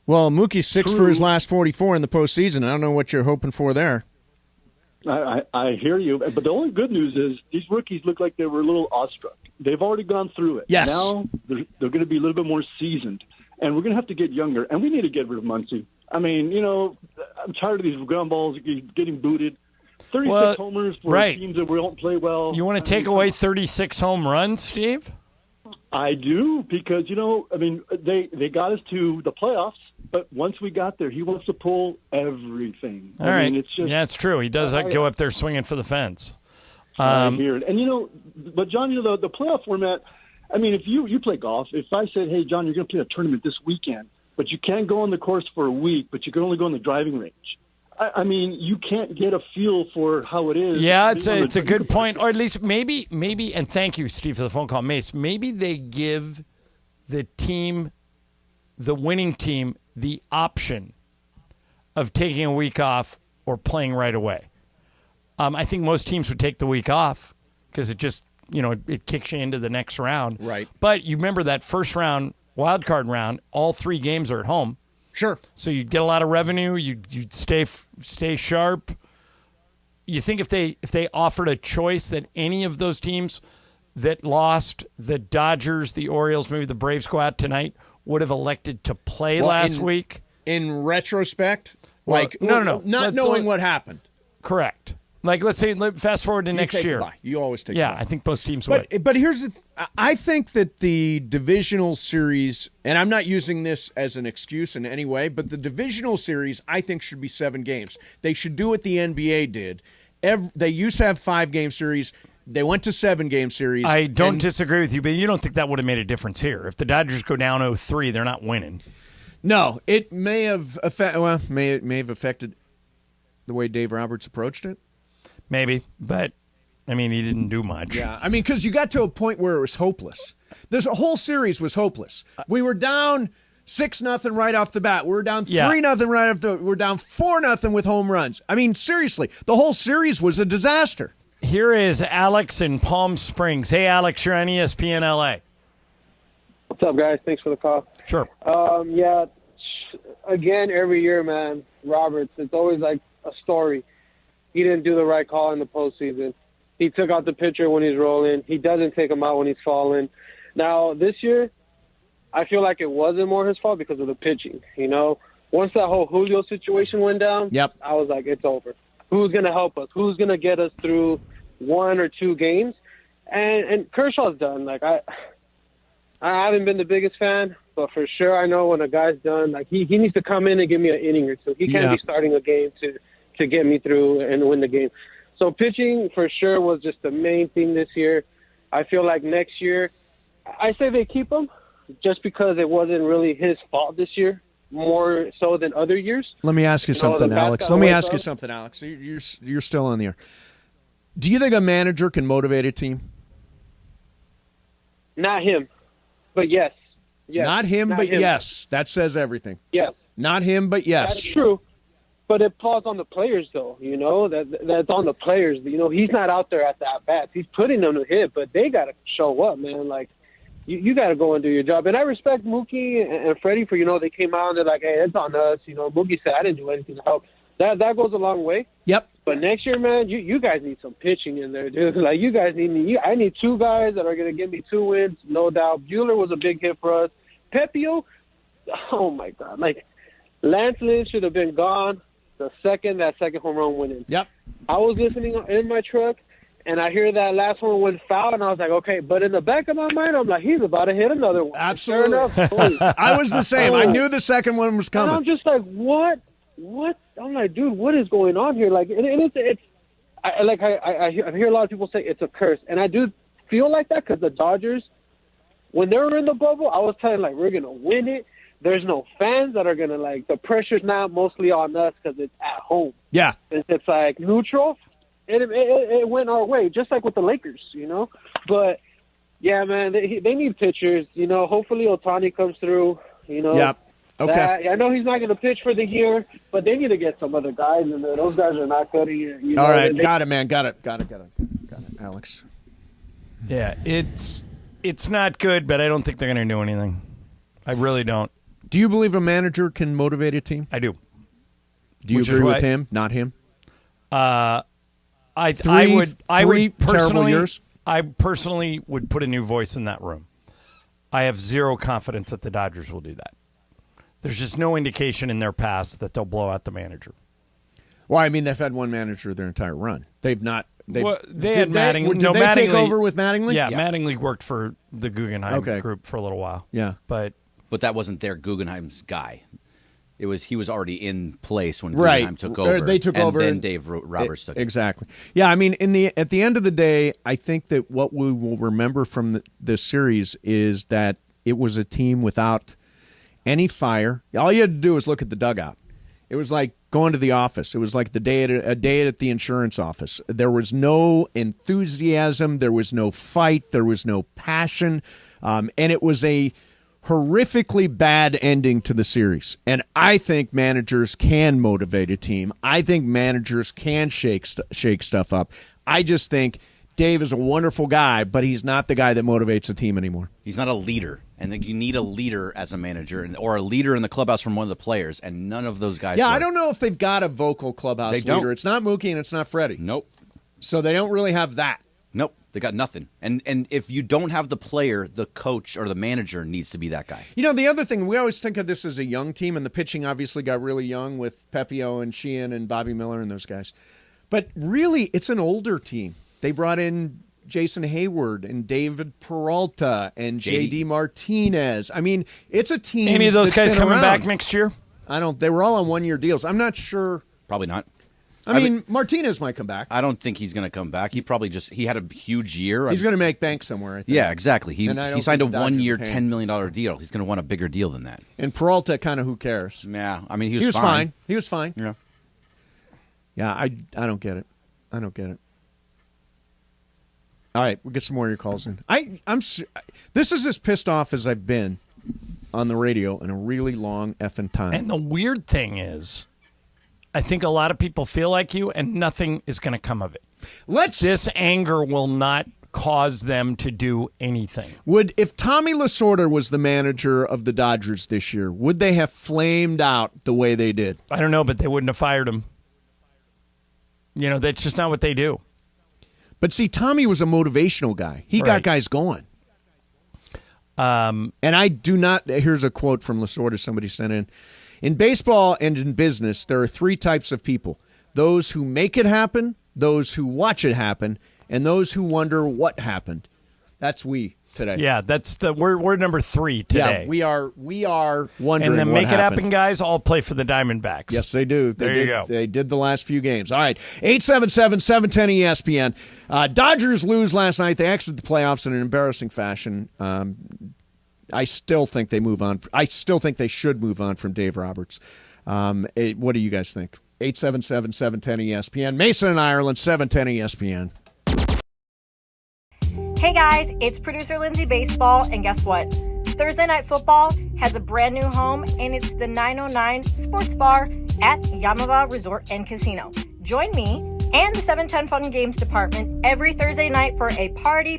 S2: Well, Mookie's 6 for his last 44 in the postseason. I don't know what you're hoping for there.
S11: I hear you. But the only good news is these rookies look like they were a little awestruck. They've already gone through it.
S2: Yes.
S11: Now they're going to be a little bit more seasoned, and we're going to have to get younger, and we need to get rid of Muncy. I mean, I'm tired of these ground balls getting booted. 36 homers for teams that we don't play well.
S4: You want to take away 36 home runs, Steve?
S11: I do, because, they got us to the playoffs, but once we got there, he wants to pull everything.
S4: All right.
S11: It's just,
S4: yeah, it's true. He does go up there swinging for the fence.
S11: I hear it. And, but, John, the playoff format, I mean, if you play golf, if I said, hey, John, you're going to play a tournament this weekend, but you can't go on the course for a week, but you can only go on the driving range. I mean, you can't get a feel for how it is.
S4: Yeah, it's a good point. Or at least maybe, and thank you, Steve, for the phone call, Mace. Maybe they give the winning team, the option of taking a week off or playing right away. I think most teams would take the week off because it just it kicks you into the next round.
S2: Right.
S4: But you remember that first round, wild card round, all 3 games are at home.
S2: Sure.
S4: So you'd get a lot of revenue. You'd stay sharp. You think if they offered a choice that any of those teams that lost, the Dodgers, the Orioles, maybe the Braves go out tonight, would have elected to play last week?
S2: In retrospect,
S4: No.
S2: not knowing what happened.
S4: Correct. Like, let's say, fast forward to next year.
S2: You always take
S4: Yeah, I think most teams would.
S2: But here's I think that the divisional series, and I'm not using this as an excuse in any way, but the divisional series I think should be 7 games. They should do what the NBA did. They used to have 5-game series. They went to 7-game series.
S4: I don't disagree with you, but you don't think that would have made a difference here. If the Dodgers go down 0-3, they're not winning.
S2: No, it may have affected the way Dave Roberts approached it.
S4: Maybe, but, I mean, he didn't do much.
S2: Yeah, I mean, because you got to a point where it was hopeless. There's a whole series was hopeless. We were down 6-0 right off the bat. We were down 3-0 right off the. We're down 4-0 with home runs. I mean, seriously, the whole series was a disaster.
S4: Here is Alex in Palm Springs. Hey, Alex, you're on ESPN LA.
S13: What's up, guys? Thanks for the call.
S4: Sure.
S13: Yeah, again, every year, man, Roberts, it's always like a story. He didn't do the right call in the postseason. He took out the pitcher when he's rolling. He doesn't take him out when he's falling. Now, this year, I feel like it wasn't more his fault because of the pitching. Once that whole Julio situation went down, I was like, it's over. Who's going to help us? Who's going to get us through 1 or 2 games? And Kershaw's done. Like, I haven't been the biggest fan, but for sure I know when a guy's done, like he needs to come in and give me an inning or 2. He can't be starting a game to get me through and win the game. So pitching for sure was just the main thing this year. I feel like next year, I say they keep him just because it wasn't really his fault this year, more so than other years.
S2: Let me ask you something, Alex. You're still on the air. Do you think a manager can motivate a team?
S13: Not him, but yes.
S2: Not him, but yes. That says everything.
S13: Yes.
S2: Not him, but yes.
S13: That's true. But it falls on the players, though. That's on the players. He's not out there at the at-bats. He's putting them to hit, but they got to show up, man. Like, you got to go and do your job. And I respect Mookie and Freddie for, they came out and they're like, hey, it's on us. Mookie said, I didn't do anything to help. That goes a long way.
S2: Yep.
S13: But next year, man, you guys need some pitching in there, dude. Like, you guys need me. I need 2 guys that are going to give me 2 wins, no doubt. Buehler was a big hit for us. Pepio, oh, my God. Like, Lance Lynn should have been gone that second home run went in.
S2: Yep.
S13: I was listening in my truck, and I hear that last one went foul, and I was like, okay. But in the back of my mind, I'm like, he's about to hit another one.
S2: Absolutely.
S13: Sure enough,
S2: I was the same. I knew the second one was coming.
S13: And I'm just like, what? I'm like, dude, what is going on here? Like, and I hear a lot of people say it's a curse, and I do feel like that because the Dodgers, when they were in the bubble, I was telling like we're gonna win it. There's no fans that are gonna the pressure's now mostly on us because it's at home.
S2: Yeah,
S13: it's like neutral. It went our way, just like with the Lakers, But yeah, man, they need pitchers. Hopefully Ohtani comes through.
S2: Yep. Okay.
S13: I know he's not going to pitch for the year, but they need to get some other guys in there. Those guys are not good.
S2: All right, got it, man. Got it, Alex.
S4: Yeah, it's not good, but I don't think they're going to do anything. I really don't.
S2: Do you believe a manager can motivate a team?
S4: I do.
S2: Do you agree with him? Not him.
S4: I would personally would put a new voice in that room. I have zero confidence that the Dodgers will do that. There's just no indication in their past that they'll blow out the manager.
S2: Well, I mean, they've had one manager their entire run. They've not.
S4: They had Mattingly.
S2: Did they take over with Mattingly?
S4: Yeah, Mattingly worked for the Guggenheim group for a little while.
S2: Yeah,
S3: but that wasn't their Guggenheim's guy. He was already in place when Guggenheim took over.
S2: They took over,
S3: and then Dave Roberts took
S2: exactly. Yeah, I mean, at the end of the day, I think that what we will remember from this series is that it was a team without any fire. All you had to do was look at the dugout. It was like going to the office. It was like a day at the insurance office. There was no enthusiasm. There was no fight. There was no passion. And it was a horrifically bad ending to the series. And I think managers can motivate a team. I think managers can shake stuff up. I just think Dave is a wonderful guy, but he's not the guy that motivates the team anymore.
S3: He's not a leader, and then you need a leader as a manager, or a leader in the clubhouse from one of the players, and none of those guys.
S2: Yeah,
S3: work.
S2: I don't know if they've got a vocal clubhouse
S3: They
S2: leader.
S3: don't.
S2: It's not Mookie and it's not Freddie.
S3: Nope.
S2: So they don't really have that.
S3: Nope. They got nothing. And if you don't have the player, the coach or the manager needs to be that guy.
S2: You know, the other thing, we always think of this as a young team, and the pitching obviously got really young with Pepio and Sheehan and Bobby Miller and those guys. But really, it's an older team. They brought in Jason Hayward and David Peralta and JD Martinez. I mean, it's a team.
S4: Any of those
S2: that's
S4: guys
S2: been
S4: coming
S2: around.
S4: back next year?
S2: They were all on one-year deals. I'm not sure.
S3: Probably not.
S2: I mean, Martinez might come back.
S3: I don't think he's going to come back. He had a huge year.
S2: He's going to make bank somewhere, I think.
S3: Yeah, exactly. He signed a
S2: think the Dodgers
S3: one-year,
S2: are paying.
S3: $10 million deal. He's going to want a bigger deal than that.
S2: And Peralta, kind of who cares?
S3: Yeah, I mean, he was
S2: fine. He was fine.
S3: Yeah.
S2: Yeah, I don't get it. I don't get it. All right, we'll get some more of your calls in. This is as pissed off as I've been on the radio in a really long effing time.
S4: And the weird thing is, I think a lot of people feel like you, and nothing is going to come of it. This anger will not cause them to do anything.
S2: If Tommy Lasorda was the manager of the Dodgers this year, would they have flamed out the way they did?
S4: I don't know, but they wouldn't have fired him. You know, that's just not what they do.
S2: But see, Tommy was a motivational guy. He got guys going. And I do not. Here's a quote from Lasorda somebody sent in. In baseball and in business, there are three types of people: those who make it happen, those who watch it happen, and those who wonder what happened. That's we today.
S4: Yeah, we're number 3 today.
S2: Yeah, we are wondering.
S4: And the
S2: what
S4: make it
S2: happened.
S4: happen guys all play for the Diamondbacks.
S2: Yes, they do.
S4: You go.
S2: They did the last few games. All right, 877-710-ESPN. Dodgers lose last night. They exit the playoffs in an embarrassing fashion. I still think they move on. I still think they should move on from Dave Roberts. What do you guys think? 877-710-ESPN. Mason in Ireland, 710-ESPN.
S5: Hey guys, it's producer Lindsay Baseball, and guess what? Thursday Night Football has a brand new home, and it's the 909 Sports Bar at Yamava Resort and Casino. Join me and the 710 Fun Games Department every Thursday night for a party.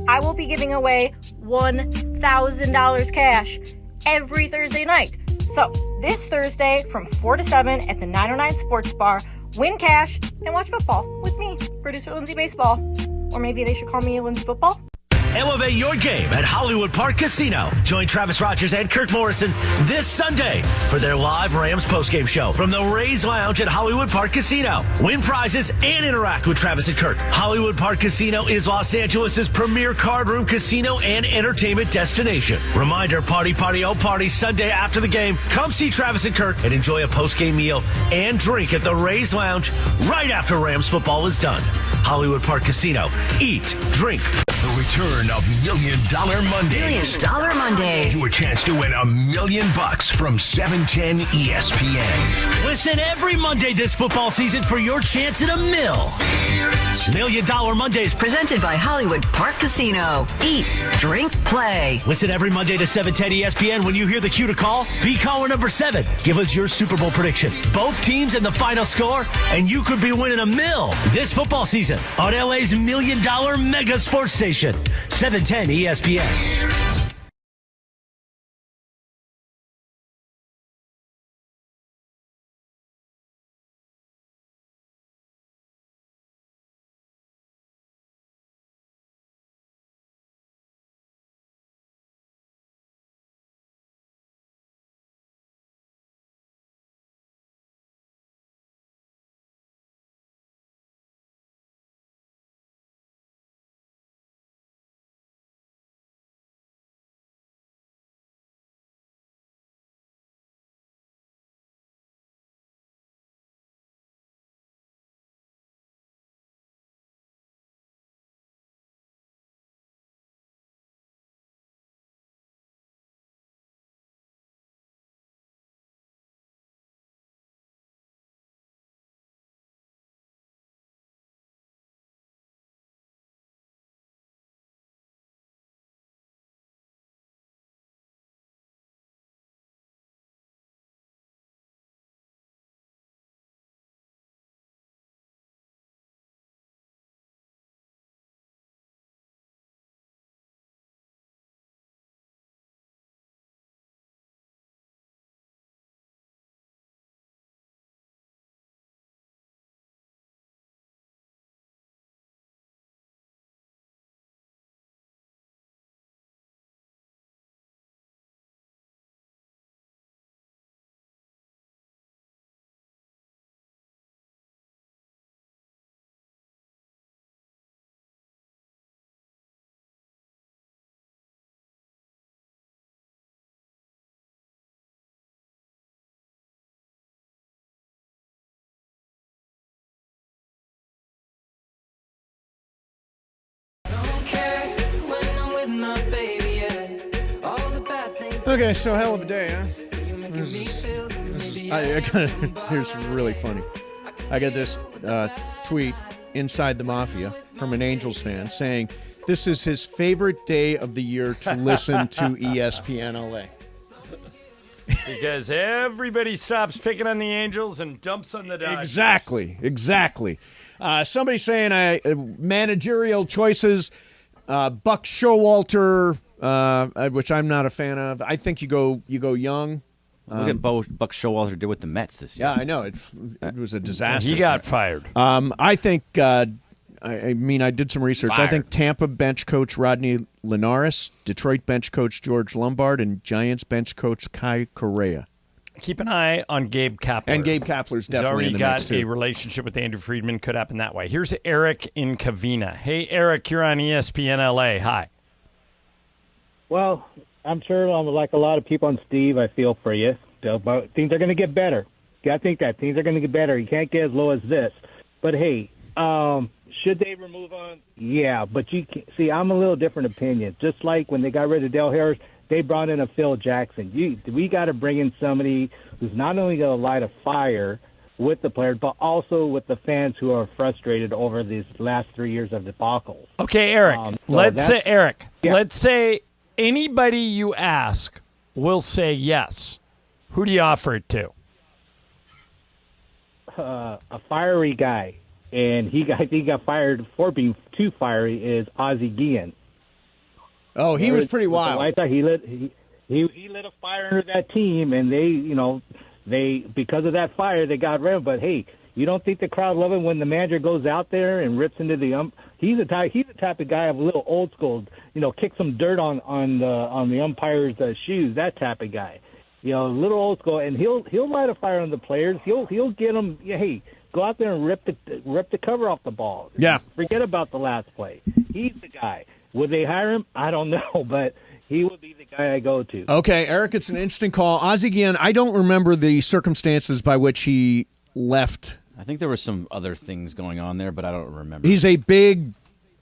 S5: I will be giving away $1,000 cash every Thursday night. So this Thursday from 4 to 7 at the 909 Sports Bar, win cash and watch football with me, producer Lindsay Baseball. Or maybe they should call me Lindsay Football.
S10: Elevate your game at Hollywood Park Casino. Join Travis Rogers and Kirk Morrison this Sunday for their live Rams postgame show from the Rays Lounge at Hollywood Park Casino. Win prizes and interact with Travis and Kirk. Hollywood Park Casino is Los Angeles' premier card room casino and entertainment destination. Reminder, party, Sunday after the game. Come see Travis and Kirk and enjoy a postgame meal and drink at the Rays Lounge right after Rams football is done. Hollywood Park Casino. Eat, drink.
S6: The return of $1 Million Mondays.
S7: $1 Million Mondays.
S6: You a chance to win $1 million from 710 ESPN.
S10: Listen every Monday this football season for your chance at $1 million. $1 Million Mondays.
S7: Presented by Hollywood Park Casino. Eat, drink, play.
S10: Listen every Monday to 710 ESPN. When you hear the cue to call, be caller number 7. Give us your Super Bowl prediction, both teams and the final score, and you could be winning $1 million this football season on LA's $1 Million Mega Sports Station, 710 ESPN.
S2: Okay, so hell of a day, huh? Here's really funny. I got this tweet inside the Mafia from an Angels fan saying this is his favorite day of the year to listen to ESPN LA.
S4: Because everybody stops picking on the Angels and dumps on the Dodgers.
S2: Exactly. Somebody saying managerial choices, Buck Showalter, which I'm not a fan of. I think you go young.
S3: Look at Buck Showalter did with the Mets this year.
S2: Yeah, I know. It was a disaster.
S4: He got fired.
S2: I think, I did some research. I think Tampa bench coach Rodney Linares, Detroit bench coach George Lombard, and Giants bench coach Kai Correa.
S4: Keep an eye on Gabe Kapler.
S2: And Gabe Kapler's definitely in the mix, too.
S4: He's already got a relationship with Andrew Friedman. Could happen that way. Here's Eric in Covina. Hey, Eric, you're on ESPN LA. Hi.
S14: Well, I'm sure, like a lot of people on Steve, I feel for you. But things are going to get better. I think that things are going to get better. You can't get as low as this. But, hey, should they remove on? Yeah, but you can, see, I'm a little different opinion. Just like when they got rid of Dale Harris, they brought in a Phil Jackson. We got to bring in somebody who's not only going to light a fire with the players, but also with the fans who are frustrated over these last 3 years of debacle.
S4: Okay, Eric. Let's say anybody you ask will say yes. Who do you offer it to?
S14: A fiery guy, and I think he got fired for being too fiery. Is Ozzie Guillen?
S2: Oh, he was pretty wild.
S14: I thought he lit a fire under that team, and they because of that fire they got rid of. But hey, you don't think the crowd love it when the manager goes out there and rips into the He's the type of guy of a little old school. Kick some dirt on the umpire's shoes. That type of guy. A little old school, and he'll light a fire on the players. He'll get them. Hey, go out there and rip the cover off the ball.
S2: Yeah.
S14: Forget about the last play. He's the guy. Would they hire him? I don't know, but he would be the guy I go to.
S2: Okay, Eric, it's an instant call. Ozzie Guillen, I don't remember the circumstances by which he left.
S3: I think there were some other things going on there, but I don't remember.
S2: He's a big,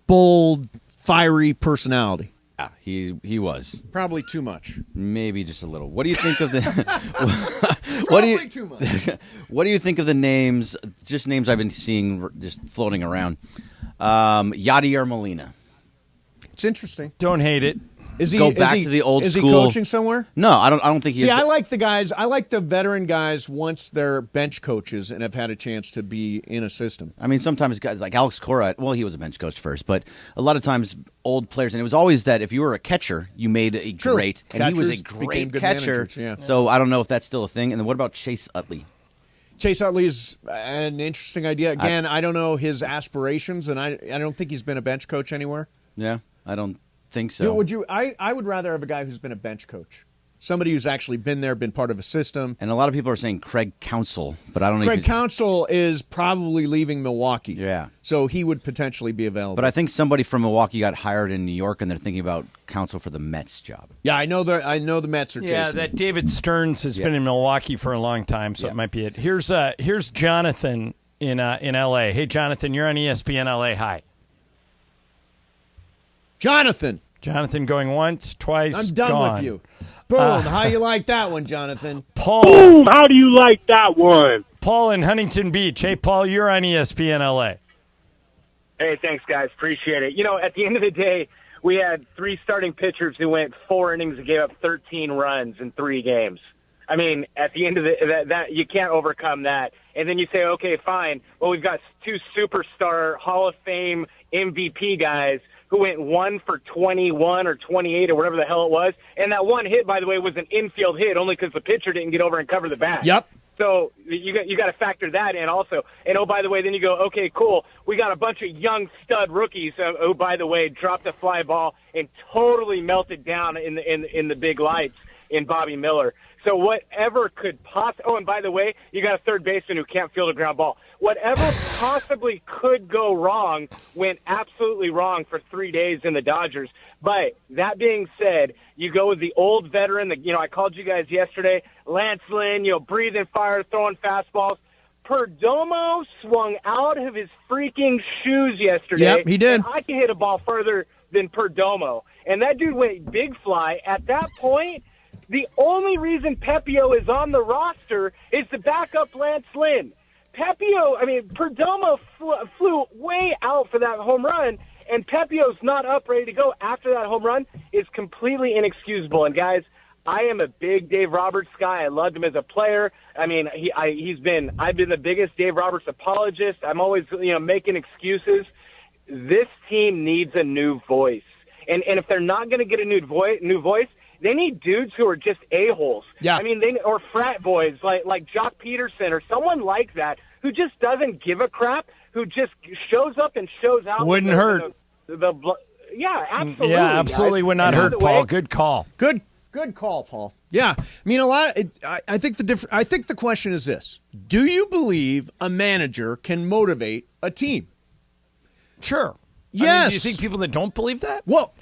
S2: bold, fiery personality.
S3: Yeah, he was.
S2: Probably too much.
S3: Maybe just a little. What do you think of the
S2: too much.
S3: What do you think of the names, just names I've been seeing just floating around? Yadier Molina.
S2: It's interesting.
S4: Don't hate it.
S2: Is he
S3: go back to the old
S2: is
S3: school?
S2: Is he coaching somewhere?
S3: No, I don't think he is.
S2: See, I like the guys. I like the veteran guys once they're bench coaches and have had a chance to be in a system.
S3: I mean, sometimes guys like Alex Cora, well, he was a bench coach first, but a lot of times old players, and it was always that if you were a catcher, you made a great, and he was a great catcher.
S2: Yeah.
S3: So I don't know if that's still a thing. And then what about Chase Utley?
S2: Chase Utley is an interesting idea. Again, I don't know his aspirations, and I don't think he's been a bench coach anywhere.
S3: Yeah, I don't think so.
S2: Would you? I would rather have a guy who's been a bench coach, somebody who's actually been there, been part of a system.
S3: And a lot of people are saying Craig Counsell, but I don't know.
S2: Craig Counsell is probably leaving Milwaukee.
S3: Yeah,
S2: so he would potentially be available.
S3: But I think somebody from Milwaukee got hired in New York, and they're thinking about Counsell for the Mets job.
S2: Yeah, I know the Mets are chasing.
S4: Yeah, that David Stearns has been in Milwaukee for a long time, so it might be it. Here's Jonathan in L.A. Hey, Jonathan, you're on ESPN LA. Hi. Jonathan going once, twice,
S2: I'm done
S4: gone.
S2: with you. Boom. How you like that one, Jonathan?
S4: Paul.
S15: Boom. How do you like that one?
S4: Paul in Huntington Beach. Hey, Paul, you're on ESPN LA.
S23: Hey, thanks, guys. Appreciate it. At the end of the day, we had 3 starting pitchers who went 4 innings and gave up 13 runs in 3 games. I mean, at the end of that, you can't overcome that. And then you say, okay, fine. Well, we've got 2 superstar Hall of Fame MVP guys who went 1 for 21 or 28 or whatever the hell it was. And that one hit, by the way, was an infield hit only because the pitcher didn't get over and cover the bat.
S2: Yep.
S23: So you got to factor that in also. And, oh, by the way, then you go, okay, cool. We got a bunch of young stud rookies who, by the way, dropped a fly ball and totally melted down in the big lights in Bobby Miller. So whatever could possibly – oh, and by the way, you got a third baseman who can't field a ground ball. Whatever possibly could go wrong went absolutely wrong for 3 days in the Dodgers. But that being said, you go with the old veteran. I called you guys yesterday, Lance Lynn, breathing fire, throwing fastballs. Perdomo swung out of his freaking shoes yesterday.
S2: Yep, he did.
S23: And I can hit a ball further than Perdomo. And that dude went big fly. At that point, the only reason Pepio is on the roster is to back up Lance Lynn. Perdomo flew way out for that home run, and Pepio's not up ready to go after that home run is completely inexcusable. And guys, I am a big Dave Roberts guy. I loved him as a player. I mean, I've been the biggest Dave Roberts apologist. I'm always, making excuses. This team needs a new voice. And if they're not going to get a new voice, they need dudes who are just a-holes.
S2: Yeah.
S23: Or frat boys like Jock Peterson or someone like that who just doesn't give a crap, who just shows up and shows out.
S4: Wouldn't hurt.
S23: Yeah, absolutely.
S4: Yeah, absolutely would not hurt, Paul. Good call.
S2: Good call, Paul. Yeah, I mean I think the question is this: do you believe a manager can motivate a team?
S4: Sure.
S2: Yes.
S4: Do you think people that don't believe that?
S2: Well,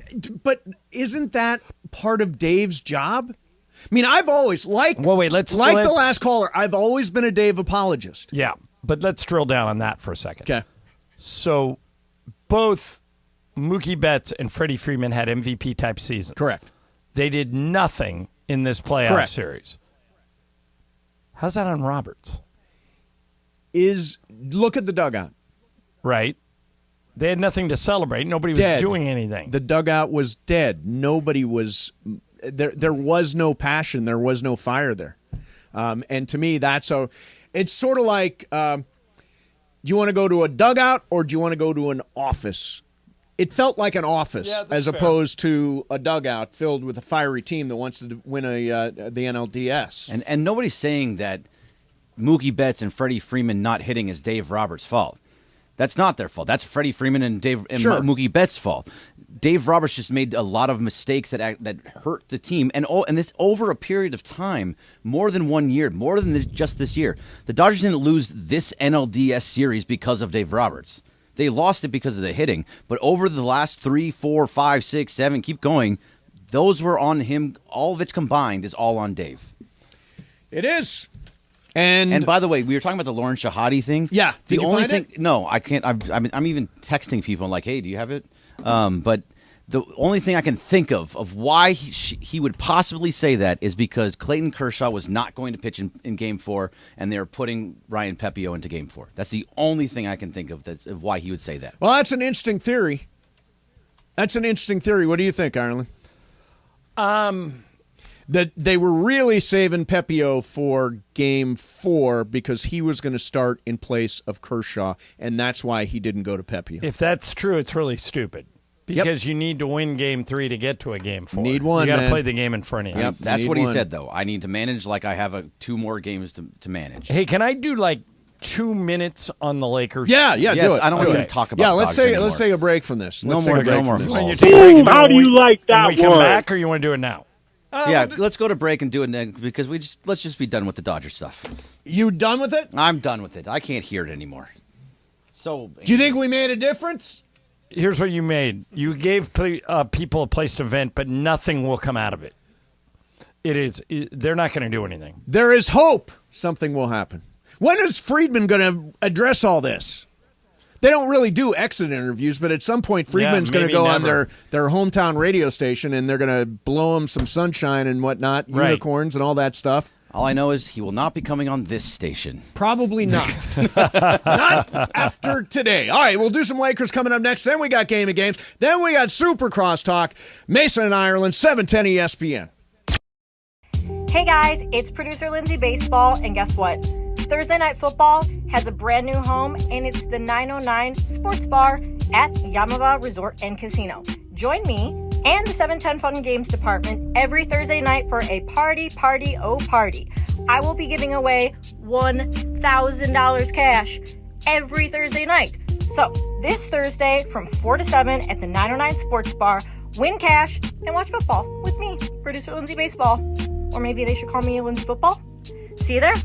S2: but isn't that part of Dave's job? I mean, I've always the last caller. I've always been a Dave apologist.
S4: Yeah, but let's drill down on that for a second.
S2: Okay.
S4: So, both Mookie Betts and Freddie Freeman had MVP type seasons.
S2: Correct.
S4: They did nothing in this playoff series. How's that on Roberts?
S2: Look at the dugout.
S4: Right. They had nothing to celebrate. Nobody was doing anything.
S2: The dugout was dead. Nobody was there. There was no passion. There was no fire there. And to me, it's sort of like, do you want to go to a dugout or do you want to go to an office? It felt like an office as opposed to a dugout filled with a fiery team that wants to win the NLDS.
S3: And nobody's saying that Mookie Betts and Freddie Freeman not hitting is Dave Roberts' fault. That's not their fault. That's Freddie Freeman and Mookie Betts' fault. Dave Roberts just made a lot of mistakes that hurt the team, and this over a period of time, more than 1 year, more than just this year. The Dodgers didn't lose this NLDS series because of Dave Roberts. They lost it because of the hitting, but over the last 3, 4, 5, 6, 7, keep going, those were on him. All of it combined is all on Dave.
S2: It is.
S3: And by the way, we were talking about the Lauren Shahadi thing.
S2: Yeah.
S3: The
S2: Did you
S3: only
S2: find
S3: thing,
S2: it?
S3: no, I can't. I'm even texting people like, hey, do you have it? But the only thing I can think of why he would possibly say that is because Clayton Kershaw was not going to pitch in Game 4, and they were putting Ryan Pepio into Game 4. That's the only thing I can think of of why he would say that.
S2: Well, that's an interesting theory. What do you think, Ireland? That they were really saving Pepio for Game 4 because he was going to start in place of Kershaw, and that's why he didn't go to Pepio.
S4: If that's true, it's really stupid because you need to win Game 3 to get to a Game 4.
S2: Need one,
S4: you got to
S2: man.
S4: play the game in front of you.
S3: Yep, that's what he said, though. I need to manage like I have 2 more games to manage.
S4: Hey, can I do 2 minutes on the Lakers?
S2: Yeah,
S3: yes,
S2: do it.
S3: I don't even talk about
S2: let's take a break from this.
S3: No more calls.
S15: How do you like that
S4: we come back, or you want to do it now?
S3: Let's go to break and do it then because let's just be done with the Dodger stuff.
S2: You done with it?
S3: I'm done with it. I can't hear it anymore. So,
S2: do you think we made a difference?
S4: Here's what you made. You gave people a place to vent, but nothing will come out of it. They're not going to do anything.
S2: There is hope something will happen. When is Friedman going to address all this? They don't really do exit interviews, but at some point Friedman's going to go on their hometown radio station and they're going to blow him some sunshine and whatnot, unicorns and all that stuff.
S3: All I know is he will not be coming on this station.
S2: Probably not. Not after today. All right, we'll do some Lakers coming up next. Then we got Game of Games. Then we got Supercross Talk. Mason and Ireland, 710 ESPN.
S5: Hey guys, it's producer Lindsay Baseball, and guess what? Thursday Night Football has a brand new home, and it's the 909 Sports Bar at Yamava Resort and Casino. Join me and the 710 Fun and Games Department every Thursday night for a party. I will be giving away $1,000 cash every Thursday night. So this Thursday from 4 to 7 at the 909 Sports Bar, win cash and watch football with me, producer Lindsay Baseball. Or maybe they should call me Lindsay Football. See you there.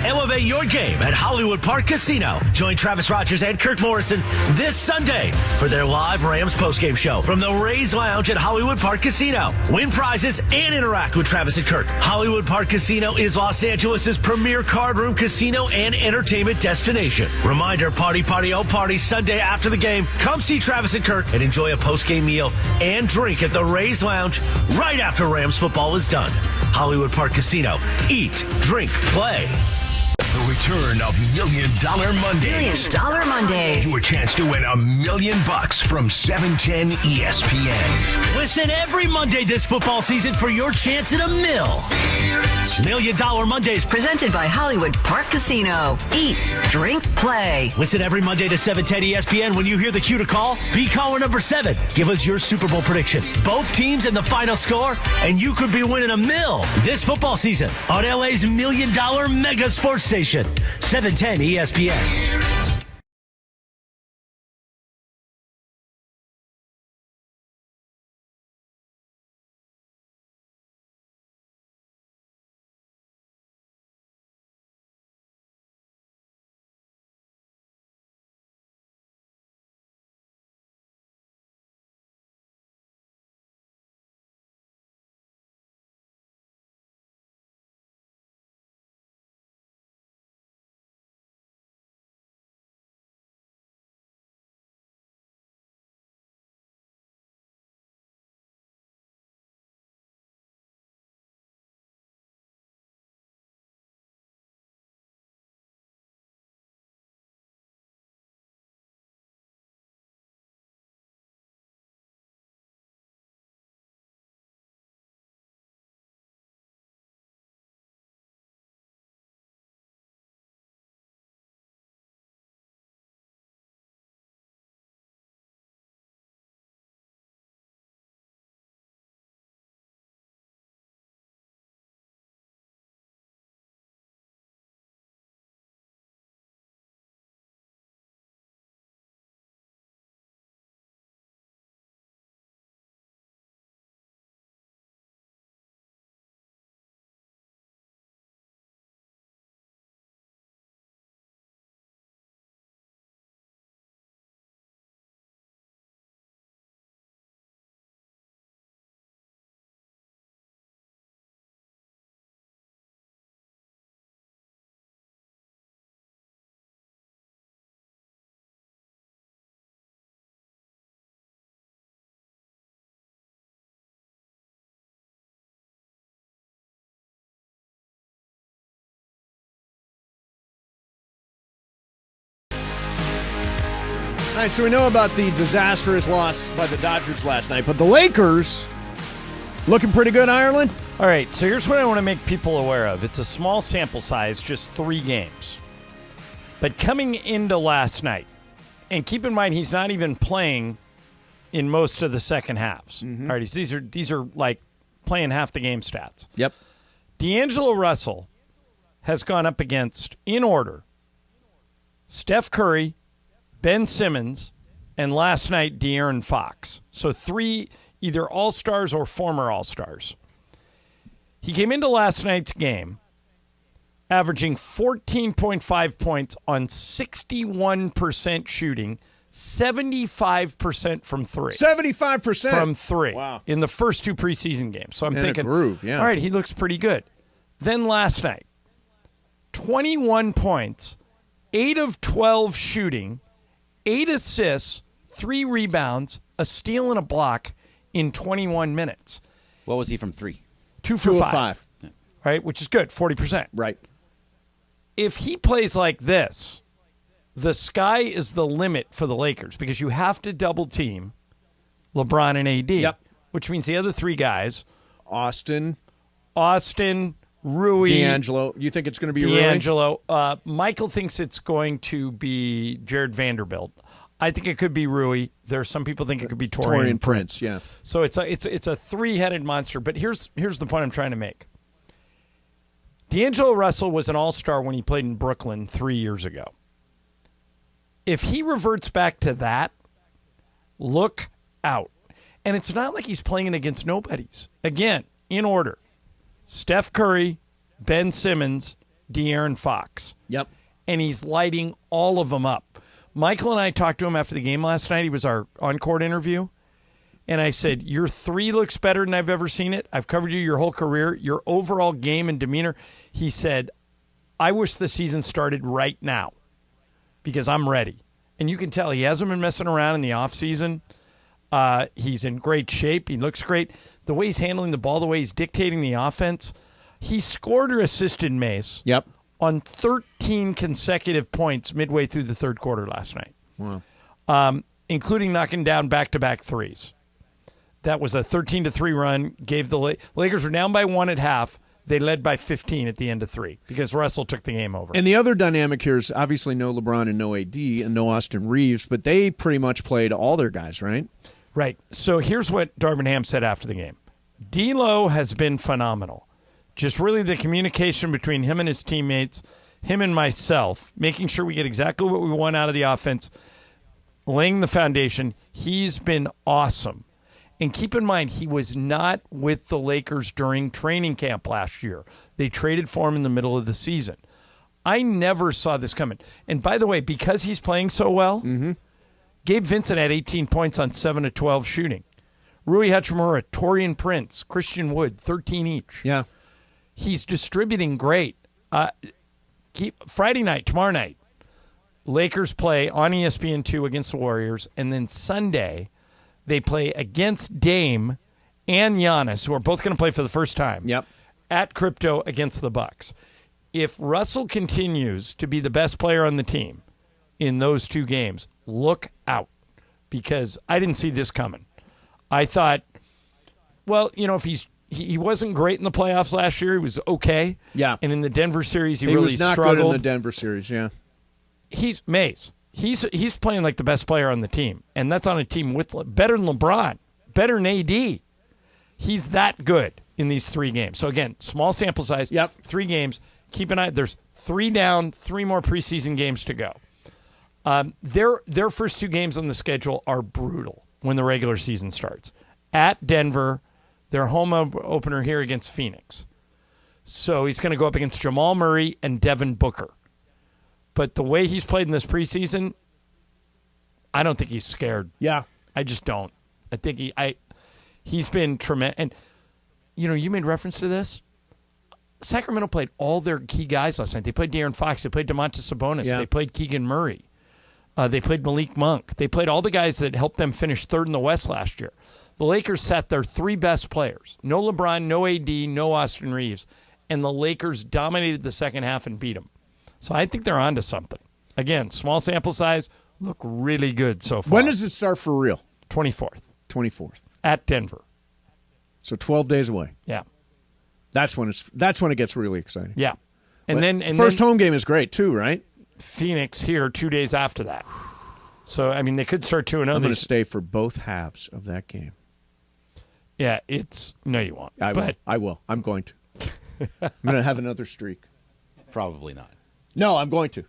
S10: Elevate your game at Hollywood Park Casino. Join Travis Rogers and Kirk Morrison this Sunday for their live Rams postgame show from the Rays Lounge at Hollywood Park Casino. Win prizes and interact with Travis and Kirk. Hollywood Park Casino is Los Angeles' premier card room casino and entertainment destination. Reminder, party, oh party, Sunday after the game. Come see Travis and Kirk and enjoy a postgame meal and drink at the Rays Lounge right after Rams football is done. Hollywood Park Casino. Eat, drink, play.
S6: The return of $1 Million Mondays.
S7: $1 Million Mondays.
S6: Your chance to win $1 million from 710 ESPN.
S10: Listen every Monday this football season for your chance at $1 million. $1 Million Mondays.
S7: Presented by Hollywood Park Casino. Eat, drink, play.
S10: Listen every Monday to 710 ESPN. When you hear the cue to call, be caller number 7. Give us your Super Bowl prediction. Both teams and the final score, and you could be winning $1 million this football season on LA's $1 Million Mega Sports Station, 710 ESPN.
S2: All right, so we know about the disastrous loss by the Dodgers last night, but the Lakers looking pretty good, Ireland?
S4: All right, so here's what I want to make people aware of. It's a small sample size, just 3 games. But coming into last night, and keep in mind he's not even playing in most of the second halves.
S2: Mm-hmm.
S4: All right, these are like playing half the game stats.
S2: Yep.
S4: D'Angelo Russell has gone up against, in order, Steph Curry, Ben Simmons, and last night, De'Aaron Fox. So 3 either All-Stars or former All-Stars. He came into last night's game averaging 14.5 points on 61% shooting, 75% from 3.
S2: 75%?
S4: From 3.
S2: Wow.
S4: In the first 2 preseason games. So I'm
S2: In a
S4: thinking,
S2: groove, yeah.
S4: all right, he looks pretty good. Then last night, 21 points, 8 of 12 shooting, 8 assists, 3 rebounds, a steal and a block in 21 minutes.
S3: What was he from 3?
S4: 2 for 5. Yeah. Right, which is good, 40%.
S2: Right.
S4: If he plays like this, the sky is the limit for the Lakers because you have to double team LeBron and AD.
S2: Yep.
S4: Which means the other 3 guys,
S2: Austin,
S4: Rui.
S2: D'Angelo. You think it's going to be
S4: D'Angelo. Michael thinks it's going to be Jared Vanderbilt. I think it could be Rui. There are some people think it could be Taurean
S2: Prince. Yeah.
S4: So it's a 3-headed monster. But here's the point I'm trying to make. D'Angelo Russell was an all-star when he played in Brooklyn 3 years ago. If he reverts back to that, look out. And it's not like he's playing against nobodies. Again, in order. Steph Curry, Ben Simmons, De'Aaron Fox.
S2: Yep.
S4: And he's lighting all of them up. Michael and I talked to him after the game last night. He was our on-court interview. And I said, your 3 looks better than I've ever seen it. I've covered you your whole career. Your overall game and demeanor. He said, I wish the season started right now because I'm ready. And you can tell he hasn't been messing around in the offseason. He's in great shape. He looks great. The way he's handling the ball, the way he's dictating the offense. He scored or assisted Mace on 13 consecutive points midway through the third quarter last night.
S2: Wow.
S4: Including knocking down back-to-back threes. That was a 13-3 run. Gave the Lakers were down by 1 at half. They led by 15 at the end of 3 because Russell took the game over.
S2: And the other dynamic here is obviously no LeBron and no AD and no Austin Reeves, but they pretty much played all their guys, right?
S4: Right. So here's what Darvin Ham said after the game. D'Lo has been phenomenal. Just really the communication between him and his teammates, him and myself, making sure we get exactly what we want out of the offense, laying the foundation. He's been awesome. And keep in mind, he was not with the Lakers during training camp last year. They traded for him in the middle of the season. I never saw this coming. And by the way, because he's playing so well, Gabe Vincent had 18 points on 7 of 12 shooting. Rui Hachimura, Taurean Prince, Christian Wood, 13 each.
S2: Yeah.
S4: He's distributing great. Friday night, tomorrow night, Lakers play on ESPN2 against the Warriors, and then Sunday they play against Dame and Giannis, who are both going to play for the first time. At Crypto against the Bucks. If Russell continues to be the best player on the team in those 2 games, look out, because I didn't see this coming. I thought, well, if he wasn't great in the playoffs last year, he was okay.
S2: Yeah.
S4: And in the Denver series, he
S2: really
S4: was not struggled.
S2: Good in the Denver series, yeah.
S4: He's Mace. He's playing like the best player on the team, and that's on a team with better than LeBron, better than AD. He's that good in these 3 games. So again, small sample size. 3 games. Keep an eye. There's 3 down, 3 more preseason games to go. Their first 2 games on the schedule are brutal when the regular season starts. At Denver, their home opener here against Phoenix. So he's going to go up against Jamal Murray and Devin Booker. But the way he's played in this preseason, I don't think he's scared.
S2: Yeah.
S4: I just don't. I think he's been tremendous. And, you made reference to this. Sacramento played all their key guys last night. They played De'Aaron Fox. They played Domantas Sabonis.
S2: Yeah.
S4: They played Keegan Murray. They played Malik Monk. They played all the guys that helped them finish 3rd in the West last year. The Lakers sat their 3 best players. No LeBron, no AD, no Austin Reeves. And the Lakers dominated the second half and beat them. So I think they're onto something. Again, small sample size, look really good so far.
S2: When does it start for real?
S4: 24th.
S2: 24th.
S4: At Denver.
S2: So 12 days away.
S4: Yeah.
S2: That's when it gets really exciting.
S4: Yeah.
S2: And then first home game is great too, right?
S4: Phoenix here 2 days after that. So they could start 2-0.
S2: I'm going to stay for both halves of that game.
S4: Yeah, no, you won't.
S2: I will. I'm going to. I'm going to have another streak.
S3: Probably not.
S2: No, I'm going to.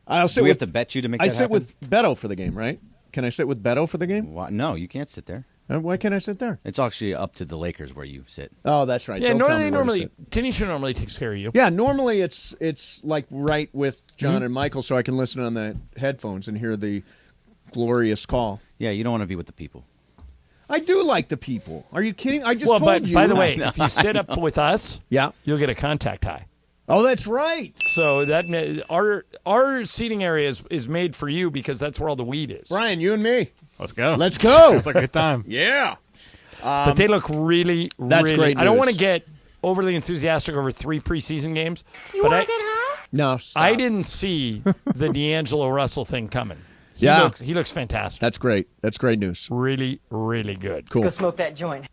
S2: I'll sit.
S3: Do we have to bet you to make that happen?
S2: I sit with Beto for the game, right? Can I sit with Beto for the game?
S3: No, you can't sit there.
S2: Why can't I sit there?
S3: It's actually up to the Lakers where you sit.
S2: Oh, that's right.
S4: Yeah,
S2: Don't
S4: normally Tanisha normally takes care of you.
S2: Yeah, normally it's like right with John and Michael, so I can listen on the headphones and hear the glorious call.
S3: Yeah, you don't want to be with the people.
S2: I do like the people. Are you kidding? I just told you.
S4: By the way, if you sit up with us, you'll get a contact high.
S2: Oh, that's right.
S4: So that our seating area is made for you because that's where all the weed is.
S2: Brian, you and me.
S12: Let's go.
S2: Let's go.
S12: It's like a good time.
S2: Yeah.
S4: But they look really,
S2: that's
S4: really.
S2: Great news.
S4: I don't want to get overly enthusiastic over 3 preseason games.
S5: You want to get high?
S2: No, stop.
S4: I didn't see the D'Angelo Russell thing coming. He looks fantastic.
S2: That's great. That's great news.
S4: Really, really good.
S2: Cool.
S5: Go smoke that joint.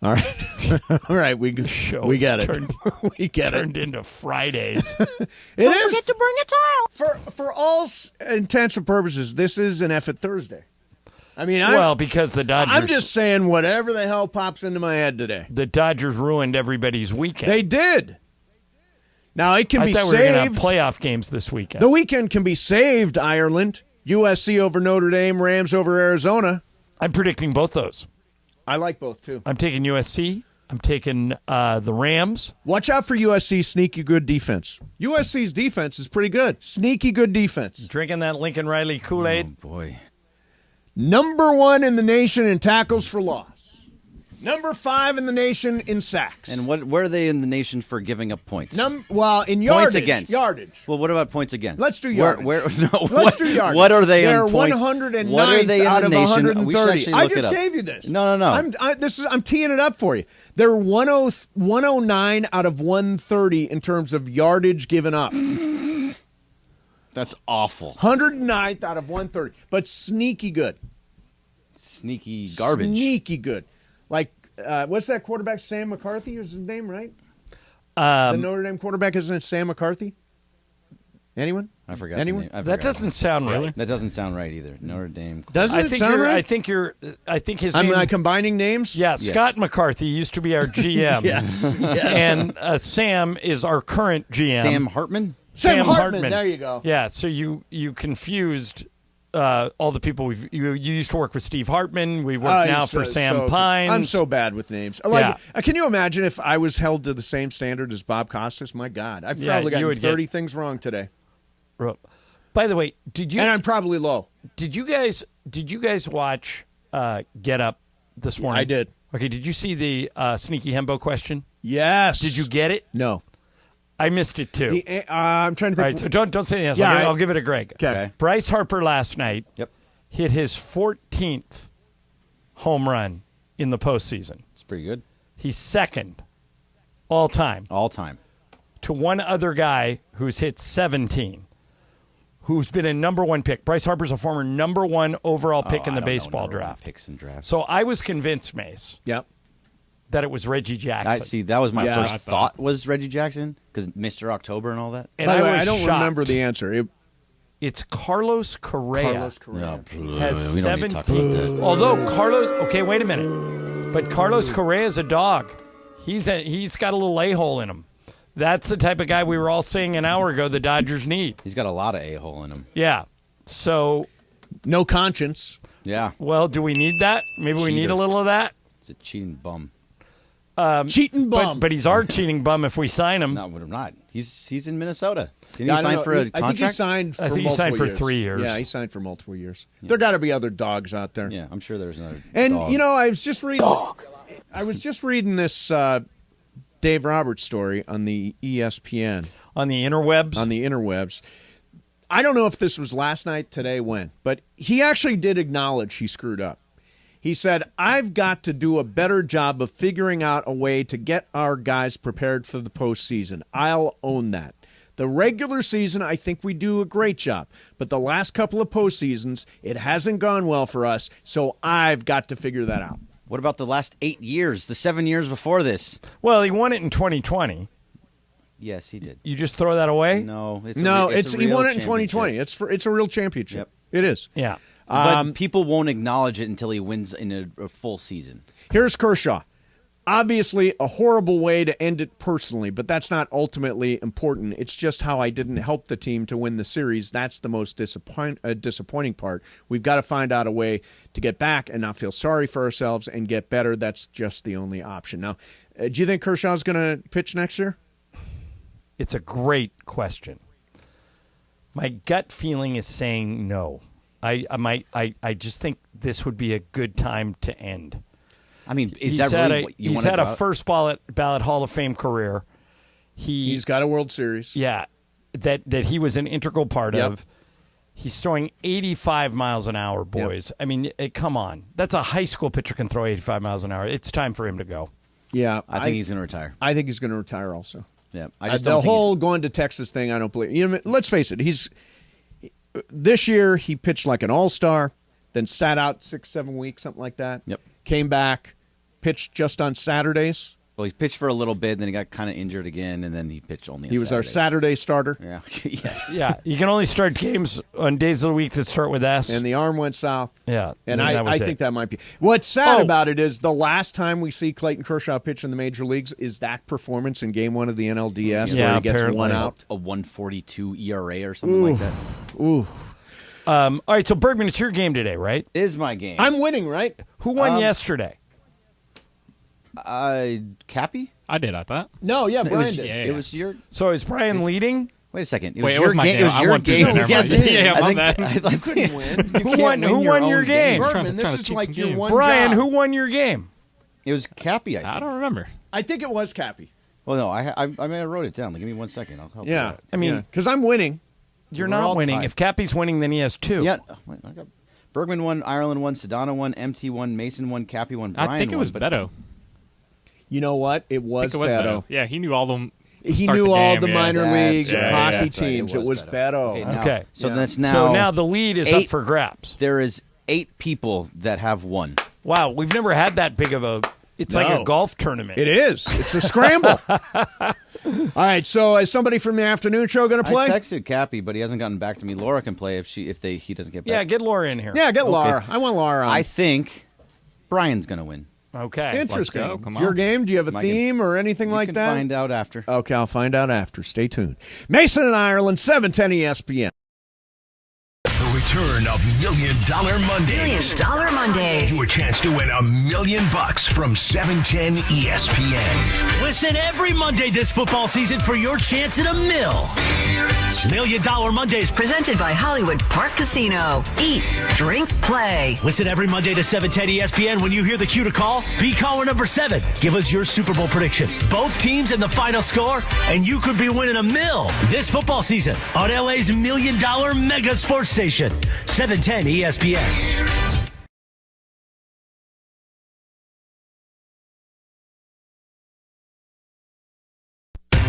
S2: All right. All right. We get it. We get it.
S4: Turned into Fridays.
S2: Don't
S5: forget to bring a towel.
S2: For all intents and purposes, this is an effort Thursday.
S4: Because the Dodgers.
S2: I'm just saying whatever the hell pops into my head today.
S4: The Dodgers ruined everybody's weekend.
S2: They did. Now it can be saved.
S4: I thought we were going to have playoff games this weekend.
S2: The weekend can be saved, Ireland. USC over Notre Dame, Rams over Arizona.
S4: I'm predicting both those.
S2: I like both, too.
S4: I'm taking USC. I'm taking the Rams.
S2: Watch out for USC's sneaky good defense. USC's defense is pretty good. Sneaky good defense.
S4: Drinking that Lincoln Riley Kool-Aid.
S3: Oh, boy.
S2: Number 1 in the nation in tackles for loss. Number 5 in the nation in sacks.
S3: And where are they in the nation for giving up points?
S2: Well, in yardage.
S3: Points against.
S2: Yardage.
S3: Well, what about points against?
S2: Let's do yardage.
S3: Let's
S2: do yardage.
S3: What are they
S2: They're
S3: on points?
S2: 109th
S3: What are they in
S2: out
S3: the
S2: of
S3: nation?
S2: 130.
S3: We should actually
S2: I
S3: look it
S2: just
S3: up.
S2: gave you this.
S3: No.
S2: I'm teeing it up for you. They're 109 out of 130 in terms of yardage given up.
S3: That's awful.
S2: 109th out of 130, but sneaky good.
S3: Sneaky garbage.
S2: Sneaky good. Like, what's that quarterback? Sam McCarthy is his name, right?
S4: The
S2: Notre Dame quarterback, isn't it Sam McCarthy? Anyone?
S3: I forgot.
S2: Anyone?
S4: That doesn't sound right.
S3: That doesn't sound right either. Notre Dame.
S2: Doesn't it sound right?
S4: I think his
S2: Am
S4: name.
S2: I combining names?
S4: Yeah, Scott McCarthy used to be our GM.
S2: Yes.
S4: And Sam is our current GM.
S3: Sam Hartman?
S2: Sam Hartman. There you go.
S4: Yeah, so you confused all the people you used to work with Steve Hartman. We work now for Sam Pines.
S2: I'm so bad with names. Can you imagine if I was held to the same standard as Bob Costas? My God, I've probably gotten 30 things wrong today.
S4: By the way, did you?
S2: And I'm probably low.
S4: Did you guys watch Get Up this morning?
S2: I did.
S4: Okay, did you see the Sneaky Hembo question?
S2: Yes.
S4: Did you get it?
S2: No.
S4: I missed it too.
S2: I'm trying to think.
S4: All right, so don't say anything else.
S2: Yeah,
S4: I'll give it a Greg.
S2: Okay.
S4: Bryce Harper last night
S3: Yep.
S4: hit his 14th home run in the postseason.
S3: It's pretty good.
S4: He's second all time.
S3: All time.
S4: To one other guy who's hit 17, who's been a number 1 pick. Bryce Harper's a former number 1 overall pick in the baseball draft.
S3: Picks and drafts.
S4: So I was convinced, Mace,
S2: Yep.
S4: that it was Reggie Jackson.
S3: That was my first thought was Reggie Jackson because Mr. October and all that.
S4: And
S2: By the way,
S4: was
S2: I don't
S4: shocked.
S2: remember the answer.
S4: It's Carlos Correa.
S2: Carlos Correa.
S4: Has
S3: we don't need to talk
S4: 17.
S3: about that.
S4: Although Carlos, okay, wait a minute. But Carlos Correa is a dog. He's got a little a-hole in him. That's the type of guy we were all saying an hour ago the Dodgers need.
S3: He's got a lot of a-hole in him.
S4: Yeah. So,
S2: no conscience.
S3: Yeah.
S4: Well, do we need that? Maybe we need a little of that.
S3: He's a cheating bum.
S2: Cheating bum.
S4: But he's our cheating bum if we sign him.
S3: No, we're not. He's in Minnesota. Didn't he sign for a contract?
S2: I think he signed for
S4: I think he signed for
S2: years.
S4: 3 years.
S2: Yeah, he signed for multiple years. Yeah. There got to be other dogs out there.
S3: Yeah, I'm sure there's another
S2: And,
S3: dog.
S2: I was just reading I was just reading this Dave Roberts story on the ESPN.
S4: On the interwebs?
S2: On the interwebs. I don't know if this was last night, today, when, but he actually did acknowledge he screwed up. He said, I've got to do a better job of figuring out a way to get our guys prepared for the postseason. I'll own that. The regular season, I think we do a great job. But the last couple of postseasons, it hasn't gone well for us, so I've got to figure that out.
S3: What about the last 8 years, the 7 years before this?
S4: Well, he won it in 2020.
S3: Yes, he did.
S4: You just throw that away?
S3: No,
S2: he won it in 2020. It's a real championship.
S3: Yep.
S2: It is.
S4: Yeah.
S3: But people won't acknowledge it until he wins in a full season.
S2: Here's Kershaw. Obviously, a horrible way to end it personally, but that's not ultimately important. It's just how I didn't help the team to win the series. That's the most disappointing part. We've got to find out a way to get back and not feel sorry for ourselves and get better. That's just the only option. Now, do you think Kershaw's going to pitch next year?
S4: It's a great question. My gut feeling is saying no. I just think this would be a good time to end.
S3: I mean,
S4: he's had a first ballot Hall of Fame career. He's
S2: got a World Series.
S4: Yeah, that he was an integral part of. He's throwing 85 miles an hour, boys. Yep. I mean, come on. That's a high school pitcher can throw 85 miles an hour. It's time for him to go.
S2: Yeah,
S3: I think he's going to retire.
S2: I think he's going to retire also.
S3: Yeah,
S2: the whole going to Texas thing, I don't believe. Let's face it. This year he pitched like an all-star, then sat out 6-7 weeks, something like that.
S3: Yep.
S2: Came back, pitched just on Saturdays.
S3: Well, he pitched for a little bit, then he got kind of injured again, and then he pitched only on
S2: He was our Saturday starter.
S3: Yeah. Yes.
S4: Yeah, you can only start games on days of the week that start with S.
S2: And the arm went south.
S4: Yeah.
S2: And I think that might be. What's sad about it is the last time we see Clayton Kershaw pitch in the major leagues is that performance in Game 1 of the NLDS where he gets one out.
S3: A 1.42 ERA or something like that.
S2: Ooh.
S4: All right, so Bergman, it's your game today, right?
S3: It is my game.
S2: I'm winning, right?
S4: Who won yesterday?
S3: Cappy?
S12: I did, I thought.
S2: No, yeah,
S3: It
S2: Brian
S3: was,
S2: did.
S3: It was your.
S4: So is Brian leading?
S3: Wait a second.
S12: Wait, it was my game.
S3: It was
S12: I
S3: your
S12: won 2-0,
S3: game.
S12: never
S3: Yes,
S12: mind.
S3: it is.
S12: Yeah, my
S3: I
S12: bad.
S3: think,
S2: You couldn't win.
S4: Who won your game?
S2: Bergman, this
S12: trying to
S2: is
S12: cheat
S2: like
S12: some
S2: your
S12: games.
S2: one
S4: Brian,
S2: job.
S4: who won your game?
S3: It was Cappy, I think.
S12: I don't remember.
S2: I think it was Cappy.
S3: Well, no, I mean, I wrote it down. Give me 1 second. I'll help you
S2: Yeah.
S3: out.
S4: I mean,
S2: Because I'm winning.
S4: you're
S3: We're
S4: not
S3: all
S4: winning.
S3: tied.
S4: If Cappy's winning, then he has 2.
S3: Yeah. Wait, I got Bergman won, Ireland won, Sedano won, MT won, Mason won, Cappy won, Brian
S12: I think it was
S3: won,
S12: Beto.
S2: You know what? It was Beto.
S12: Yeah, he knew all them.
S2: He knew all the minor league
S3: That's right.
S2: hockey
S3: That's right.
S2: teams. It was Beto.
S3: Okay, now,
S4: Okay.
S3: So
S2: Yeah.
S3: that's now.
S4: So now the lead is up for grabs.
S3: There is 8 people that have won.
S4: Wow, we've never had that big of a. It's like
S2: No.
S4: a golf tournament.
S2: It is. It's a scramble. All right. So is somebody from the afternoon show going to play?
S3: I texted Cappy, but he hasn't gotten back to me. Laura can play if he doesn't get back.
S4: Yeah, get Laura in here.
S2: Yeah, get
S3: Okay.
S2: Laura. I want Laura on.
S3: I think Brian's going to win.
S4: Okay.
S2: Interesting.
S12: Let's go. Come
S2: Your
S12: on.
S2: game? Do you have a
S3: Mike,
S2: theme or anything
S3: You
S2: like
S3: can
S2: that?
S3: find out after.
S2: Okay, I'll find out after. Stay tuned. Mason in Ireland, 710 ESPN.
S6: The return of Million Dollar Mondays.
S7: $1 Million Mondays.
S6: You a chance to win $1 million from 710 ESPN.
S10: Listen every Monday this football season for your chance at $1 million. $1 Million Mondays.
S7: Presented by Hollywood Park Casino. Eat, drink, play.
S10: Listen every Monday to 710 ESPN. When you hear the cue to call, be caller number 7. Give us your Super Bowl prediction, both teams and the final score, and you could be winning $1 million this football season on LA's $1 million mega sports station, 710 ESPN.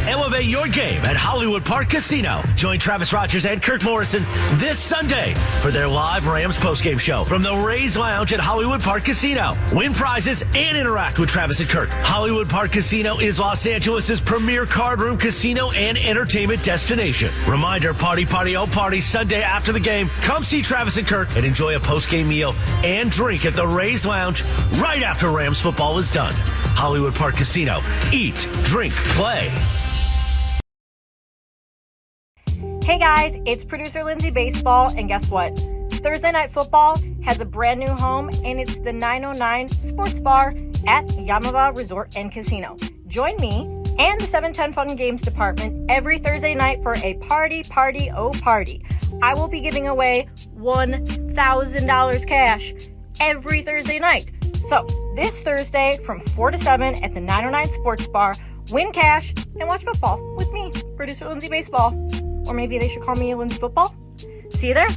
S10: Elevate your game at Hollywood Park Casino. Join Travis Rogers and Kirk Morrison this Sunday for their live Rams postgame show from the Rays Lounge at Hollywood Park Casino. Win prizes and interact with Travis and Kirk. Hollywood Park Casino is Los Angeles' premier card room casino and entertainment destination. Reminder, party, oh party, Sunday after the game. Come see Travis and Kirk and enjoy a postgame meal and drink at the Rays Lounge right after Rams football is done. Hollywood Park Casino. Eat, drink, play.
S5: Hey guys, it's producer Lindsay Baseball, and guess what? Thursday Night Football has a brand new home, and it's the 909 Sports Bar at Yamava Resort and Casino. Join me and the 710 Fun Games Department every Thursday night for a party. I will be giving away $1,000 cash every Thursday night. So this Thursday from 4 to 7 at the 909 Sports Bar, win cash and watch football with me, producer Lindsay Baseball. Or maybe they should call me Lindsay Football. See you there.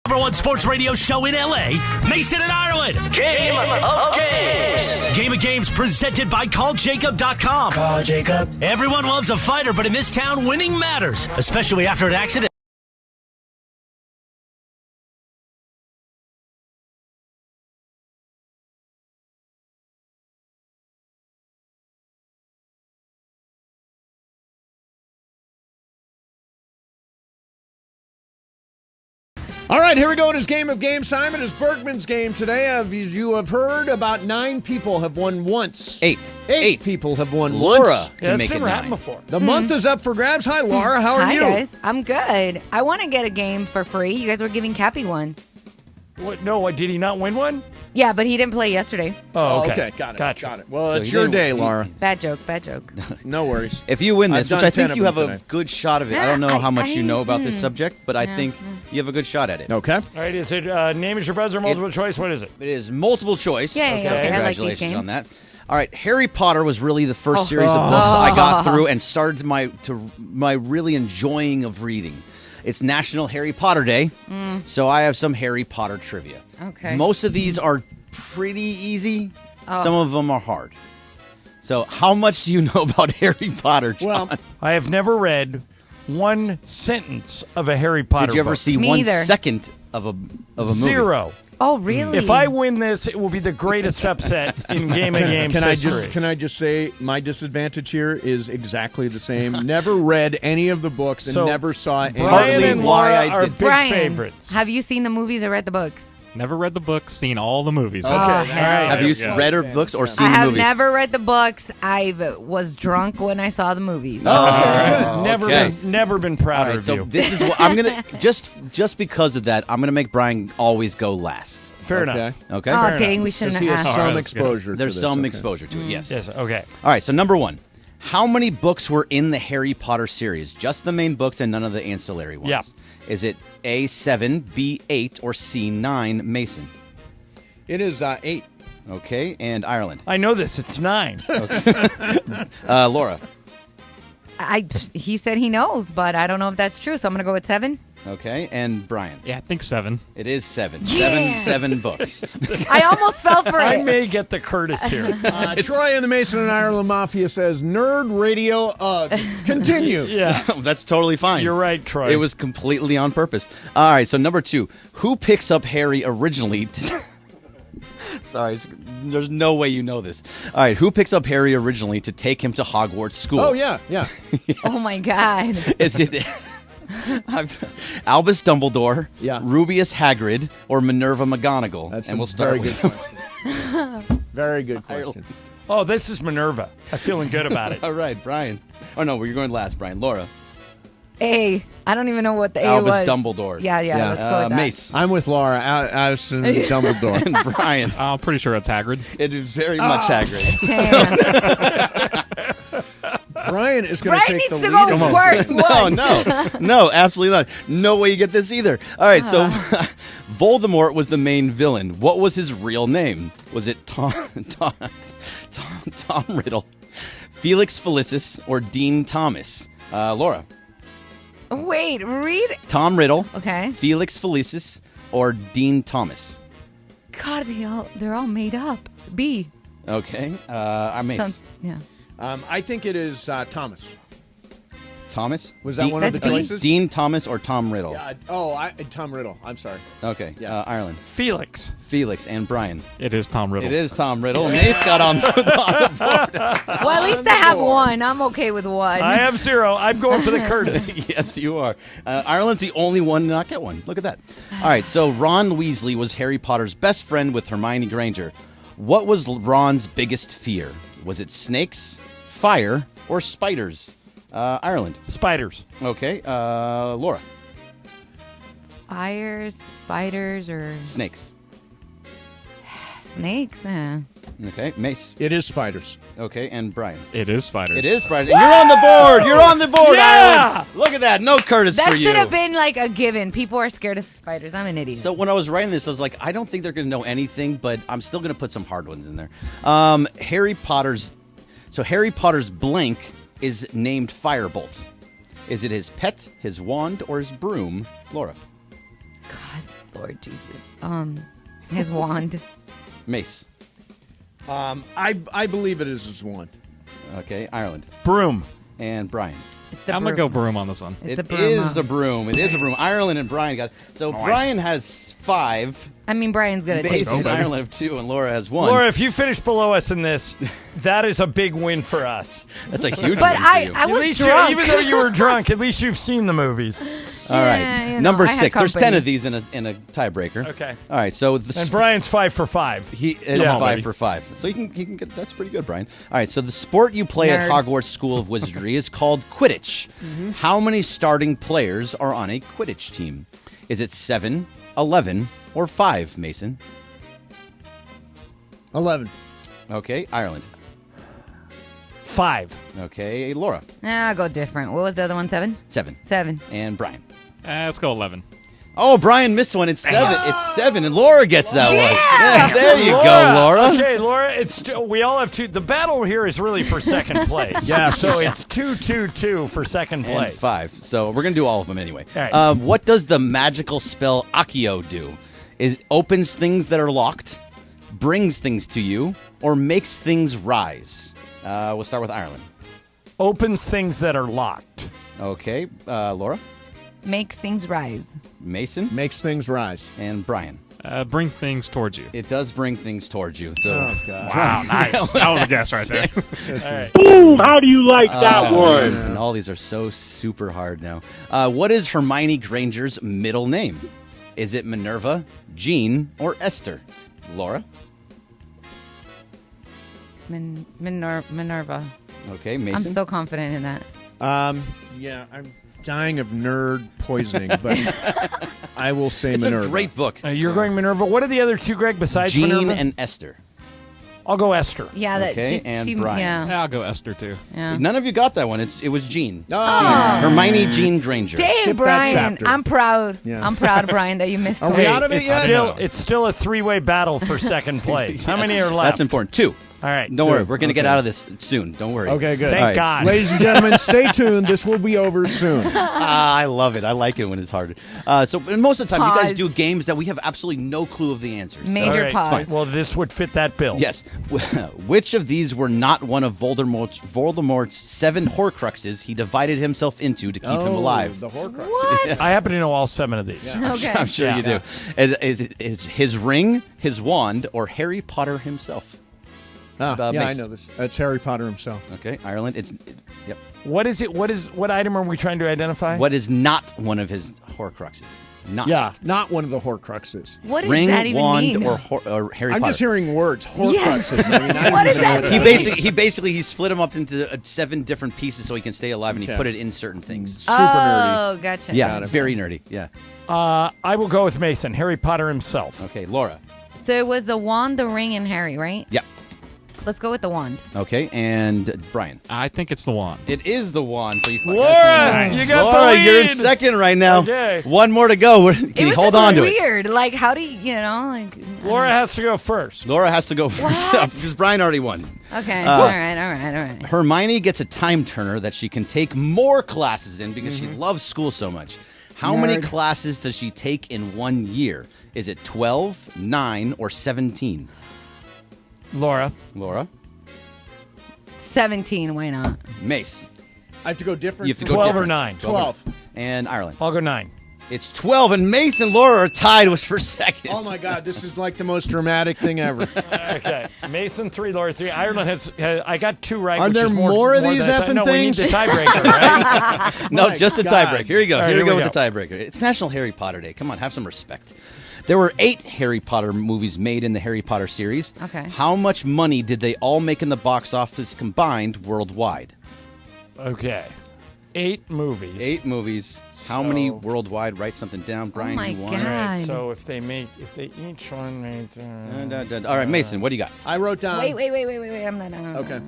S10: #1 sports radio show in LA, Mason and Ireland. Game of Games. Game of Games presented by CallJacob.com. Call Jacob. Everyone loves a fighter, but in this town, winning matters, especially after an accident.
S2: All right, here we go. It is Game of Games time. It is Bergman's game today. As you have heard, about 9 people have won once.
S3: 8
S2: people have won
S3: Laura
S2: once.
S3: can make it
S4: never
S3: 9.
S4: happened before.
S2: The month is up for grabs. Hi, Laura. How are
S16: Hi,
S2: you?
S16: guys. I'm good. I want to get a game for free. You guys were giving Cappy one.
S4: What? No, did he not win one?
S16: Yeah, but he didn't play yesterday.
S4: Oh, okay.
S2: Okay, got it.
S4: Gotcha.
S2: Got it. Well,
S3: So
S2: it's
S3: he
S2: your
S3: didn't-
S2: day, Laura.
S16: Bad joke.
S2: No worries.
S3: If you win this,
S2: I've
S3: which
S2: done
S3: I
S2: 10
S3: think
S2: of
S3: you
S2: them
S3: have a
S2: tonight.
S3: good shot of it. I don't know how much you know about this subject, but I think you have a good shot at it.
S2: Okay.
S4: All right, is it name is your buzzer, multiple choice? What is it?
S3: It is multiple choice.
S16: Yay, okay, I like these
S3: Congratulations
S16: games.
S3: on that. All right, Harry Potter was really the first series of books I got through and started my really enjoying of reading. It's National Harry Potter Day, so I have some Harry Potter trivia.
S16: Okay.
S3: Most of these are pretty easy. Some of them are hard. So how much do you know about Harry Potter, John?
S2: Well,
S4: I have never read one sentence of a Harry Potter
S3: Did you ever
S4: book.
S3: see
S16: Me
S3: 1
S16: either.
S3: second of a movie?
S4: Zero.
S16: Oh, really?
S4: If I win this, it will be the greatest upset in Game of Games history.
S2: Can I just say my disadvantage here is exactly the same. Never read any of the books and
S4: So,
S2: never saw any.
S4: Brian and Laura are big
S16: Brian,
S4: favorites.
S16: have you seen the movies or read the books?
S12: Never read the book, seen all the movies.
S2: Okay.
S16: Oh, hell.
S3: Have you read her books or seen
S16: I
S3: the
S16: have
S3: movies?
S16: never read the books. I was drunk when I saw the movies.
S4: Never been
S3: All
S4: prouder
S3: right,
S4: of
S3: so
S4: you.
S3: this is what I'm gonna just because of that, I'm gonna make Brian always go last.
S4: Fair enough.
S3: Okay.
S16: Oh, dang, we shouldn't
S2: He
S16: have
S2: has
S16: asked.
S2: some
S12: that's
S2: exposure.
S3: There's
S2: to this.
S3: some
S2: Okay.
S3: exposure to it. Yes.
S4: Yes. Okay.
S3: All right. So number 1, how many books were in the Harry Potter series? Just the main books and none of the ancillary ones.
S4: Yeah.
S3: Is it A7, B8, or C9? Mason.
S2: It is 8.
S3: Okay. And Ireland.
S4: I know this. It's 9.
S3: Laura.
S16: He said he knows, but I don't know if that's true, so I'm going to go with 7.
S3: Okay. And Brian.
S12: Yeah, I think 7.
S3: It is 7.
S16: Yeah.
S3: Seven books.
S16: I almost fell for
S4: I
S16: it.
S4: may get the Curtis here.
S2: Troy and the Mason and Ireland Mafia says nerd radio. Continue.
S4: Yeah.
S3: That's totally fine.
S4: You're right, Troy.
S3: It was completely on purpose. All right, so number 2. Who picks up Harry originally? Sorry, there's no way you know this. All right, who picks up Harry originally to take him to Hogwarts School?
S2: Oh, yeah.
S16: Oh, my God.
S3: Is it Albus Dumbledore, Rubius Hagrid, or Minerva McGonagall?
S2: That's
S3: and
S2: a
S3: we'll start
S2: very
S3: with
S2: good Very good question.
S4: Oh, this is Minerva. I'm feeling good about it.
S3: All right, Brian. Oh, no, you're going last, Brian. Laura.
S16: A. I don't even know what the
S3: Albus
S16: A was.
S3: Dumbledore.
S16: Yeah, let's go with that.
S3: Mace.
S2: I'm with Laura. Albus Dumbledore.
S3: And Brian.
S12: I'm pretty sure it's Hagrid.
S3: It is very much Hagrid.
S2: Brian is going to
S16: Brian
S2: take the
S16: needs to
S2: lead.
S16: go
S2: on
S16: first.
S2: this.
S3: No, absolutely not. No way you get this either. All right, so Voldemort was the main villain. What was his real name? Was it Tom Riddle, Felix Felicis, or Dean Thomas? Laura.
S16: Wait, read.
S3: Tom Riddle.
S16: Okay.
S3: Felix Felicis, or Dean Thomas?
S16: God, they're all made up. B.
S3: Okay. I'm Mace.
S16: Yeah.
S2: I think it is Thomas.
S3: Thomas?
S2: Was that one of the choices?
S3: Dean Thomas or Tom Riddle?
S2: Tom Riddle. I'm sorry.
S3: Okay.
S2: Yeah.
S3: Ireland.
S4: Felix.
S3: And Brian.
S12: It is Tom Riddle.
S3: It is Tom Riddle. Mace got on the board.
S16: Well, at least I have one. I'm okay with one.
S4: I have 0. I'm going for the Curtis.
S3: Yes, you are. Ireland's the only one to not get one. Look at that. All right, so Ron Weasley was Harry Potter's best friend with Hermione Granger. What was Ron's biggest fear? Was it snakes, fire, or spiders? Ireland.
S4: Spiders.
S3: Okay. Laura.
S16: Fires, spiders, or
S3: Snakes.
S16: snakes?
S3: Okay. Mace.
S2: It is spiders.
S3: Okay. And Brian.
S12: It is spiders.
S3: It is spiders. And you're on the board. You're on the board,
S4: Yeah!
S3: Ireland. Look at that. No Curtis
S16: That
S3: for you.
S16: should have been like a given. People are scared of spiders. I'm an idiot.
S3: So when I was writing this, I was like, I don't think they're going to know anything, but I'm still going to put some hard ones in there. Harry Potter's blank is named Firebolt. Is it his pet, his wand, or his broom? Laura.
S16: God, Lord Jesus. His wand.
S3: Mace.
S2: I believe it is his wand.
S3: Okay, Ireland.
S4: Broom.
S3: And Brian.
S12: I'm going to go broom on this one.
S3: It is a broom. It is a broom. Ireland and Brian got it. So
S12: Nice.
S3: Brian has 5.
S16: I mean, Brian's going to take
S3: Mace and
S16: it.
S3: Ireland have 2, and Laura has 1.
S4: Laura, if you finish below us in this, that is a big win for us.
S3: That's a huge
S16: But
S3: win for you.
S16: I was
S4: At least
S16: drunk.
S4: even though you were drunk, at least you've seen the movies.
S3: All right.
S16: Yeah, you know,
S3: Number
S16: I had
S3: 6. There's 10
S16: company.
S3: of these in a tiebreaker.
S4: Okay.
S3: All right. So
S4: And Brian's 5 for 5.
S3: He is
S4: Yeah.
S3: 5 for 5. So he can get that's pretty good, Brian. All right, so the sport you play at
S16: Nerd.
S3: Hogwarts School of Wizardry is called Quidditch. How many starting players are on a Quidditch team? Is it 7, 11, or 5, Mason?
S2: 11.
S3: Okay, Ireland.
S4: 5.
S3: Okay, Laura.
S16: I'll go different. What was the other one? 7?
S3: 7.
S16: 7.
S3: And Brian.
S12: Let's go 11.
S3: Oh, Brian missed one. It's 7. It's 7, and Laura gets that one. Yeah, there you go, Laura.
S4: Okay, Laura. We all have 2. The battle here is really for second place.
S2: Yeah.
S4: So it's 2-2-2 for second place.
S3: And 5. So we're gonna do all of them anyway.
S4: All right.
S3: What does the magical spell Accio do? It opens things that are locked, brings things to you, or makes things rise. We'll start with Ireland.
S4: Opens things that are locked.
S3: Okay, Laura.
S16: Makes things rise.
S3: Mason.
S2: Makes things rise.
S3: And Brian.
S12: Bring things towards you.
S3: It does bring things towards you. So.
S2: Oh, God.
S12: Wow, nice. That was a guess right there.
S4: All right.
S15: Boom! How do you like that one?
S3: And all these are so super hard now. What is Hermione Granger's middle name? Is it Minerva, Jean, or Esther? Laura?
S16: Minerva.
S3: Okay, Mason.
S16: I'm so confident in that.
S2: Yeah, I'm dying of nerd poisoning, but I will say
S3: it's
S2: Minerva.
S3: a great book.
S4: You're going Minerva. What are the other 2, Greg, besides
S3: Jean
S4: Minerva?
S3: and Esther.
S4: I'll go Esther.
S16: Yeah, that
S3: Okay,
S16: she's
S3: and
S16: she,
S3: Brian.
S16: Yeah.
S12: I'll go Esther too.
S16: Yeah.
S3: None of you got that one. It was Jean.
S2: Oh.
S3: Hermione Jean Granger.
S16: Dang,
S2: Skip that
S16: Brian.
S2: chapter.
S16: I'm proud.
S2: Yeah.
S16: I'm proud, Brian, that you missed
S2: Are
S16: one.
S2: we out of it yet?
S4: It's still a 3-way battle for second place. How many are left?
S3: That's important. 2.
S4: All right.
S3: Don't worry. We're going to get out of this soon. Don't worry.
S2: Okay, good.
S4: Thank God.
S2: Ladies and gentlemen, stay tuned. This will be over soon.
S3: I love it. I like it when it's hard. So and most of the time, you guys
S16: Pause.
S3: do games that we have absolutely no clue of the answers. So-
S16: Major
S4: All right.
S16: pause.
S4: Well, this would fit that bill.
S3: Yes. Which of these were not one of Voldemort's 7 Horcruxes he divided himself into to keep him alive?
S2: The Horcrux.
S16: What?
S4: I happen to know all 7 of these.
S16: Okay.
S3: I'm sure you do. Is his ring, his wand, or Harry Potter himself?
S2: Yeah, I
S3: Mason.
S2: know this. It's Harry Potter himself.
S3: Okay, Ireland. Yep.
S4: What is it? What item are we trying to identify?
S3: What is not one of his Horcruxes? Not.
S2: Yeah, not one of the Horcruxes.
S16: What does
S3: Ring,
S16: that even
S3: wand,
S16: mean?
S3: or Harry
S2: I'm
S3: Potter.
S2: just hearing words. Horcruxes.
S16: Yes.
S2: I mean, I don't
S16: What
S2: even
S16: does
S2: know
S16: that
S2: what
S16: mean?
S3: He split them up into 7 different pieces so he can stay alive, and he
S2: Okay.
S3: put it in certain things.
S2: Super nerdy.
S16: Oh, gotcha.
S3: Yeah, very nerdy. Yeah.
S4: I will go with Mason. Harry Potter himself.
S3: Okay, Laura.
S16: So it was the wand, the ring, and Harry, right?
S3: Yeah.
S16: Let's go with the wand.
S3: Okay, and Brian.
S12: I think it's the wand.
S3: It is the wand. So you
S4: Laura, you got
S3: Laura,
S4: the lead.
S3: you're in second right now.
S4: Okay.
S3: One more to go. Can
S16: It
S3: you
S16: was
S3: hold
S16: just
S3: on to it?
S16: weird. Like, how do you like?
S4: Laura has to go first.
S3: Laura has to go first because Brian already won.
S16: Okay. All right.
S3: Hermione gets a time turner that she can take more classes in because she loves school so much. How many
S2: Nerd.
S3: classes does she take in 1 year? Is it 12, 9, or 17?
S4: Laura.
S16: 17. Why not?
S3: Mace.
S2: I have to go different.
S3: You have to
S2: from-
S3: go
S4: 12 or
S3: different.
S4: 9?
S2: 12.
S3: And Ireland.
S4: I'll go 9.
S3: It's 12, and Mace and Laura are tied for second.
S2: Oh my God, this is like the most dramatic thing ever.
S4: Okay. Mason 3, Laura 3. Ireland has I got 2 right.
S2: Are
S4: which
S2: there
S4: is
S2: more of these
S4: than I thought.
S2: effing
S4: No,
S2: things?
S4: we need the tiebreaker, right?
S3: No,
S2: My
S3: just the
S2: God.
S3: tiebreaker. Here you go.
S4: All right,
S3: here we
S4: here
S3: go
S4: we
S3: with the tiebreaker. It's National Harry Potter Day. Come on, have some respect. There were 8 Harry Potter movies made in the Harry Potter series.
S16: Okay.
S3: How much money did they all make in the box office combined worldwide?
S4: Okay. 8 movies.
S3: 8 movies. How many worldwide? Write something down, Brian.
S16: my
S3: you won.
S16: God.
S4: All right, so if they each one made...
S3: All right, Mason, what do you got?
S2: I wrote down.
S16: Wait. I'm not.
S2: Okay.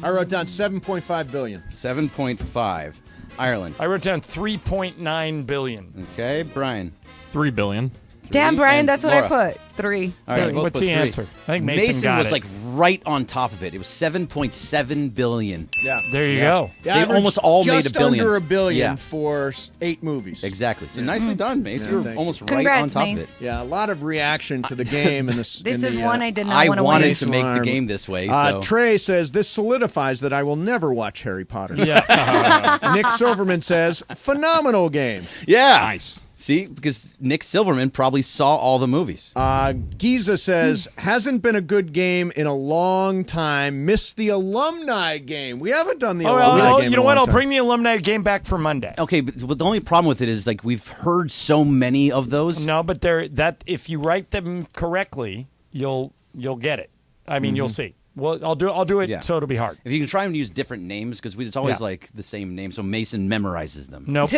S2: I wrote down 7.5 billion.
S3: 7.5. Ireland.
S4: I wrote down 3.9 billion.
S3: Okay, Brian.
S12: 3 billion.
S16: Damn, Brian,
S3: and
S16: that's what
S3: Laura.
S16: I put. 3.
S3: All right,
S16: billion.
S3: both
S4: What's
S3: put
S4: the
S3: 3.
S4: answer? I think Mason got
S3: was
S4: it.
S3: like right on top of it. It was 7.7 billion.
S2: Yeah.
S4: There you go.
S2: The
S3: They
S2: average
S3: almost all made
S2: just
S3: $1 billion.
S2: under $1 billion
S3: Yeah.
S2: for 8 movies.
S3: Exactly. So nicely done, Mace.
S2: Yeah,
S3: you were
S2: thank
S3: almost
S2: you.
S3: right on
S16: Congrats,
S3: top
S16: Mace.
S3: of it.
S2: Yeah, a lot of reaction to the game and this.
S16: This is one I did not
S3: I
S16: want to
S3: wanted
S16: win.
S3: to make the
S2: Alarm.
S3: game this way. So.
S2: Trey says this solidifies that I will never watch Harry Potter.
S4: Yeah.
S2: Nick Silverman says phenomenal game.
S3: Yeah.
S12: Nice.
S3: See, because Nick Silverman probably saw all the movies.
S2: Giza says hasn't been a good game in a long time. Missed the alumni game. We haven't done the alumni game.
S4: You know what? I'll bring the alumni game back for Monday.
S3: Okay, but the only problem with it is like we've heard so many of those.
S4: No, but if you write them correctly, you'll get it. I mean, you'll see. Well, I'll do it.
S3: Yeah.
S4: So it'll be hard.
S3: If you can try and use different names, because it's always
S4: Yeah.
S3: like the same name, so Mason memorizes them.
S4: Nope.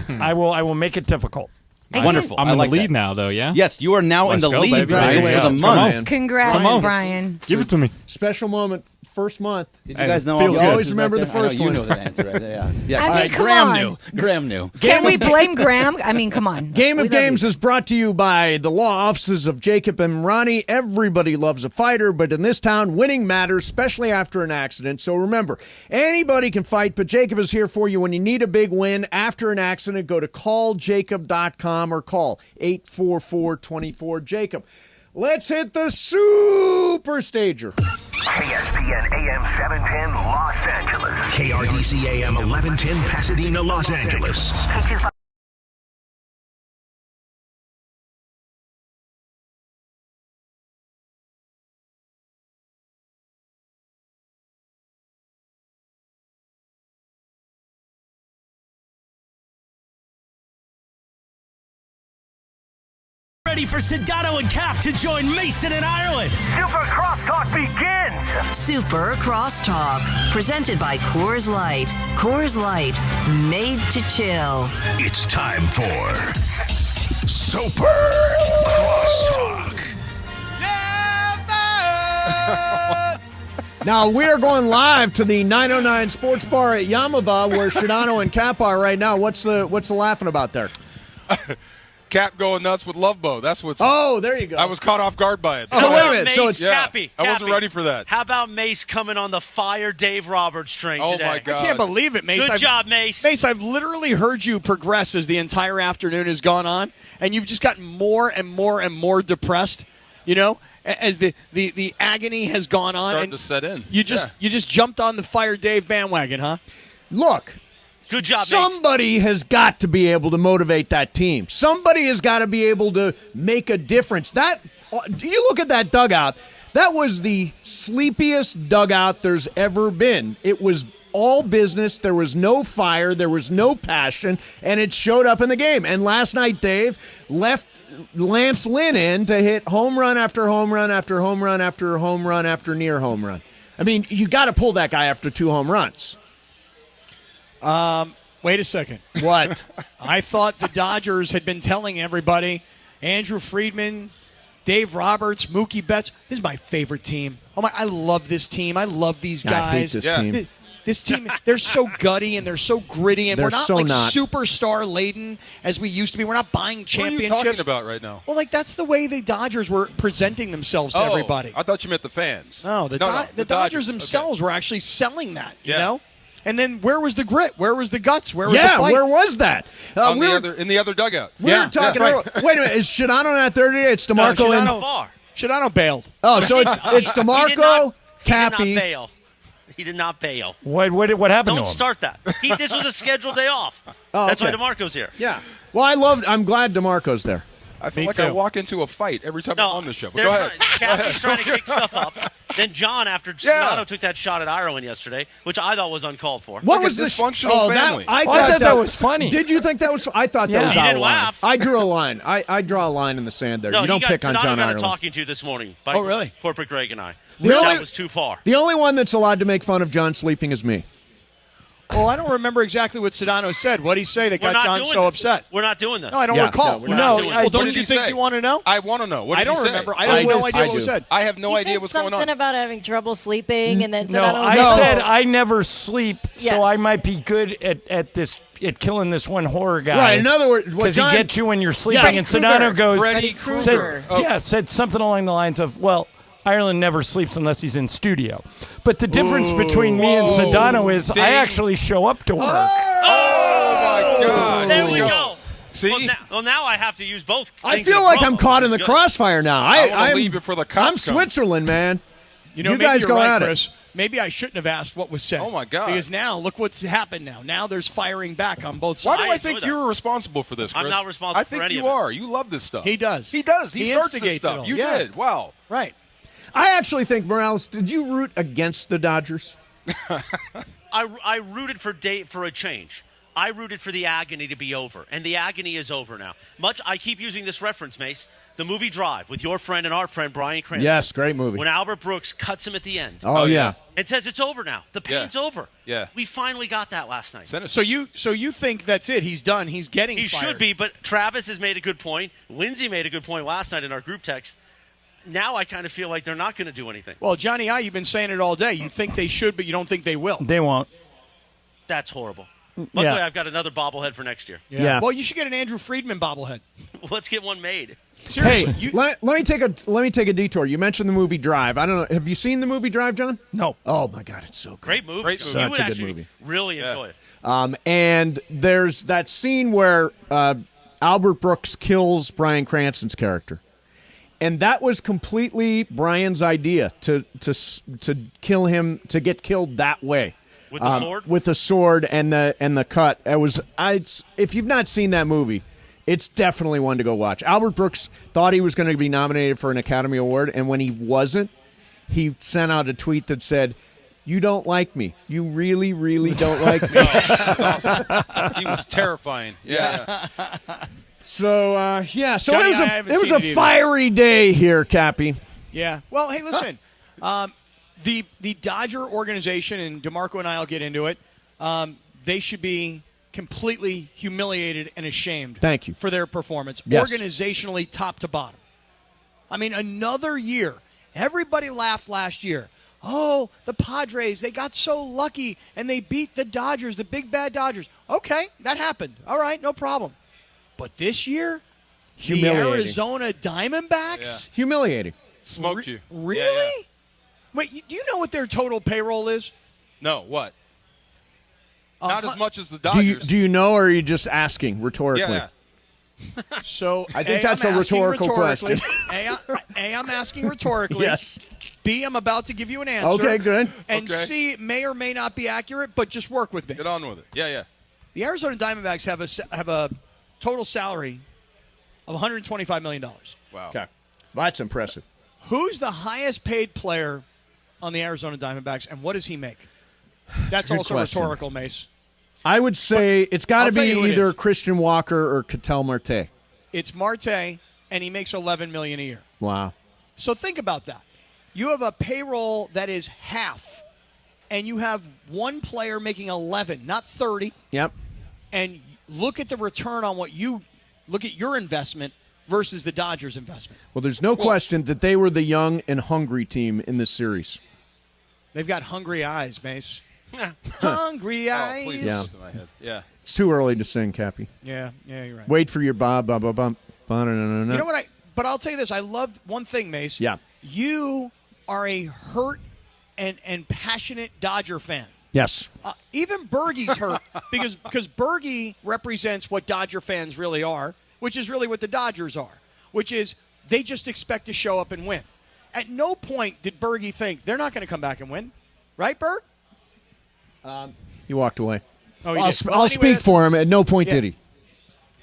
S4: I will make it difficult.
S3: Wonderful.
S12: I'm
S3: I
S12: in
S3: like
S12: the lead
S3: that.
S12: now, though, yeah?
S3: Yes, you are now
S12: Let's
S3: in the
S12: go,
S3: lead,
S12: baby.
S3: Brian, for the
S2: Congratulations.
S3: month.
S2: Come on.
S16: Congrats,
S12: Come on.
S16: Brian.
S12: Give it to me.
S2: Special moment first month.
S3: Did you guys know?
S2: You always remember the first
S3: one.
S2: one.
S3: You know that answer right there. Yeah.
S16: I mean, come
S3: Graham
S16: on.
S3: knew. Graham knew.
S16: Can we blame Graham? I mean, come on.
S2: Game
S16: We
S2: of
S16: love
S2: Games
S16: you.
S2: is brought to you by the law offices of Jacob and Ronnie. Everybody loves a fighter, but in this town, winning matters, especially after an accident. So remember, anybody can fight, but Jacob is here for you when you need a big win after an accident. Go to calljacob.com or call 844-24-JACOB. Let's hit the super stager.
S6: ESPN AM 710 Los Angeles. KRDC AM 1110 Pasadena, Los Angeles.
S10: Ready for Sedano and Cap to join Mason and Ireland.
S6: Super Crosstalk begins.
S7: Super Crosstalk, presented by Coors Light. Coors Light, made to chill.
S6: It's time for Super Crosstalk.
S2: Now, we are going live to the 909 Sports Bar at Yamava, where Shadano and Cap are right now. What's the laughing about there?
S17: Cap going nuts with Love Bow. That's what's.
S2: Oh, there you go.
S17: I was caught off guard by it.
S2: So wait a minute. So it's
S17: Cappy. I wasn't ready for that.
S18: How about Mace coming on the Fire Dave Roberts train today?
S17: Oh my God!
S19: I can't believe it, Mace.
S18: Good job, Mace.
S19: Mace, I've literally heard you progress as the entire afternoon has gone on, and you've just gotten more and more and more depressed. You know, as the agony has gone on,
S17: Starting
S19: and
S17: to set in.
S19: You just jumped on the Fire Dave bandwagon, huh?
S2: Look.
S18: Good job, Mace.
S2: Somebody has got to be able to motivate that team. Somebody has got to be able to make a difference. Do you look at that dugout? That was the sleepiest dugout there's ever been. It was all business. There was no fire. There was no passion, and it showed up in the game. And last night, Dave left Lance Lynn in to hit home run after home run after home run after home run after near home run. I mean, you got to pull that guy after 2 home runs.
S19: Wait a second.
S2: What?
S19: I thought the Dodgers had been telling everybody, Andrew Friedman, Dave Roberts, Mookie Betts, this is my favorite team. I love this team. I love these guys.
S2: I hate this team.
S19: This team, they're so gutty and they're so gritty, and
S2: They're
S19: we're not
S2: so
S19: like
S2: not.
S19: superstar laden as we used to be. We're not buying championships.
S17: What are you talking about right now?
S19: Well, that's the way the Dodgers were presenting themselves to everybody.
S17: I thought you meant the fans.
S19: No, the Dodgers themselves were actually selling that, you know? And then where was the grit? Where was the guts? Where was the fight?
S2: Where was that?
S17: In the other dugout.
S2: We were talking. Wait a minute. Is Shadano not there today? It's DeMarco and
S19: Shadano bailed.
S2: Oh, so it's DeMarco, Cappy.
S18: He did not bail. He did not bail.
S4: What happened to him?
S18: Don't start that. This was a scheduled day off. That's why DeMarco's here.
S2: Yeah. Well, I'm glad DeMarco's there.
S17: I feel like I walk into a fight every time I'm on the show. But go ahead.
S18: Cappy's trying to kick stuff up. Then John, after Sonato took that shot at Ireland yesterday, which I thought was uncalled for.
S2: What was this
S17: dysfunctional family?
S2: I thought that was funny. Did you think that was? I thought that was out of line. I drew a line. I draw a line in the sand there.
S18: No,
S2: you don't pick on John
S18: got
S2: Ireland.
S18: talking to this morning by
S19: really?
S18: Corporate Greg and I.
S2: Really?
S18: That was too far.
S2: The only one that's allowed to make fun of John sleeping is me.
S19: Well, I don't remember exactly what Sedano said. What did he say that
S18: We're
S19: got
S18: not
S19: John
S18: doing
S19: so
S18: this.
S19: upset?
S18: We're not doing this.
S19: No, I don't recall.
S18: Well,
S19: don't you think you want to know?
S17: I want to know. What
S19: I
S17: did he
S19: don't
S17: say?
S19: remember. I have no idea what was said.
S17: I have no idea what's going on.
S5: Something about having trouble sleeping, and then
S4: No, I said I never sleep, so I might be good at killing this one horror guy.
S2: Right. In other words,
S4: because he gets you when you're sleeping, and Sedano said something along the lines of, "Well, Ireland never sleeps unless he's in studio." But the difference between me and Sedano is I actually show up to work.
S17: Oh my God!
S18: There we go.
S17: See?
S18: Well, now I have to use both.
S2: I feel like I'm caught in the crossfire now.
S17: I leave before the cops
S2: I'm Switzerland, man.
S19: You know,
S2: you
S19: maybe
S2: guys
S19: you're
S2: go
S19: right,
S2: at
S19: Chris.
S2: it.
S19: Maybe I shouldn't have asked what was said.
S17: Oh, my God.
S19: Because now, look what's happened now. Now there's firing back on both
S17: Why
S19: sides.
S17: do I think you're responsible for this, Chris?
S18: I'm not responsible
S17: I think
S18: for any
S17: you
S18: of it.
S17: are. You love this stuff.
S19: He does.
S17: He does. He starts this
S19: instigates it
S17: stuff.
S19: all.
S17: You
S19: Yeah.
S17: did. Wow.
S19: Right.
S2: I actually think, Morales, did you root against the Dodgers?
S18: I rooted for a change. I rooted for the agony to be over, and the agony is over now. I keep using this reference, Mace. The movie Drive with your friend and our friend Bryan Cranston.
S2: Yes, great movie.
S18: When Albert Brooks cuts him at the end.
S2: Oh yeah.
S18: And says it's over now. The pain's over.
S17: Yeah.
S18: We finally got that last night.
S19: So you think that's it? He's done. He's getting
S18: He
S19: fired.
S18: should be, but Travis has made a good point. Lindsay made a good point last night in our group text. now I kind of feel like they're not going to do anything.
S19: Well, Johnny I, you've been saying it all day. You think they should, but you don't think they will.
S4: They won't.
S18: That's horrible. Luckily, I've got another bobblehead for next year.
S2: Yeah.
S19: Well, you should get an Andrew Friedman bobblehead.
S18: Let's get one made.
S19: Seriously,
S2: Hey, let me take a detour. You mentioned the movie Drive. I don't know. Have you seen the movie Drive, John?
S4: No.
S2: Oh my God, it's so good.
S18: Great movie.
S17: Great movie.
S2: Such
S18: You would
S2: a good
S18: actually
S2: movie.
S18: really enjoy it.
S2: And there's that scene where Albert Brooks kills Bryan Cranston's character, and that was completely Brian's idea to kill him, to get killed that way.
S18: With the sword?
S2: With the sword and the cut. If you've not seen that movie, it's definitely one to go watch. Albert Brooks thought he was going to be nominated for an Academy Award, and when he wasn't, he sent out a tweet that said, "You don't like me. You really, really don't like me."
S17: He was terrifying. Yeah.
S2: So So
S19: Johnny,
S2: it
S19: I haven't
S2: was
S19: seen
S2: a
S19: it either.
S2: fiery day here, Cappy.
S19: Yeah. Well, hey, listen. The Dodger organization, and DeMarco and I will get into it, they should be completely humiliated and ashamed.
S2: Thank you.
S19: For their performance,
S2: Yes.
S19: organizationally, top to bottom. I mean, another year. Everybody laughed last year. Oh, the Padres, they got so lucky, and they beat the Dodgers, the big bad Dodgers. Okay, that happened. All right, no problem. But this year, the
S2: Humiliating.
S19: Arizona Diamondbacks?
S2: Humiliating.
S17: Smoked you.
S19: Really?
S17: Yeah.
S19: Wait, do you know what their total payroll is?
S17: No, what? Not as much as the
S2: Do you,
S17: Dodgers.
S2: do you know, or are you just asking rhetorically?
S17: Yeah.
S19: So
S2: I think that's a rhetorical question.
S19: I'm asking rhetorically.
S2: Yes.
S19: B, I'm about to give you an answer.
S2: Okay, good.
S19: And
S17: Okay.
S19: C, it may or may not be accurate, but just work with me.
S17: Get on with it. Yeah.
S19: The Arizona Diamondbacks have a total salary of $125 million.
S17: Wow.
S2: Okay. Well, that's impressive.
S19: Who's the highest paid player on the Arizona Diamondbacks, and what does he make? That's
S2: a good
S19: also
S2: question.
S19: rhetorical, Mace.
S2: I would say it's got
S19: I'll
S2: to
S19: tell
S2: be
S19: you who it
S2: either
S19: is.
S2: Christian Walker or Ketel Marte.
S19: It's Marte, and he makes $11 million a year.
S2: Wow.
S19: So think about that. You have a payroll that is half, and you have one player making 11, not 30.
S2: Yep.
S19: And look at the return on look at your investment versus the Dodgers' investment.
S2: Well, there's no question that they were the young and hungry team in this series.
S19: They've got hungry eyes, Mace. Hungry eyes.
S17: Please.
S2: Yeah.
S17: To my head. Yeah.
S2: It's too early to sing, Cappy.
S19: Yeah, you're right.
S2: Wait for your ba ba ba bum.
S19: You know what? But I'll tell you this. I love one thing, Mace.
S2: Yeah.
S19: You are a hurt and passionate Dodger fan.
S2: Yes.
S19: Even Bergie's hurt because Bergie represents what Dodger fans really are, which is really what the Dodgers are, which is they just expect to show up and win. At no point did Bergie think they're not going to come back and win. Right, Berg?
S2: He walked away.
S19: Oh, he
S2: I'll,
S19: did. Well,
S2: I'll
S19: anyway,
S2: speak
S19: that's-
S2: for him. At no point
S19: Yeah.
S2: did he.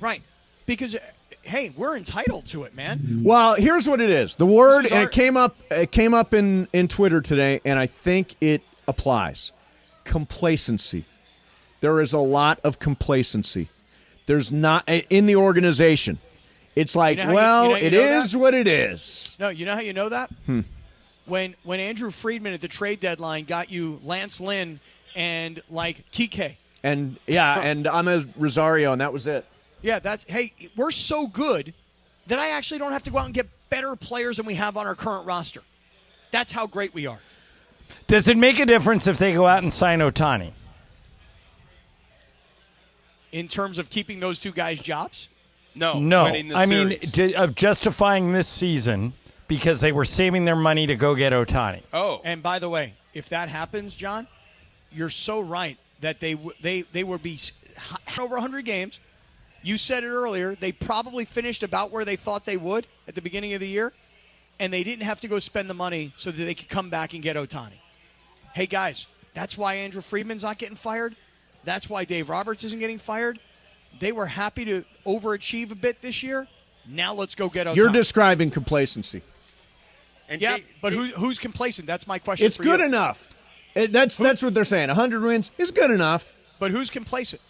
S19: Right. Because, hey, we're entitled to it, man.
S2: Well, here's what it is. The word,
S19: This is
S2: and
S19: our-
S2: it came up in Twitter today, and I think it applies. Complacency. There is a lot of complacency. There's not in the organization. It's like,
S19: You know how you
S2: it
S19: know
S2: is
S19: that?
S2: what it is.
S19: No, you know how you know that? When Andrew Friedman at the trade deadline got you Lance Lynn and, like, Kike.
S2: And, and I'm a Rosario, and that was it.
S19: Yeah, hey, we're so good that I actually don't have to go out and get better players than we have on our current roster. That's how great we are.
S4: Does it make a difference if they go out and sign Ohtani?
S19: In terms of keeping those two guys' jobs?
S4: No.
S17: winning the
S4: I mean,
S17: series.
S4: of justifying this season because they were saving their money to go get Ohtani.
S17: Oh.
S19: And by the way, if that happens, John, you're so right that they would be over 100 games. You said it earlier. They probably finished about where they thought they would at the beginning of the year, and they didn't have to go spend the money so that they could come back and get Ohtani. Hey, guys, that's why Andrew Friedman's not getting fired. That's why Dave Roberts isn't getting fired. They were happy to overachieve a bit this year. Now let's go get Ohtani.
S2: You're describing complacency.
S18: And
S19: Yeah,
S18: Dave-
S19: but who's complacent? That's my question.
S2: It's
S19: for
S2: good
S19: you.
S2: enough. That's what they're saying. 100 wins is good enough.
S19: But who's complacent?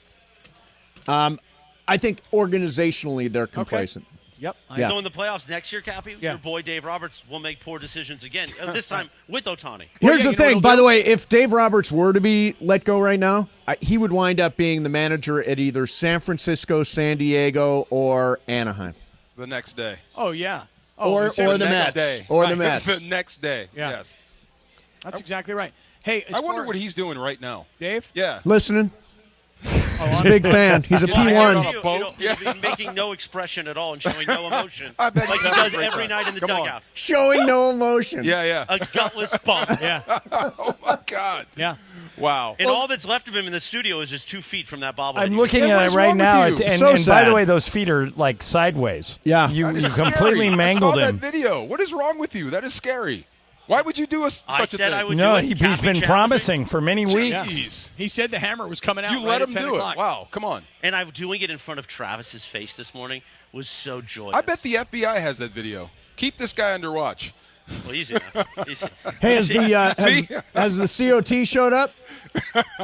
S2: I think organizationally they're complacent.
S19: Yep.
S2: Yeah.
S18: So in the playoffs next year, Cappy,
S19: Yeah.
S18: your boy Dave Roberts will make poor decisions again. This time with Ohtani.
S2: Here's
S19: yeah,
S2: the
S19: you know
S2: thing,
S19: what
S2: by
S19: he'll
S2: the
S19: do?
S2: way, if Dave Roberts were to be let go right now, he would wind up being the manager at either San Francisco, San Diego, or Anaheim.
S17: The next day.
S19: Oh, yeah.
S2: or the Mets.
S17: Day.
S2: Or the
S17: Right.
S2: Mets.
S17: The next day.
S19: Yeah.
S17: Yes.
S19: That's exactly right. Hey,
S17: I wonder what he's doing right now.
S19: Dave?
S17: Yeah.
S2: Listening. He's a big fan. He's a P1.
S18: He'll be making no expression at all and showing no emotion.
S17: I bet
S18: like he does every night in the dugout.
S2: Showing no emotion.
S17: Yeah.
S18: A gutless bum.
S19: Yeah.
S17: Oh, my God.
S19: Yeah.
S17: Wow.
S18: And all that's left of him in the studio is just 2 feet from that bobblehead.
S4: I'm looking at it right now, and by
S2: sad.
S4: the way, those feet are like sideways.
S2: Yeah.
S4: You
S17: That is
S4: completely
S17: scary.
S4: mangled
S17: I saw
S4: him.
S17: that video. What is wrong with you? That is scary. Why would you do such a thing?
S18: I would
S4: No,
S18: do it.
S4: he's been promising for many weeks.
S17: Jeez.
S19: He said the hammer was coming out.
S17: You
S19: right
S17: let
S19: at
S17: him
S19: 10
S17: do
S19: o'clock.
S17: it. Wow, come on.
S18: And I'm doing it in front of Travis's face this morning was so joyous.
S17: I bet the FBI has that video. Keep this guy under watch.
S18: Well, easy now. Easy.
S2: Hey, has the COT showed up?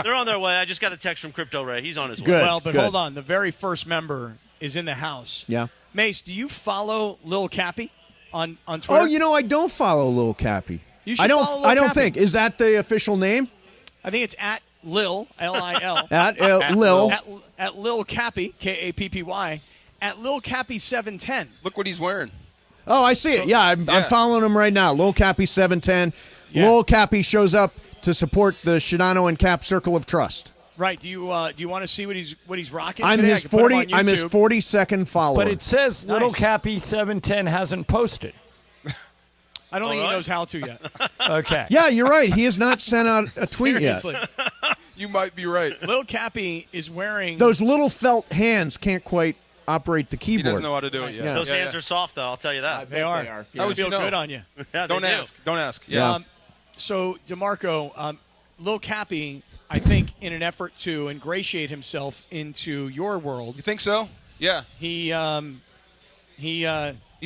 S18: They're on their way. I just got a text from Crypto Ray. He's on his way.
S2: Good.
S19: Well, but hold on. The very first member is in the house.
S2: Yeah.
S19: Mace, do you follow Lil Cappy on Twitter?
S2: Oh, I don't follow Lil Cappy.
S19: You should
S2: I don't.
S19: follow Lil
S2: I don't
S19: Cappy.
S2: think. Is that the official name?
S19: I think it's at Lil, Lil.
S2: At Lil.
S19: At Lil Cappy, Kappy, at Lil Cappy 710.
S17: Look what he's wearing.
S2: Oh, I see it. Yeah, I'm following him right now. Lil Cappy 710.
S19: Yeah.
S2: Lil Cappy shows up to support the Shadano and Cap Circle of Trust.
S19: Right. Do you want to see what he's rocking?
S2: I'm
S19: today?
S2: his
S19: I can put him on
S2: 40. I'm his
S19: YouTube.
S2: 42nd follower.
S4: But it says
S19: Nice.
S4: Little Cappy 710 hasn't posted.
S19: I don't think he knows how to yet.
S4: Okay.
S2: Yeah, you're right. He has not sent out a tweet
S19: Seriously.
S2: yet.
S17: You might be right.
S19: Lil Cappy is wearing
S2: Those little felt hands can't quite operate the
S17: He
S2: keyboard.
S17: doesn't know how to do it yet.
S2: Yeah.
S18: Those hands are soft, though. I'll tell you that.
S19: They are.
S17: How
S19: They
S17: would you
S19: feel
S17: know?
S19: good on you.
S18: Yeah,
S17: Don't
S18: they do.
S17: ask. Don't ask. Yeah.
S19: So, DeMarco, Lil Cappy, I think, in an effort to ingratiate himself into your world,
S17: You think so? Yeah.
S19: he's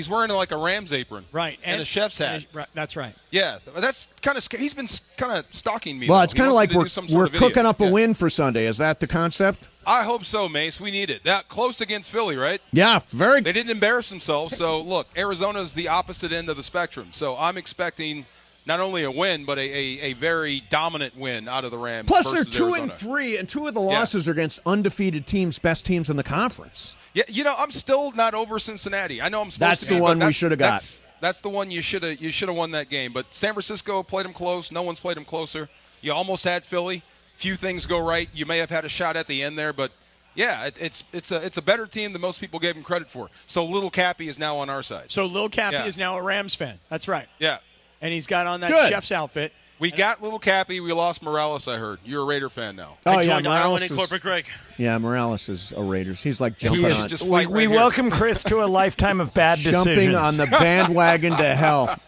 S17: wearing like a Rams apron.
S19: right
S17: And a chef's hat.
S19: That's right.
S17: Yeah. That's kind of scary. He's been kind of stalking me.
S2: Well,
S17: though.
S2: it's
S17: He
S2: kind of
S17: wants
S2: like
S17: me to do some
S2: we're
S17: sort of
S2: cooking
S17: videos.
S2: up a
S17: Yes.
S2: win for Sunday. Is that the concept?
S17: I hope so, Mace. We need it. That close against Philly, right?
S2: Yeah, very.
S17: They didn't embarrass themselves. So, look, Arizona's the opposite end of the spectrum. So I'm expecting not only a win, but a very dominant win out of the Rams.
S2: Plus, they're
S17: versus
S2: 2-3, and 2 of the losses are against undefeated teams, best teams in the conference.
S17: Yeah, I'm still not over Cincinnati. I know I'm supposed
S2: That's
S17: to be.
S2: the one
S17: but
S2: we should have got.
S17: That's the one you should have won that game. But San Francisco played them close. No one's played them closer. You almost had Philly. Few things go right. You may have had a shot at the end there, but yeah, it's a better team than most people gave him credit for. So Little Cappy is now on our side.
S19: So Lil Cappy
S17: Yeah.
S19: is now a Rams fan. That's right.
S17: Yeah.
S19: And he's got on that
S2: Good.
S19: chef's outfit.
S17: We got Little Cappy. We lost Morales, I heard. You're a Raider fan now.
S2: Oh,
S18: I
S2: yeah,
S18: joined Ireland
S2: Morales
S18: in
S2: is,
S18: corporate Greg.
S2: yeah, Morales is a Raiders. He's like jumping
S17: is
S2: on,
S17: just
S4: We,
S17: fight
S4: we
S17: right here.
S4: welcome Chris to a lifetime of bad decisions.
S2: jumping on the bandwagon to hell.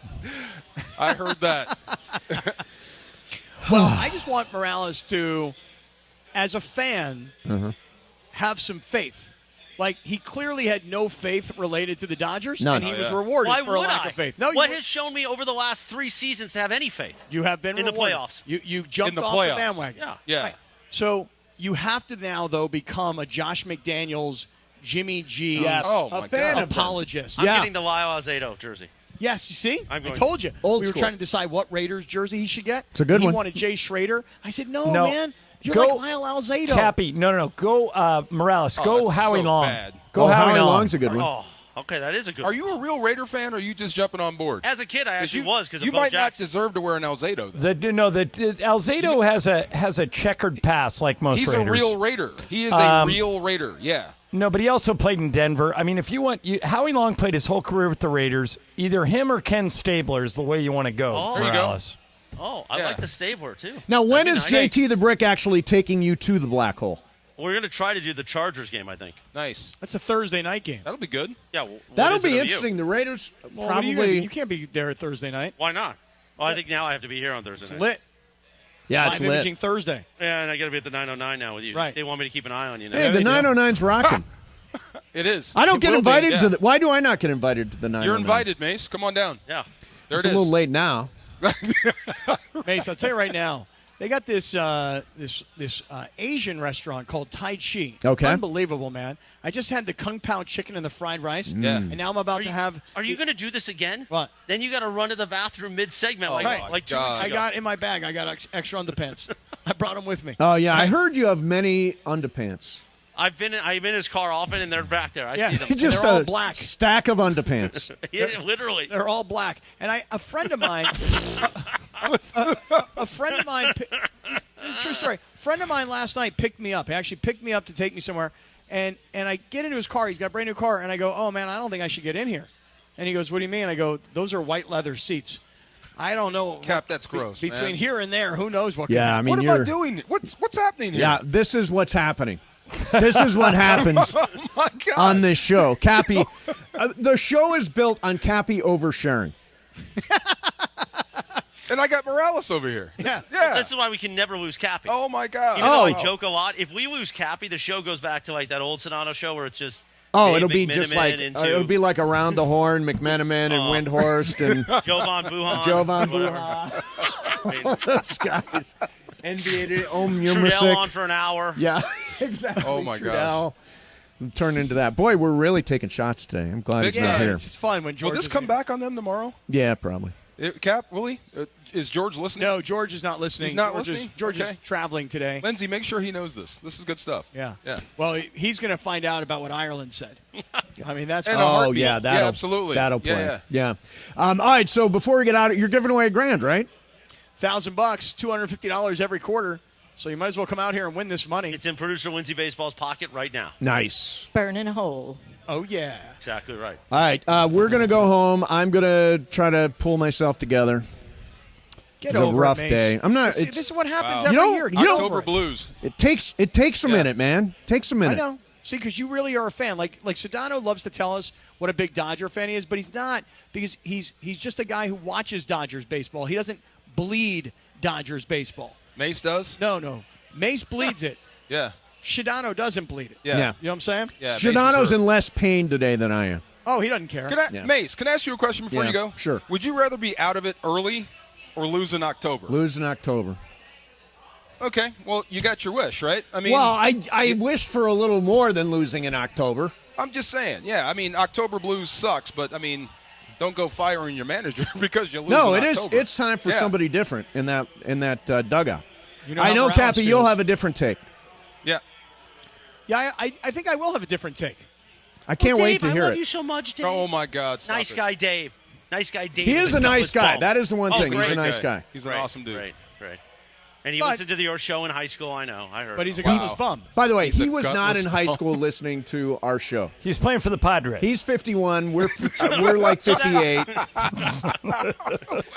S17: I heard that.
S19: Well, I just want Morales to, as a fan, have some faith. Like, he clearly had no faith related to the Dodgers,
S2: None.
S19: and he
S17: Oh,
S19: was
S17: yeah.
S19: rewarded
S18: Why
S19: for a
S18: would
S19: lack
S18: I?
S19: of faith. No,
S18: what
S19: you,
S18: has shown me over the last 3 seasons to have any faith?
S19: you have been
S18: in the
S19: rewarded.
S18: playoffs?
S19: You jumped
S17: In the
S19: off
S17: playoffs.
S19: the bandwagon.
S18: Yeah.
S17: Yeah.
S19: Right. So you have to now, though, become a Josh McDaniels, Jimmy G
S2: Yes.
S17: Oh,
S2: a
S17: my
S2: fan
S17: God.
S2: of them.
S19: apologist.
S18: I'm
S2: Yeah.
S18: getting the Lyle Alzado jersey.
S19: Yes, you see?
S18: I'm
S19: I
S18: going
S19: told you.
S2: old
S19: we were
S2: school.
S19: trying to decide what Raiders jersey he should get.
S2: It's a good
S19: he
S2: one.
S19: wanted Jay Schrader. I said, no,
S4: No.
S19: man. You're
S4: Go-
S19: like Lyle Alzado.
S4: Cappy, no. Go Morales.
S17: Oh,
S4: Go
S17: that's
S4: Howie
S17: so
S4: Long.
S17: bad.
S4: Go
S2: Howie
S4: Long.
S2: Long's a good one.
S18: Oh, okay, that is a good
S17: Are
S18: one.
S17: you a real Raider fan, or are you just jumping on board?
S18: As a kid, I actually was because of
S17: you
S18: Bo
S17: might not
S18: Jackson.
S17: deserve to wear an Alzado. Then.
S4: Alzado has a checkered past like most
S17: He's
S4: Raiders.
S17: a real Raider. He is a real Raider. Yeah.
S4: No, but he also played in Denver. I mean, if you want, Howie Long played his whole career with the Raiders. Either him or Ken Stabler is the way you want to go.
S18: Oh.
S17: There you go.
S4: Morales.
S18: Oh, I
S17: Yeah.
S18: like the Stabler, too.
S2: Now, when
S18: That'd
S2: is
S18: be nice.
S2: JT the Brick actually taking you to the black hole?
S18: We're going to try to do the Chargers game, I think.
S17: Nice.
S19: That's a Thursday night game.
S17: That'll be good.
S18: Yeah, what
S2: That'll
S18: is it
S2: be
S18: of you?
S2: interesting. The Raiders
S19: Well, what are you gonna do?
S2: probably.
S19: You can't be there Thursday night.
S18: Why not? Well, I think now I have to be here on Thursday
S19: It's
S18: night.
S19: lit.
S2: Yeah, it's
S19: Live
S2: lit.
S19: Imaging Thursday.
S18: Yeah, and I got to be at the 909 now with you.
S19: Right.
S18: They want me to keep an eye on you now.
S2: Hey, the 909's rocking.
S17: It is.
S2: I don't
S17: It
S2: get
S17: will be,
S2: invited
S17: yeah.
S2: to the. Why do I not get invited to the 909?
S17: You're invited, Mace. Come on down.
S18: Yeah.
S17: There
S2: It's
S17: it
S2: a
S17: is.
S2: little late now.
S19: Mace, I'll tell you right now, they got this Asian restaurant called Tai Chi.
S2: Okay.
S19: Unbelievable, man. I just had the Kung Pao chicken and the fried rice.
S17: Yeah.
S19: And now I'm about to have.
S18: Are you going to do this again?
S19: What?
S18: Then you got to run to the bathroom mid-segment
S17: Oh,
S18: like,
S17: my
S18: like 2
S17: God.
S18: weeks ago.
S19: I got in my bag. I got extra underpants. I brought them with me.
S2: Oh yeah, I heard you have many underpants.
S18: I'm in his car often, and they're back there. I see them.
S2: Just
S19: they're all
S2: a
S19: black.
S2: stack of underpants.
S18: Yeah, literally.
S19: They're all black. And a friend of mine, a friend of mine, true story. A friend of mine last night picked me up. He actually picked me up to take me somewhere. And I get into his car. He's got a brand new car. And I go, oh, man, I don't think I should get in here. And he goes, what do you mean? I go, those are white leather seats. I don't know.
S17: Cap, that's gross.
S19: Between
S17: man.
S19: here and there, who knows what?
S2: Yeah, I mean,
S17: what am I doing? What's happening here?
S2: Yeah, this is what's happening. This is what happens
S17: Oh my God.
S2: on this show. Cappy, the show is built on Cappy oversharing.
S17: And I got Morales over here.
S19: Yeah.
S18: This is why we can never lose Cappy.
S17: Oh my God.
S18: Even though I joke a lot, if we lose Cappy, the show goes back to like that old Sedano show where it's just.
S2: Oh,
S18: Dave
S2: it'll be
S18: McMenamin
S2: just like
S18: into
S2: it'll be like Around the Horn, McMenamin and Windhorst and
S18: Jovan Buhan.
S2: Jovan
S18: whatever.
S2: Buhan. Those guys. NBA
S18: Trudell on for an hour.
S2: Yeah, exactly.
S17: Oh my
S2: Trudell. Turn into that. Boy, we're really taking shots today. I'm glad he's not here.
S19: It's fun when George.
S17: Will this come back on them tomorrow?
S2: Yeah, probably.
S17: Cap, will he? Is George listening?
S19: No, George is not listening.
S17: He's not
S19: George
S17: listening?
S19: George
S17: Okay.
S19: is traveling today.
S17: Lindsay, make sure he knows this. This is good stuff.
S19: Yeah.
S17: Yeah.
S19: Well, he's going to find out about what Ireland said. I mean, that's.
S17: And a
S2: Oh
S17: heartbeat.
S2: yeah, that'll
S17: absolutely.
S2: That'll play.
S17: Yeah.
S2: All right. So before we get out, you're giving away $1,000, right?
S19: $1,000, $250 every quarter. So you might as well come out here and win this money.
S18: It's in producer Lindsay Baseball's pocket right now.
S2: Nice.
S5: Burning a hole.
S19: Oh yeah.
S18: Exactly right.
S2: All right. We're gonna go home. I'm gonna try to pull myself together.
S19: Get
S2: It's
S19: over
S2: a rough
S19: it, Mace.
S2: day. I'm not.
S19: This is what happens every year. Get
S2: You
S19: over
S17: October
S19: it.
S17: blues.
S2: It takes a minute, man. Takes a minute.
S19: I know. See, because you really are a fan. Like Sedano loves to tell us what a big Dodger fan he is, but he's not, because he's just a guy who watches Dodgers baseball. He doesn't bleed Dodgers baseball.
S17: Mace does?
S19: No. Mace bleeds it.
S17: Yeah.
S19: Shadano doesn't bleed it.
S17: Yeah.
S2: Yeah.
S19: You know what I'm saying?
S17: Yeah.
S2: Shadano's in less pain today than I am.
S19: Oh, he doesn't care.
S17: Mace, can I ask you a question before
S2: Yeah,
S17: you go?
S2: sure.
S17: Would you rather be out of it early or lose in October?
S2: Lose in October.
S17: Okay. Well, you got your wish, right? I mean,
S2: Well, I wished for a little more than losing in October.
S17: I'm just saying. Yeah. I mean, October blues sucks, but I mean, don't go firing your manager because you lose.
S2: No,
S17: in
S2: it is.
S17: October.
S2: It's time for somebody different in that dugout.
S19: You know
S2: I
S19: how
S2: know,
S19: Morales
S2: Cappy,
S19: feels.
S2: you'll have a different take.
S17: Yeah.
S19: Yeah, I think I will have a different take.
S2: I can't wait to
S18: Dave,
S2: hear
S18: I love
S2: it.
S18: you so much, Dave.
S17: Oh my God. Stop
S18: Nice
S17: it.
S18: guy, Dave. Nice guy, Dave.
S2: He is a nice guy. That is the one thing. He's
S18: great.
S2: a nice guy.
S17: He's an
S18: Great,
S17: awesome dude.
S18: Great. And he
S19: But-
S18: listened to your show in high school. I know. I heard.
S19: But he's a
S18: about it.
S19: gutless bum.
S2: By the way,
S17: He's
S2: he
S17: a
S2: was not
S17: gutless
S2: in high
S17: bum.
S2: school listening to our show.
S4: He's playing for the Padres.
S2: He's 51. We're like 58.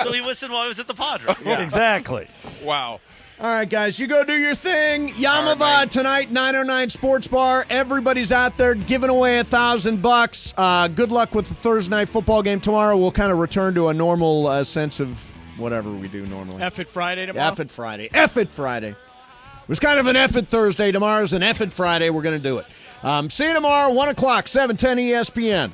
S18: So he listened while he was at the Padres.
S4: Exactly.
S17: Wow.
S2: All right, guys, you go do your thing.
S17: All
S2: Yamava
S17: right,
S2: tonight, 909 Sports Bar. Everybody's out there giving away $1,000. Good luck with the Thursday night football game tomorrow. We'll kind of return to a normal sense of whatever we do normally.
S19: F it Friday tomorrow.
S2: F it Friday. F it Friday. It was kind of an F it Thursday. Tomorrow's an F it Friday. We're going to do it. See you tomorrow, 1 o'clock, 710 ESPN.